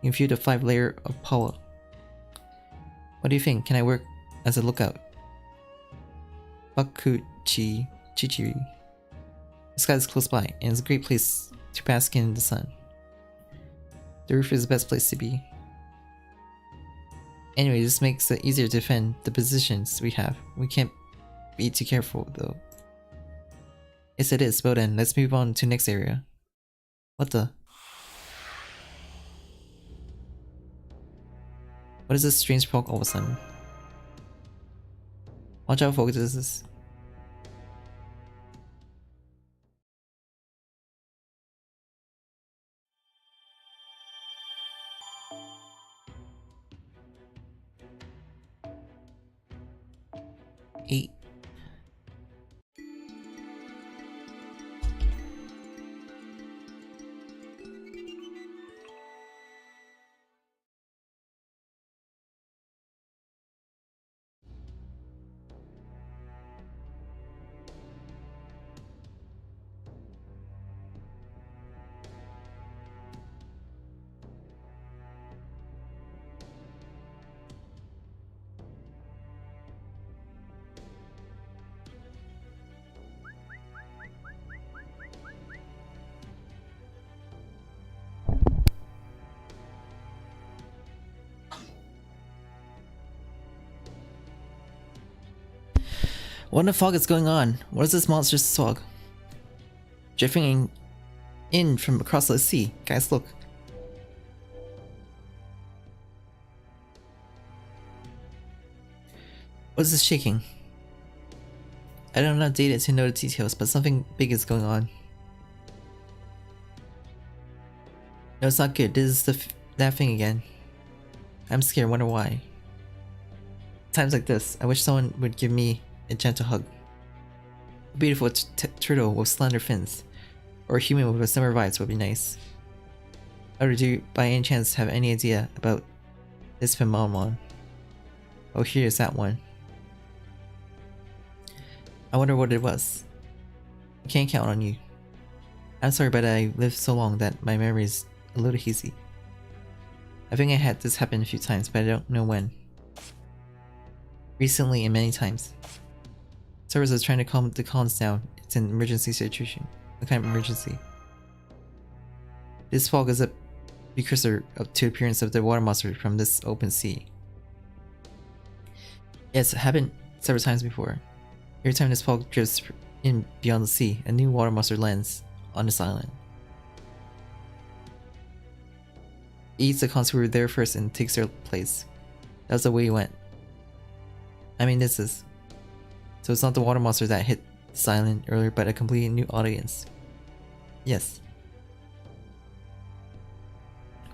You can feel the 5-layer of power. What do you think? Can I work as a lookout? Bakuchi Chichiri. The sky is close by, and it's a great place to bask in the sun. The roof is the best place to be. Anyway, this makes it easier to defend the positions we have. We can't be too careful, though. Yes, it is. Well then, let's move on to next area. What the? What is this strange fog all of a sudden? Watch out, folks, this is... Eight. What in the fog is going on? What is this monstrous fog? Drifting in from across the sea. Guys, look. What is this shaking? I don't have data to know the details, but something big is going on. No, it's not good. This is that thing again. I'm scared. Wonder why. Times like this, I wish someone would give me a gentle hug. A beautiful turtle with slender fins, or a human with summer vibes would be nice. Or do you by any chance have any idea about this phenomenon? Oh, here's that one. I wonder what it was. I can't count on you. I'm sorry, but I lived so long that my memory is a little hazy. I think I had this happen a few times, but I don't know when. Recently and many times. Servers are trying to calm the columns down. It's an emergency situation. A kind of emergency. This fog is a precursor to the appearance of the water monster from this open sea. It's happened several times before. Every time this fog drifts in beyond the sea, a new water monster lands on this island. It eats the cons who were there first and takes their place. That's the way it went. I mean, this is... So it's not the water monster that hit this island earlier, but a completely new audience. Yes.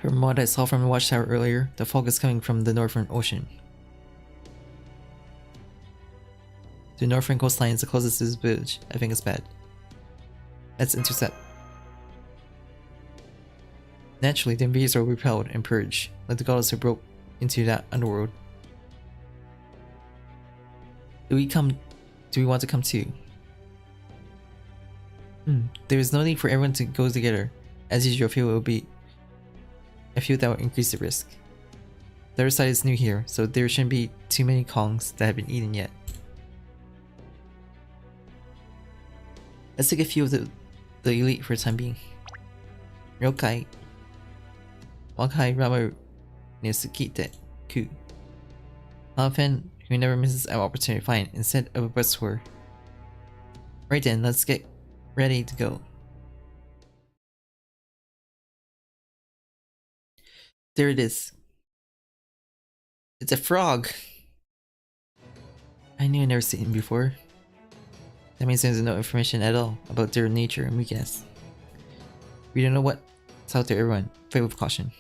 From what I saw from the watchtower earlier, the fog is coming from the Northern Ocean. The northern coastline is the closest to this village. I think it's bad. Let's intercept. Naturally, the invaders are repelled and purged, like the goddess who broke into that underworld. Do we want to come too? There is no need for everyone to go together. As usual, I feel that will increase the risk. The other side is new here, so there shouldn't be too many kongs that have been eaten yet. Let's take a few of the elite for the time being. Ryokai. Wakai Rama Nesukite Ku. Fan who never misses an opportunity to find instead of a bus tour. Right then, let's get ready to go. There it is. It's a frog! I knew I'd never seen him before. That means there's no information at all about their nature and weakness. We don't know what's out there, everyone. Fight with caution.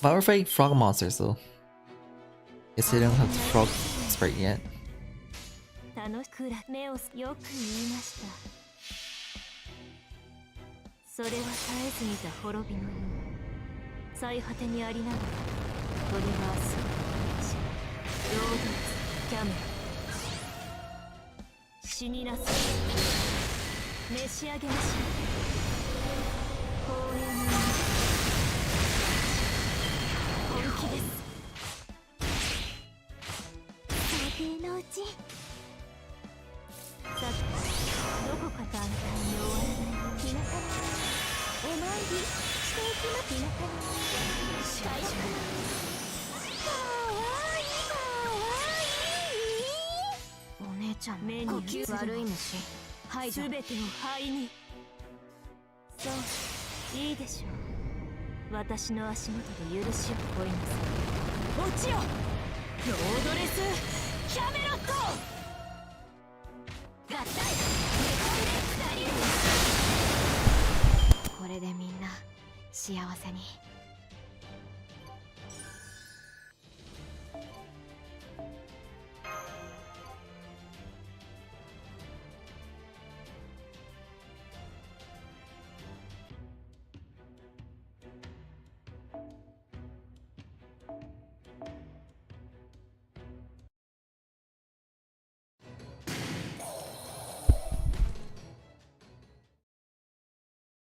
But we're fighting frog monsters though. Guess they don't have the frog sprite yet. ち。さてどこか簡単に終わらない日向にお参りしていきます日向に最初かわいいかわいい。お姉ちゃん目に呼吸悪い虫。はい、全てを灰にそういいでしょう。私の足元で許しを乞いなさい。落ちよロードレスキャメロット合体これでみんな幸せに。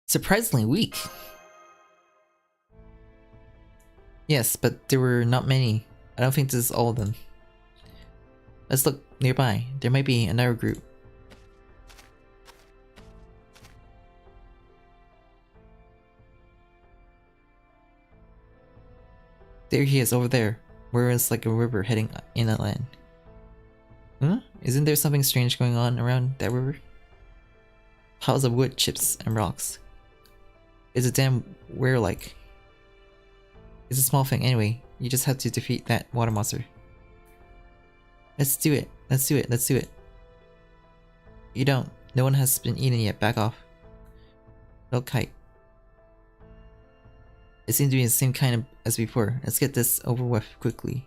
Surprisingly weak. Yes, but there were not many. I don't think this is all of them. Let's look nearby. There might be another group. There he is over there, where it's like a river heading inland. Huh? Isn't there something strange going on around that river? Piles of wood, chips, and rocks. It's a damn were-like. It's a small thing anyway. You just have to defeat that water monster. Let's do it. Let's do it. Let's do it. You don't. No one has been eaten yet. Back off. No kite. It seems to be the same kind of as before. Let's get this over with quickly.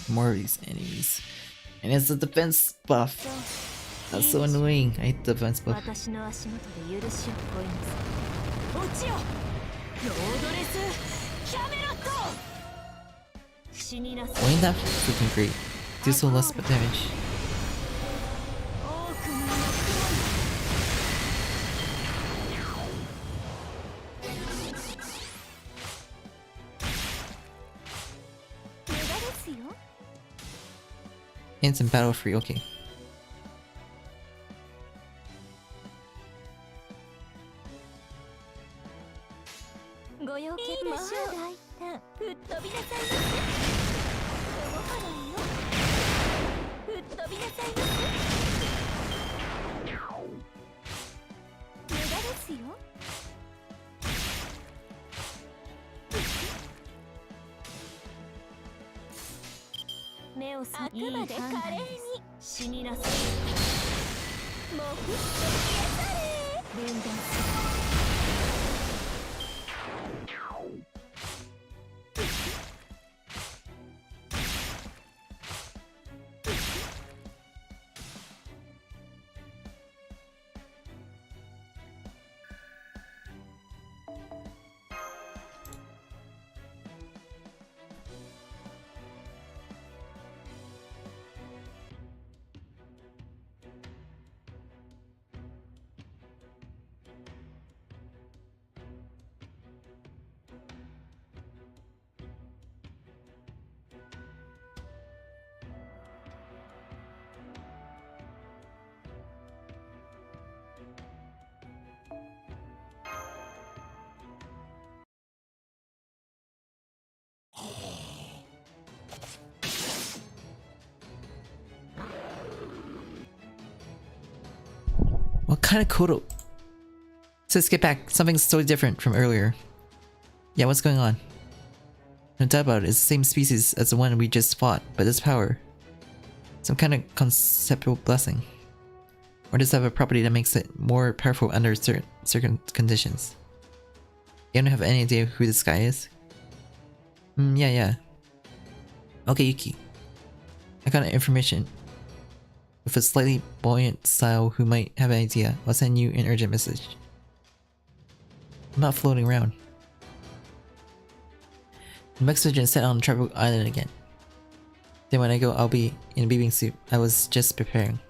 More of these enemies. And it's a defense buff. That's so annoying. I hate the defense buff. Ain't that freaking great? Do so less damage. Instant battle free, okay. What kind of kodo? So let's get back. Something's totally different from earlier. Yeah, what's going on? No doubt about it, it's the same species as the one we just fought, but this power. Some kind of conceptual blessing. Or does it have a property that makes it more powerful under certain conditions? You don't have any idea who this guy is? Yeah. Okay, Yuki. I got information. With a slightly buoyant style who might have an idea, I'll send you an urgent message. I'm not floating around. The Mexican set on a tropical island again. Then when I go, I'll be in a bathing suit. I was just preparing.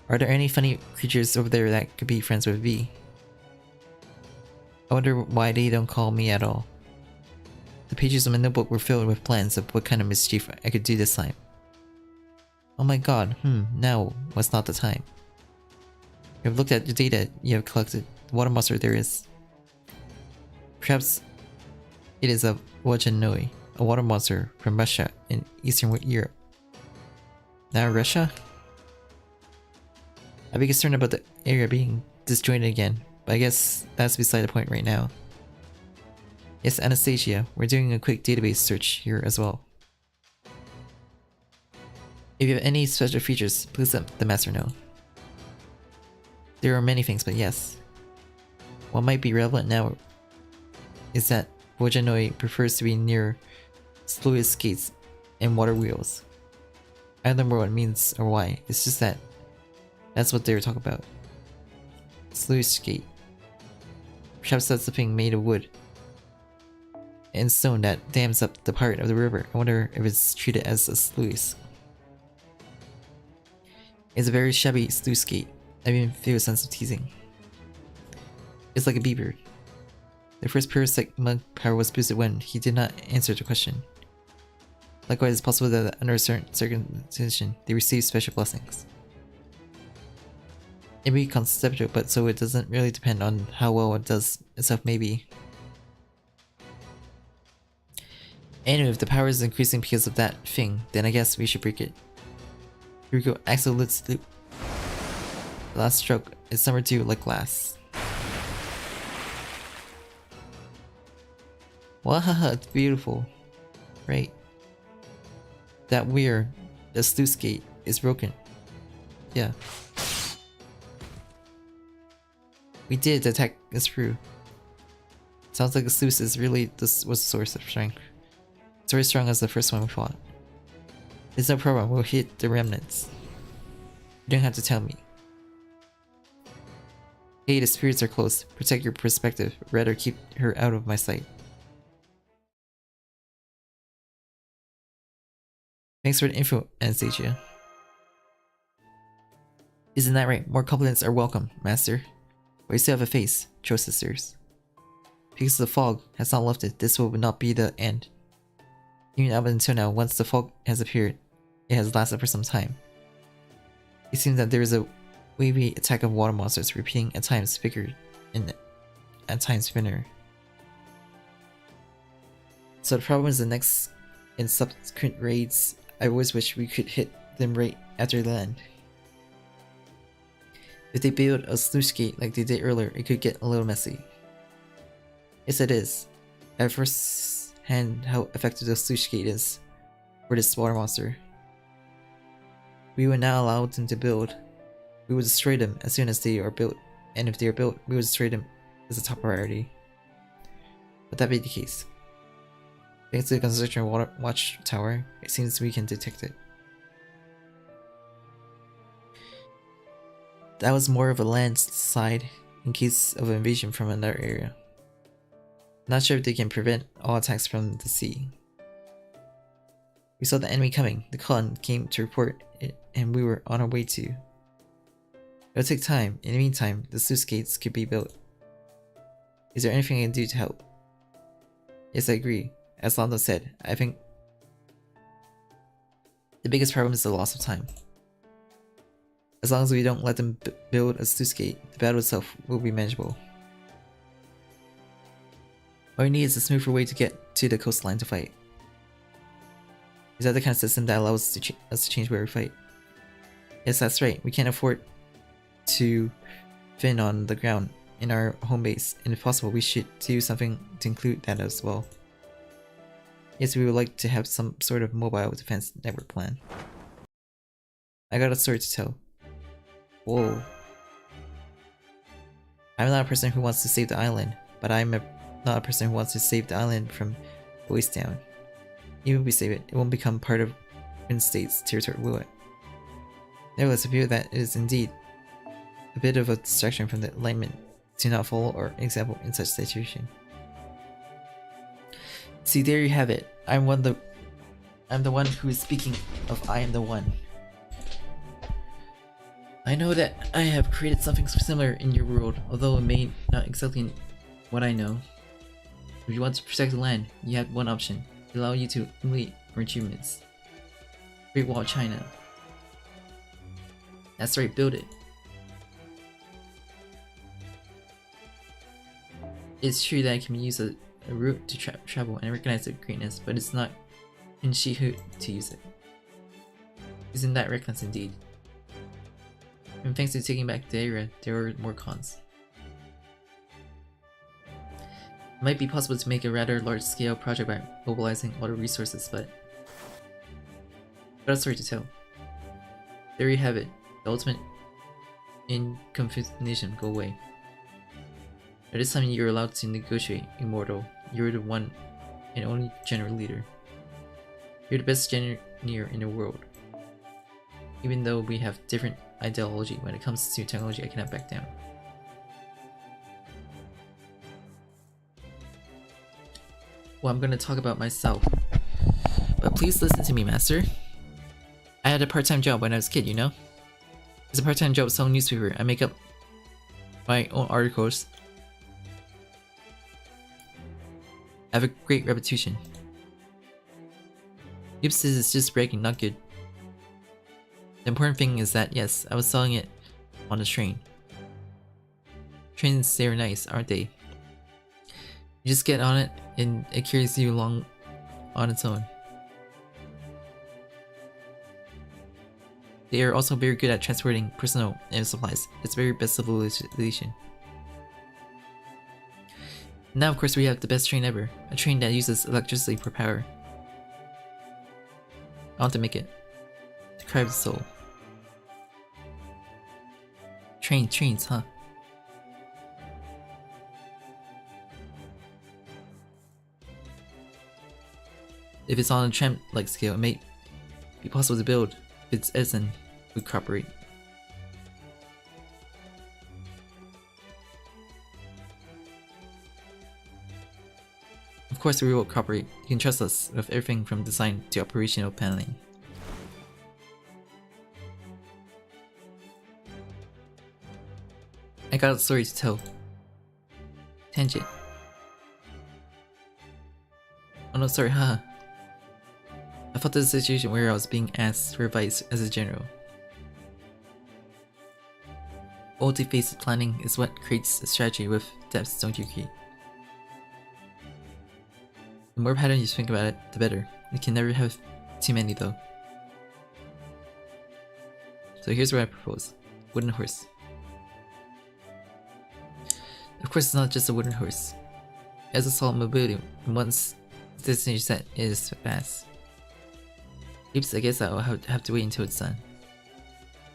Are there any funny creatures over there that could be friends with V? I wonder why they don't call me at all. The pages of my notebook were filled with plans of what kind of mischief I could do this time. Oh my god, now was not the time. You have looked at the data you have collected. The water monster there is. Perhaps it is a Wajanoi, a water monster from Russia in Eastern Europe. Now Russia? I'd be concerned about the area being disjointed again, but I guess that's beside the point right now. Yes, Anastasia, we're doing a quick database search here as well. If you have any special features, please let the master know. There are many things, but yes. What might be relevant now is that Wajanoi prefers to be near sluice skates and water wheels. I don't remember what it means or why, it's just that that's what they were talking about. Sluice skate. Perhaps that's something made of wood and stone that dams up the part of the river. I wonder if it's treated as a sluice. It's a very shabby sluice skate. I even feel a sense of teasing. It's like a beaver. The first parasitic mug power was boosted when he did not answer the question. Likewise, it's possible that under a certain circumcision, they receive special blessings. It may be conceptual, but so it doesn't really depend on how well it does itself, maybe. Anyway, if the power is increasing because of that thing, then I guess we should break it. Here we go, Axel, let's loop. The last stroke is summer 2 like glass. Wahaha, it's beautiful. Right. That weird, the sluice gate is broken. Yeah. We did, the attack is true. Sounds like the sluice is really was the source of strength. It's very strong as the first one we fought. It's no problem, we'll hit the remnants. You don't have to tell me. Hey, the spirits are close. Protect your perspective, rather keep her out of my sight. Thanks for the info, Anastasia. Isn't that right? More compliments are welcome, Master. But you still have a face, Cho sisters. Because the fog has not lifted, this will not be the end. Even up until now, once the fog has appeared, it has lasted for some time. It seems that there is a wavy attack of water monsters, repeating at times bigger and at times thinner. So the problem is the next in subsequent raids, I always wish we could hit them right after they land. If they build a sluice gate like they did earlier, it could get a little messy. Yes, it is. At first hand, how effective the sluice gate is for this water monster. We will not allow them to build. We will destroy them as soon as they are built, and if they are built, we will destroy them as a top priority. Would that be the case? Thanks to the construction of water watchtower, it seems we can detect it. That was more of a landslide in case of invasion from another area. Not sure if they can prevent all attacks from the sea. We saw the enemy coming. The Khan came to report it, and we were on our way to. It'll take time. In the meantime, the sluice gates could be built. Is there anything I can do to help? Yes, I agree. As Lando said, I think the biggest problem is the loss of time. As long as we don't let them build a sluice gate, the battle itself will be manageable. All we need is a smoother way to get to the coastline to fight. Is that the kind of system that allows us to change where we fight? Yes, that's right. We can't afford to fin on the ground in our home base, and if possible, we should do something to include that as well. Yes, we would like to have some sort of mobile defense network plan. I got a story to tell. Whoa. I'm not a person who wants to save the island, but not a person who wants to save the island from waste down. Even if we save it, it won't become part of Prince State's territory, will it? Nevertheless, I feel that it is indeed a bit of a distraction from the alignment to not follow our example in such situation. See, there you have it. I'm the one who is speaking of I am the one. I know that I have created something similar in your world, although it may not exactly what I know. If you want to protect the land, you have one option. It allows you to emulate our achievements. Great Wall of China. That's right, build it. It's true that it can be used as a route to travel and recognize the greatness, but it's not in Shihu to use it. Isn't that reckless indeed? And thanks to taking back the area, there are more cons. It might be possible to make a rather large-scale project by mobilizing all the resources, but a story to tell. There you have it. The ultimate inconfidation go away. At this time, you're allowed to negotiate, Immortal. You're the one and only general leader. You're the best engineer in the world. Even though we have different ideology when it comes to technology, I cannot back down. Well, I'm gonna talk about myself. But please listen to me, Master. I had a part-time job when I was a kid, you know? It's a part-time job selling newspaper. I make up my own articles. I have a great reputation. Yip says it's just breaking, not good. The important thing is that, yes, I was selling it on a train. Trains, they're nice, aren't they? You just get on it and it carries you along on its own. They are also very good at transporting personnel and supplies. It's very best civilization. Now, of course, we have the best train ever. A train that uses electricity for power. I want to make it. The cry of the soul. Trains, huh? If it's on a tram-like scale, it may be possible to build if its Essen would cooperate. Of course we will cooperate. You can trust us with everything from design to operational planning. I got a story to tell. Tangent. Oh no, sorry, haha. I thought this was a situation where I was being asked for advice as a general. Multi-faced planning is what creates a strategy with depth, don't you agree? The more patterns you think about it, the better. You can never have too many though. So here's what I propose. Wooden horse. Of course it's not just a wooden horse. It has a solid mobility, and once the destination set, it is fast. Oops, I guess I'll have to wait until it's done.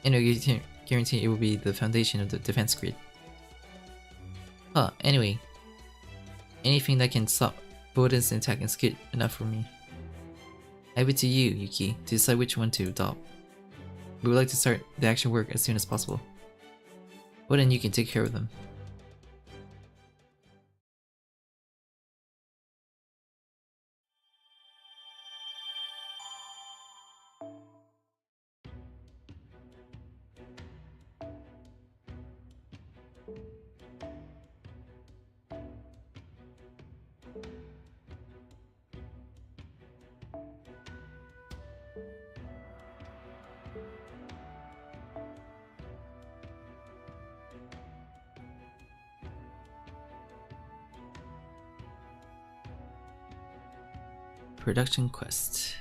Anyway, guarantee it will be the foundation of the defense grid. Huh, anyway. Anything that can stop Boden's attack is good enough for me. I leave it to you, Yuki, to decide which one to adopt. We would like to start the action work as soon as possible. Boden, you can take care of them. Production quest.4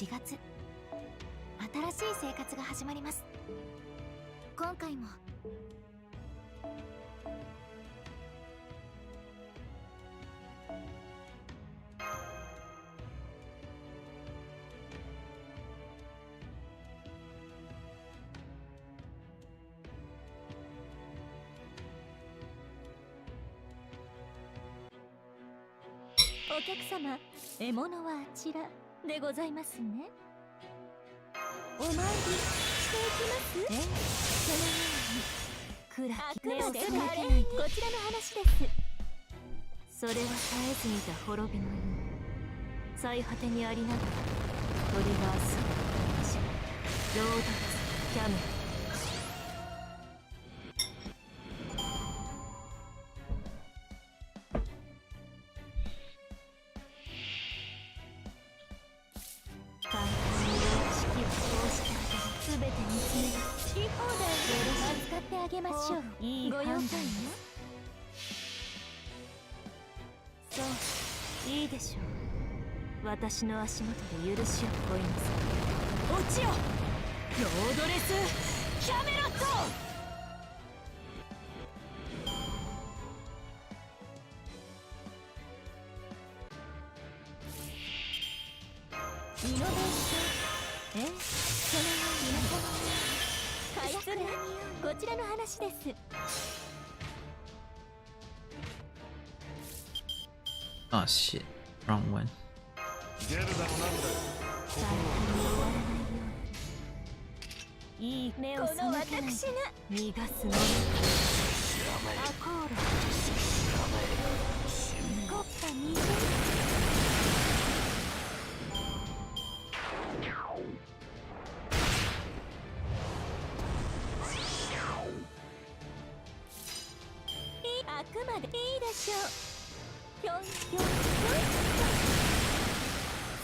月、新しい生活が始まります。今回もお客様、獲物はあちらでございますね。お参りしていきます。そのように暗き目を背けないで。こちらの話です。それは絶えず見た滅びの意味。最果てにありながらトリガースロードツキャメラ。いいご用件ね。そう、いいでしょう。私の足元で許しを乞いなさい。落ちよ、ロードレスキャメロット。イノベーション、そのように火薬がこちらの話です。Oh shit, wrong one. いい目を背けないで逃がすのみ。アコーロコッパ20。あくまでいいでしょう。ぴょんぴょんぴょん。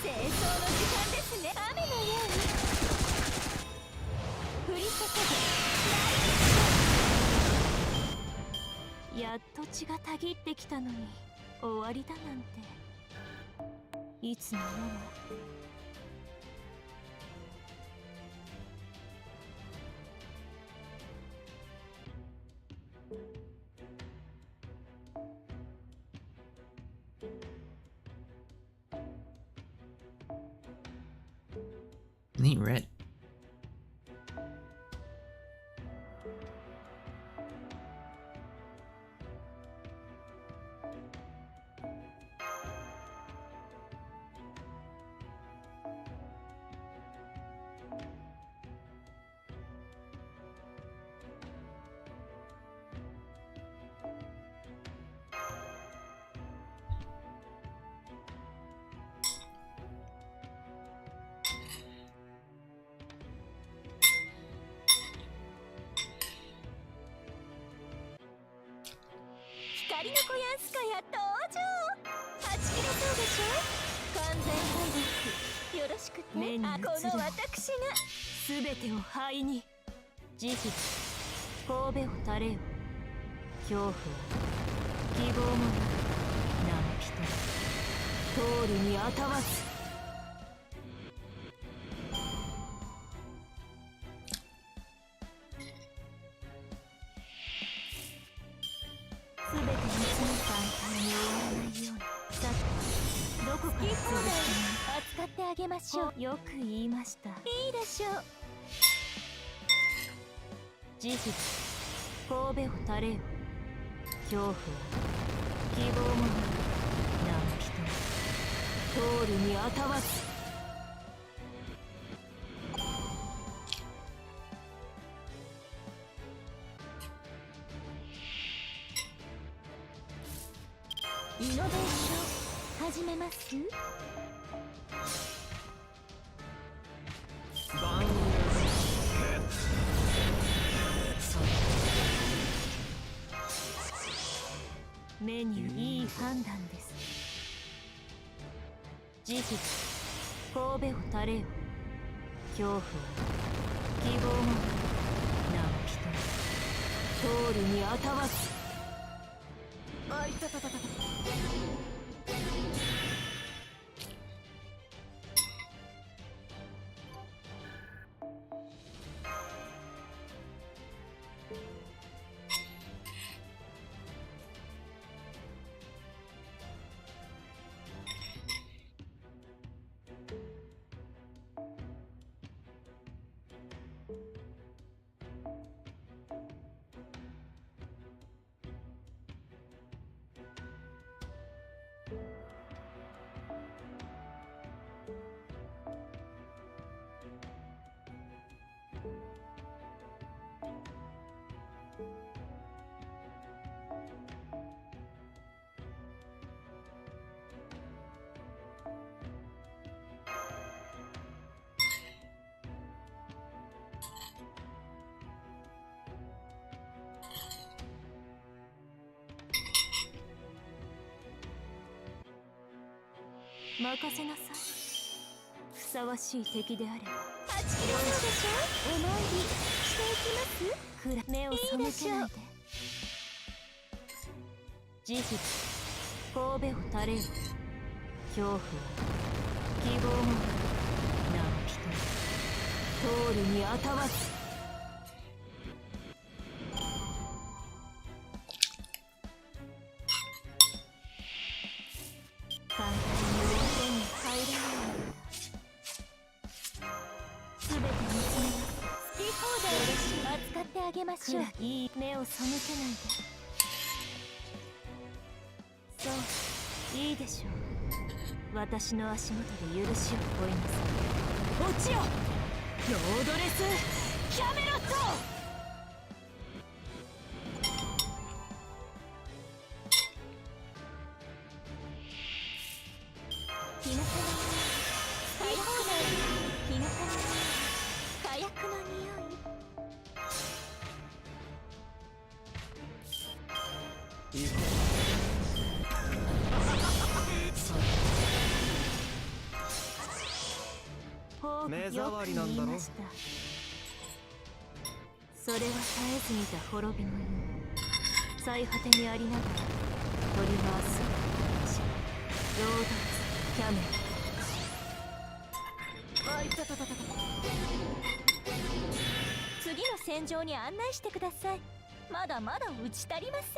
清掃の時間ですね。雨のように降り注ぐ。やっと血がたぎってきたのに終わりだなんて。いつものもNeat red.光の子やんすかや登場。はち切れそうでしょ。完全回復よろしくて。目に映るこの私が全てを灰に。慈悲神戸を垂れよ。恐怖は希望もなく何人通るにあたわず。全ての簡単に終わらないように。さてどこから潰して扱ってあげましょう。よく言いました。いいでしょう。慈悲神戸を垂れよ。恐怖は希望もなく何人通るにあたわず。イノベーション始めます。メニューいい判断です。慈悲神戸を垂れよ。恐怖は希望もなく何人通るにあたわず。あいたたたたた。任せなさい。ふさわしい敵であれば断ち切れそうでしょ。お参りしていきます。くら目を背けないで。事実神戸を垂れよ。恐怖は希望もなお一人通るにあたわず。簡単に手に入らないのだ。すべて見つめます。好き放題です。扱ってあげましょう。いい目を背けないで。そういいでしょう。私の足元で許しを乞いなさい。落ちよロードレスキャメロット。火の玉火の火の玉火薬の匂い。行こほう目よく障り言ないんだろました。それは絶えず見た滅びの犬。最果てにありながら取り回すロードレスキャメロ。あいたたたたた。次の戦場に案内してください。まだまだ打ち足りません。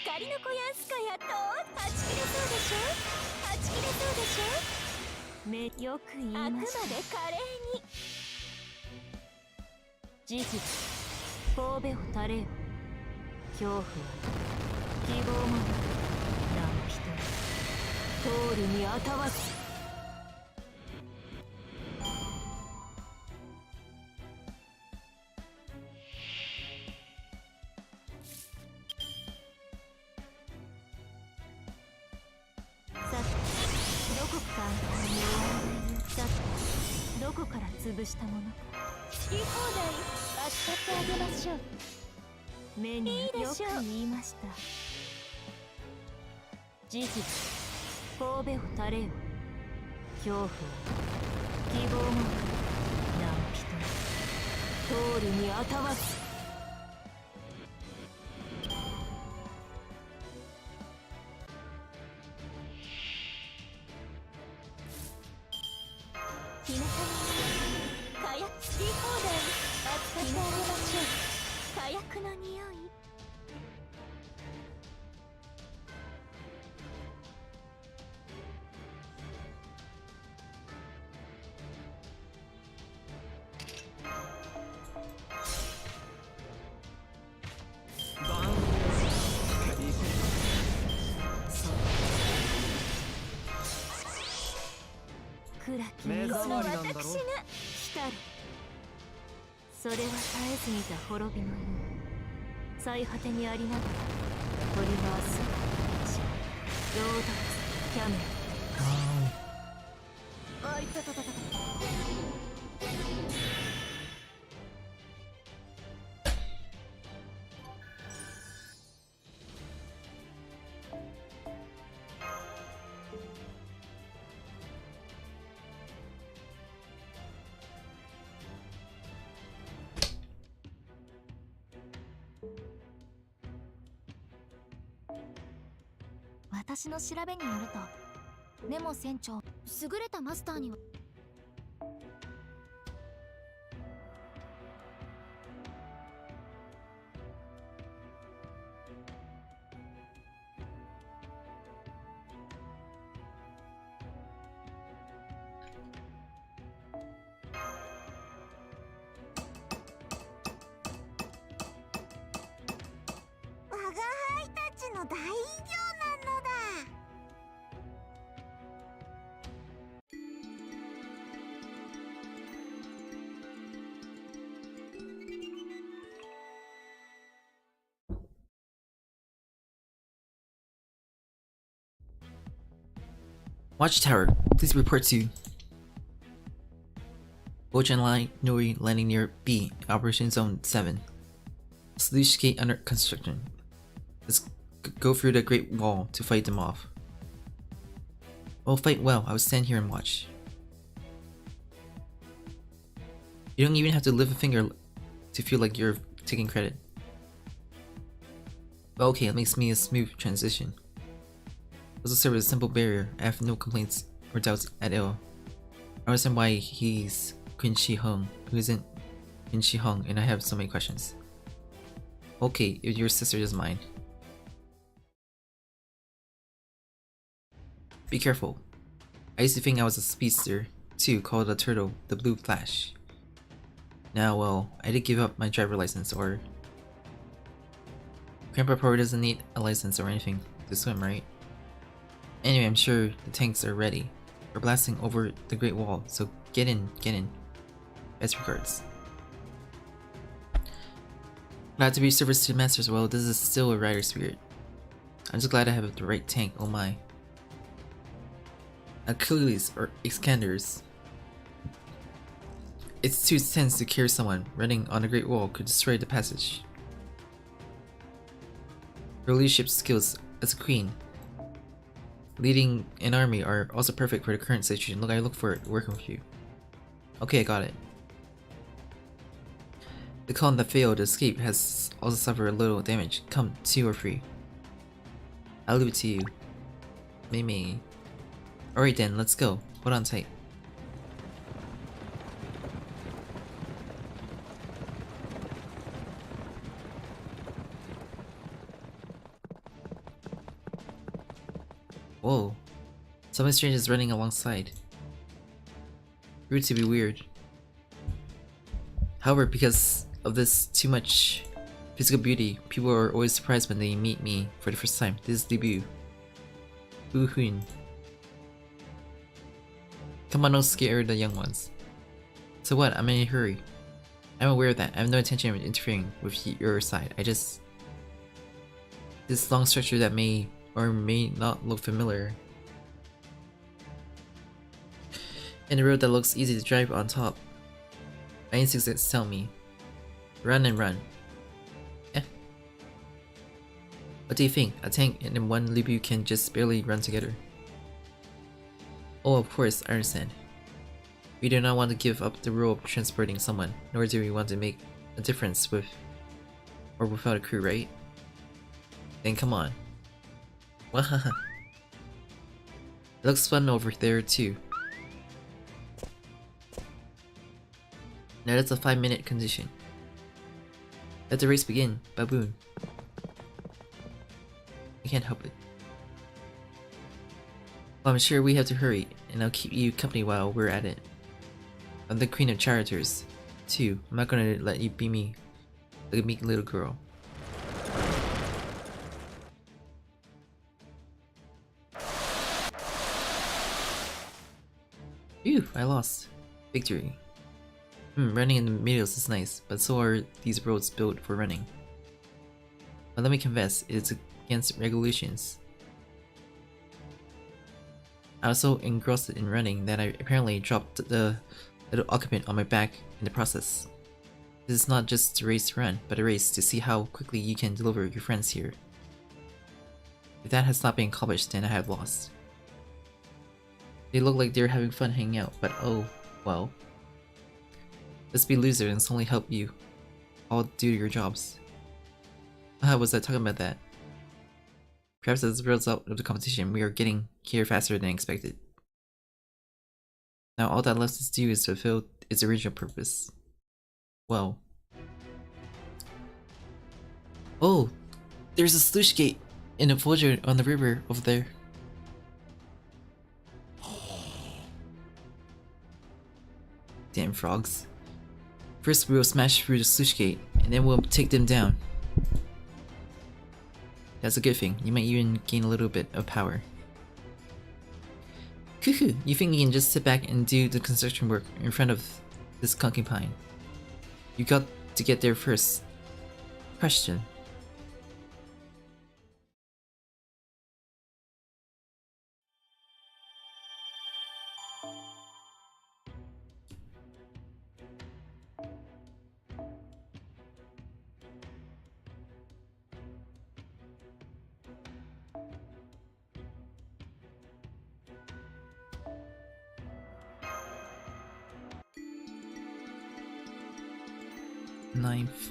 光の子やんすかやっと断ち切れそうでしょ。断ち切れそうでしょ。めよく言いました。あくまで華麗に。事実神戸を垂れよ。恐怖は希望もなくなお一人通るにあたわず。さてどこかさてどこから潰したものか。好き放題扱ってあげましょう。目によく言いました。事実神戸を垂れよ。恐怖は希望もなくなお一人通るにあたわず。火の玉火薬好き放題扱ってあげましょう。火薬の匂い。バン暗き水の私が来たる。それは絶えず見た滅びの犬。最果てにありながら取り回すロードレスキャメロ。あいたたたたた。私の調べによるとネモ船長優れたマスターには我が輩たちの大偉業なのだ。Watchtower, please report to Ocean Line Nori landing near B, Operation Zone 7. Sluice gate under construction. Let's go through the Great Wall to fight them off. Well, fight well, I will stand here and watch. You don't even have to lift a finger to feel like you're taking credit. But okay, it makes me a smooth transition. This will serve as a simple barrier. I have no complaints or doubts at all. I understand why he's Qin Shi Hung, who isn't Qin Shi Hung, and I have so many questions. Okay, if your sister doesn't mind. Be careful. I used to think I was a speedster, too, called a turtle, the Blue Flash. Now, well, I did give up my driver license, or... Grandpa probably doesn't need a license or anything to swim, right? Anyway, I'm sure the tanks are ready. We're blasting over the Great Wall, so get in, get in. Best regards. Glad to be service to the masters. Well, this is still a rider spirit. I'm just glad I have the right tank, oh my. Achilles or Iskanders. It's too tense to carry someone. Running on the Great Wall could destroy the passage. Your leadership skills as a queen, leading an army are also perfect for the current situation. Look, I look forward to working with you. Okay, I got it. The column that failed to escape has also suffered a little damage. Come, 2 or 3. I'll leave it to you. Maybe. Alright then, let's go. Hold on tight. Whoa. Something strange is running alongside. Rude to be weird. However, because of this too much physical beauty, people are always surprised when they meet me for the first time. This is debut. Boo-hoon. Come on, don't scare the young ones. So what? I'm in a hurry. I'm aware of that. I have no intention of interfering with your side. I just... This long structure that may or may not look familiar. And a road that looks easy to drive on top. My instincts tell me. Run and run. Eh. What do you think? A tank and one Libu can just barely run together. Oh, of course, I understand. We do not want to give up the rule of transporting someone, nor do we want to make a difference with or without a crew, right? Then come on. Wahaha. It looks fun over there too. Now that's a 5-minute condition. Let the race begin, baboon. I can't help it. Well, I'm sure we have to hurry, and I'll keep you company while we're at it. I'm the queen of charioteers, too. I'm not gonna let you be me, like a meek little girl. Phew, I lost. Victory. Running in the meadows is nice, but so are these roads built for running. But let me confess, it is against regulations. I was so engrossed in running that I apparently dropped the little occupant on my back in the process. This is not just a race to run, but a race to see how quickly you can deliver your friends here. If that has not been accomplished, then I have lost. They look like they're having fun hanging out, but oh, well. Let's be losers and only help you all do your jobs. How was I talking about that? Perhaps as a result of the competition, we are getting here faster than expected. Now all that left to do is fulfill its original purpose. Well. Oh! There's a sluice gate in a forger on the river over there. Damn frogs. First we will smash through the sluice gate, and then we'll take them down. That's a good thing. You might even gain a little bit of power. Cuckoo! You think you can just sit back and do the construction work in front of this concubine? You got to get there first. Question. 9th.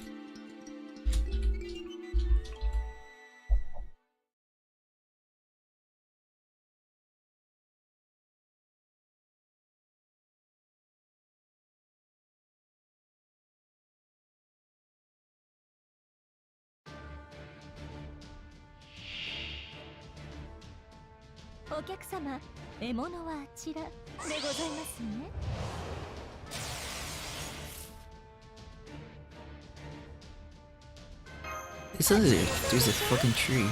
It says there's a fucking tree.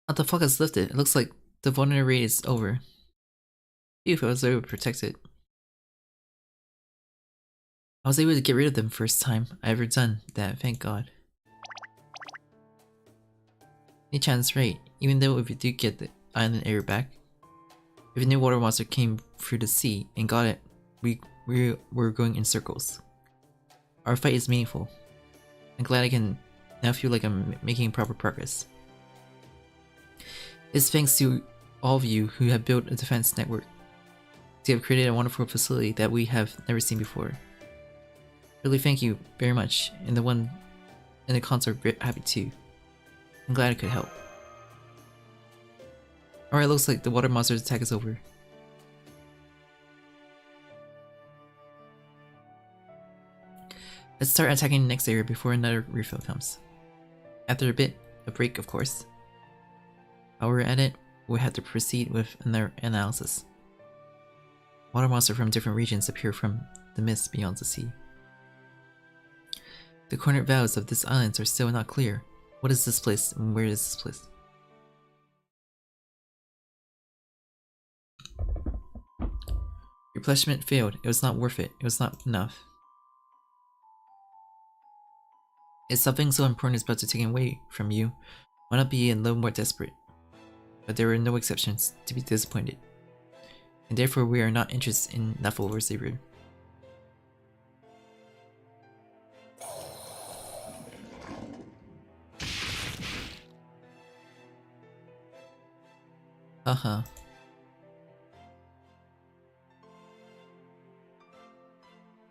What the fuck has lifted? It looks like the vulnerability rate is over. If I was able to protect it. I was able to get rid of them first time I ever done that, thank god. Nichan's right, even though if you do get the island area back, if a new water monster came through the sea and got it, we're going in circles. Our fight is meaningful. I'm glad I can now feel like I'm making proper progress. It's thanks to all of you who have built a defense network. You have created a wonderful facility that we have never seen before. Really thank you very much, and the one in the console are happy too. I'm glad I could help. Alright, looks like the water monster's attack is over. Let's start attacking the next area before another refill comes. After a break of course. While we're at it, we have to proceed with another analysis. Water monsters from different regions appear from the mist beyond the sea. The coordinate values of this island are still not clear. What is this place and where is this place? Replenishment failed. It was not worth it. It was not enough. If something so important is about to take away from you, why not be a little more desperate? But there were no exceptions to be disappointed. And therefore we are not interested in leftover zero.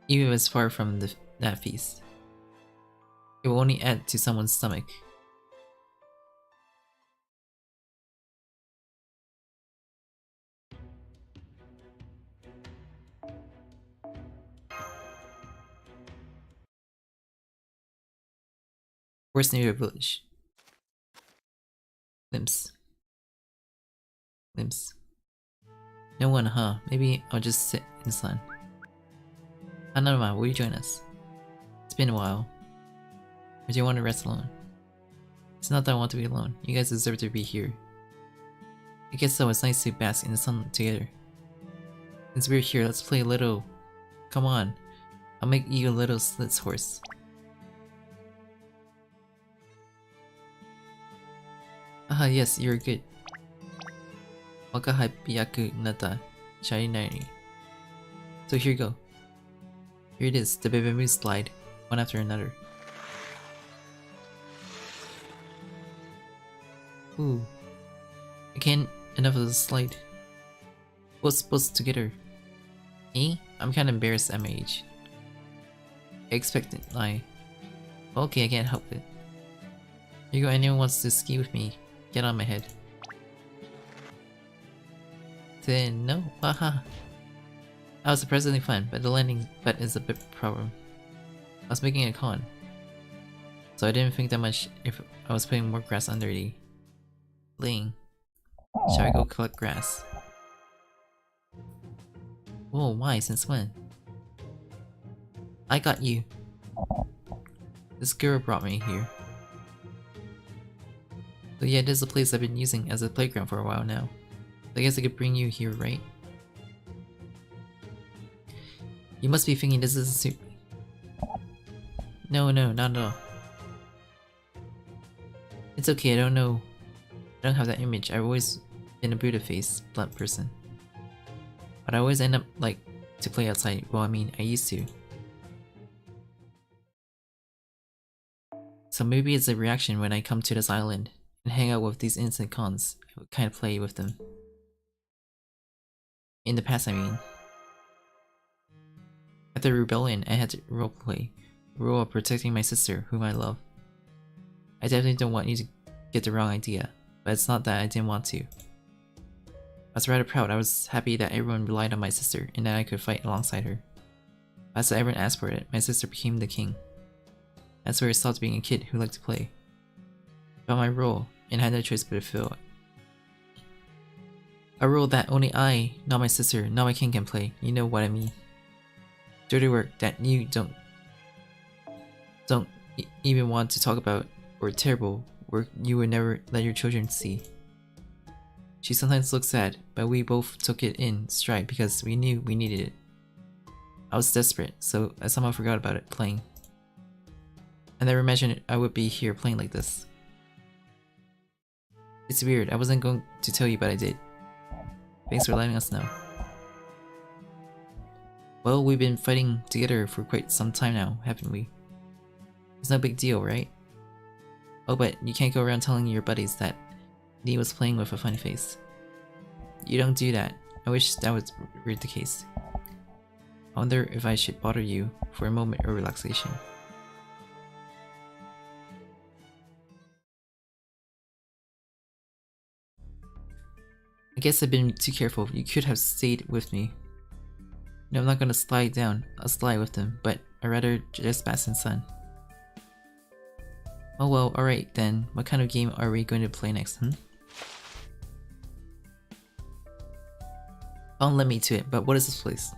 Even if it's far from that feast, it will only add to someone's stomach. Where's near your village? Limbs. No one, huh? Maybe I'll just sit in the sun. Hanama, will you join us? It's been a while. Or do you want to rest alone? It's not that I want to be alone. You guys deserve to be here. I guess so, it's nice to bask in the sun together. Since we're here, let's play a little... Come on. I'll make you a little slits horse. Aha, yes, you're good. Wakahabiyaku-nata sharinari. So here you go. Here it is, the baby slide, one after another. Ooh. I can't enough of the slide. What's supposed to get her? Me? I'm kinda embarrassed at my age. I expected lie. Okay, I can't help it. Here you go, anyone wants to ski with me, get on my head. Then no, haha. That was surprisingly fun, but the landing bed is a bit problem. I was making a con, so I didn't think that much if I was putting more grass under the laying. Shall I go collect grass? Whoa, why? Since when? I got you. This girl brought me here. So yeah, this is a place I've been using as a playground for a while now. So I guess I could bring you here, right? You must be thinking this doesn't suit me. No, not at all. It's okay, I don't have that image. I've always been a Buddha-faced, blunt person. But I always end up like to play outside. Well, I mean, I used to. So maybe it's a reaction when I come to this island and hang out with these innocent cons. I would kind of play with them. In the past, I mean. After rebellion, I had to roleplay. The role of protecting my sister, whom I love. I definitely don't want you to get the wrong idea, but it's not that I didn't want to. I was rather proud. I was happy that everyone relied on my sister and that I could fight alongside her. As everyone asked for it, my sister became the king. That's where I stopped being a kid who liked to play. I found my role and had no choice but to fill it. A role that only I, not my sister, not my king can play. You know what I mean. Dirty work that you don't even want to talk about, or terrible work you would never let your children see. She sometimes looked sad, but we both took it in stride because we knew we needed it. I was desperate, so I somehow forgot about it playing. I never imagined I would be here playing like this. It's weird, I wasn't going to tell you, but I did. Thanks for letting us know. Well, we've been fighting together for quite some time now, haven't we? It's no big deal, right? Oh, but you can't go around telling your buddies that Lee was playing with a funny face. You don't do that. I wish that was the case. I wonder if I should bother you for a moment of relaxation. I guess I've been too careful. You could have stayed with me. No, I'm not gonna slide down. I'll slide with them, but I'd rather just bask in the sun. Oh well, alright then. What kind of game are we going to play next, Don't let me to it, but what is this place?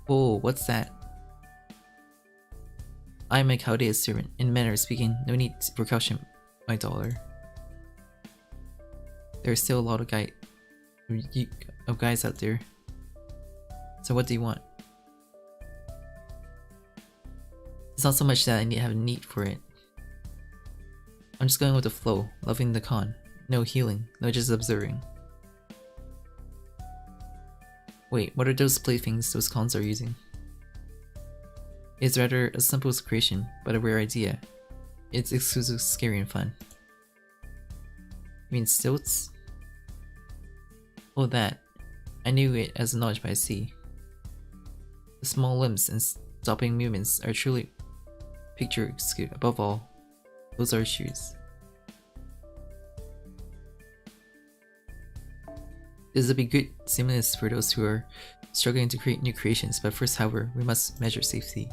Whoa, what's that? I am a Chaldea's servant. In a manner of speaking, no need for caution, my daughter. There are still a lot of guys out there. So what do you want? It's not so much that I have a need for it. I'm just going with the flow, loving the con. No healing, no just observing. Wait, what are those playthings those cons are using? It's rather a simple creation, but a rare idea. It's exclusive, scary, and fun. You mean stilts? Oh, that. I knew it as knowledge by sea. The small limbs and stopping movements are truly picturesque. Above all, those are shoes. This will be good stimulus for those who are struggling to create new creations, but first, however, we must measure safety.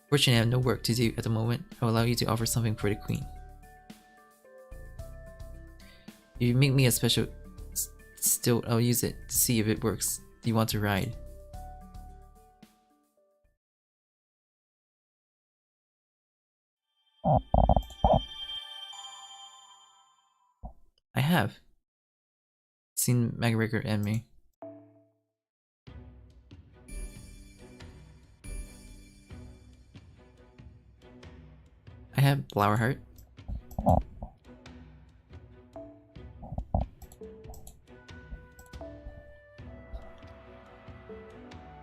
Fortunately, I have no work to do at the moment. I will allow you to offer something for the queen. If you make me a special stilt, I'll use it to see if it works. Do you want to ride? I have seen Magia Record anime. I have Flower Heart.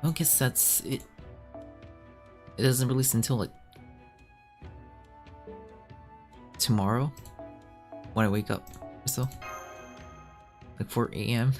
I guess that's it. It doesn't release until like tomorrow when I wake up or so. Like 4 AM.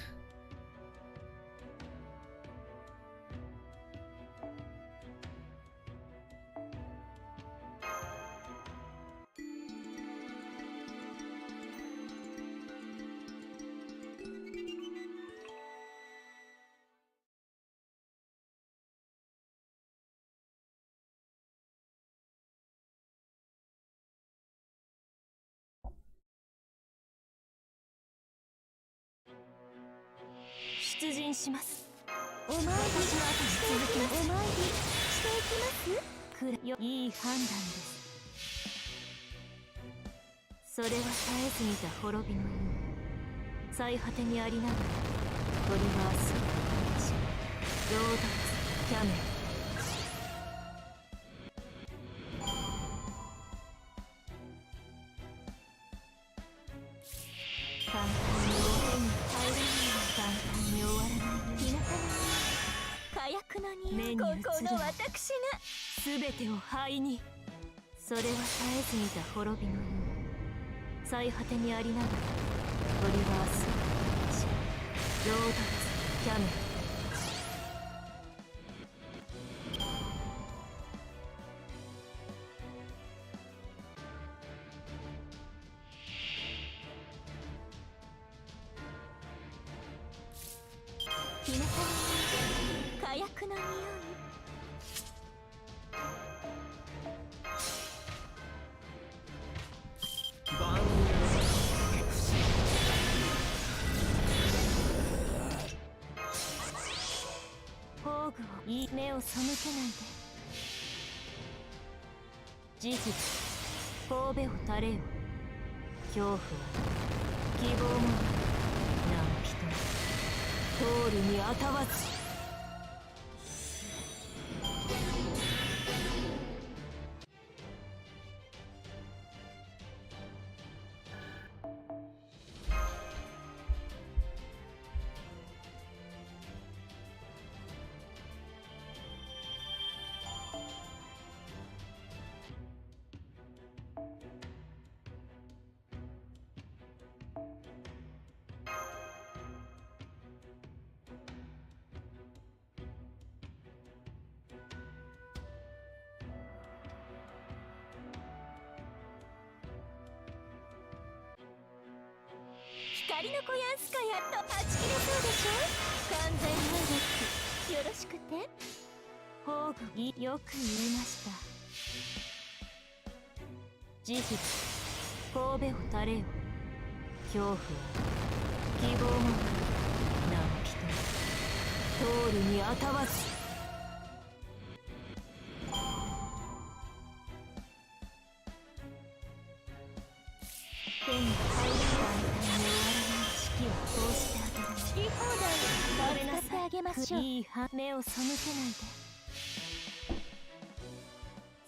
げましょう。いい目を背けないで。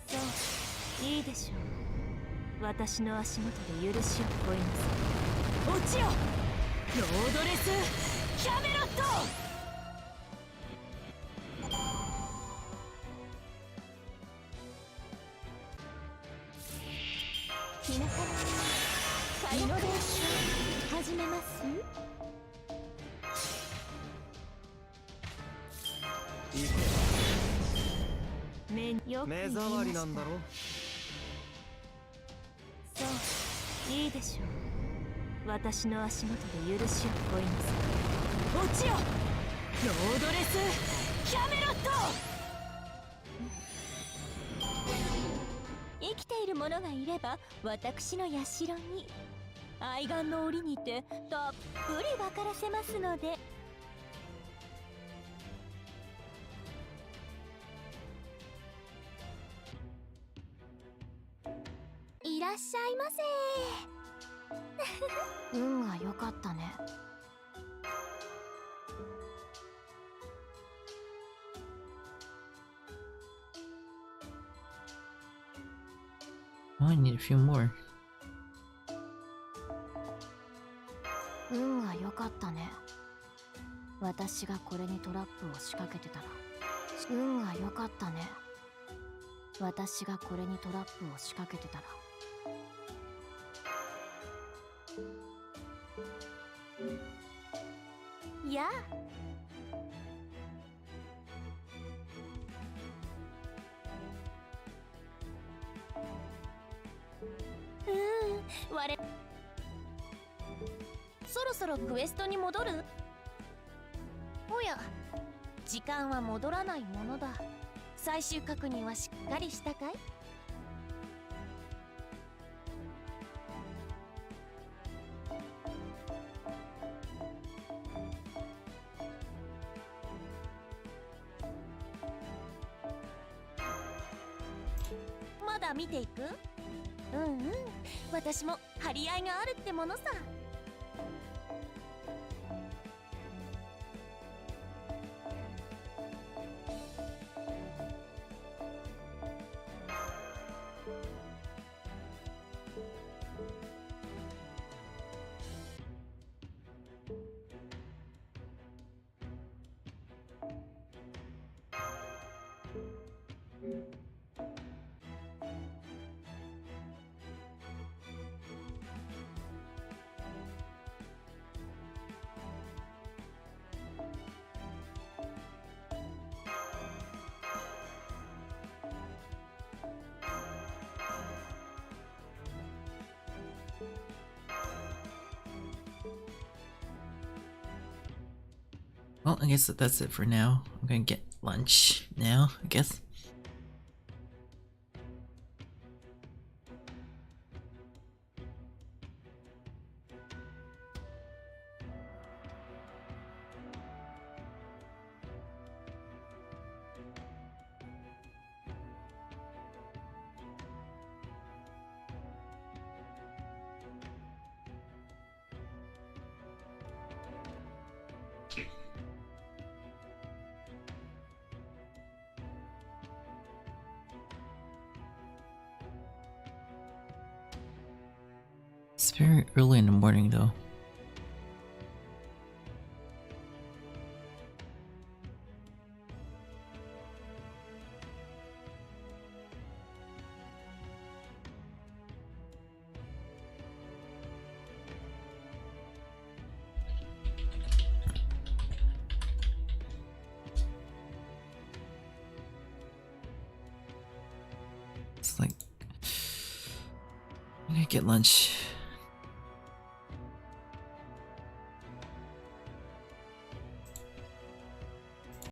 そういいでしょう。私の足元で許しを乞いなさい。落ちよロードレスキャメロット。日向のイノベーション始めます。目障りなんだろ。そういいでしょう。私の足元で許しを乞いなさい。落ちよロードレスキャメロット。生きている者がいれば私の社に愛玩の折にてたっぷり分からせますので。いらっしゃいませ。運が良かったね。Oh, I need a few more. 運が良かったね。私がこれにトラップを仕掛けてたら。運が良かったね。私がこれにトラップを仕掛けてたら。やあ我そろそろクエストに戻る。おや時間は戻らないものだ。最終確認はしっかりしたかい。まだ見ていく。私も張り合いがあるってものさ。Well, I guess that's it for now. I'm gonna get lunch now, I guess. It's very early in the morning though. It's like I'm gonna get lunch.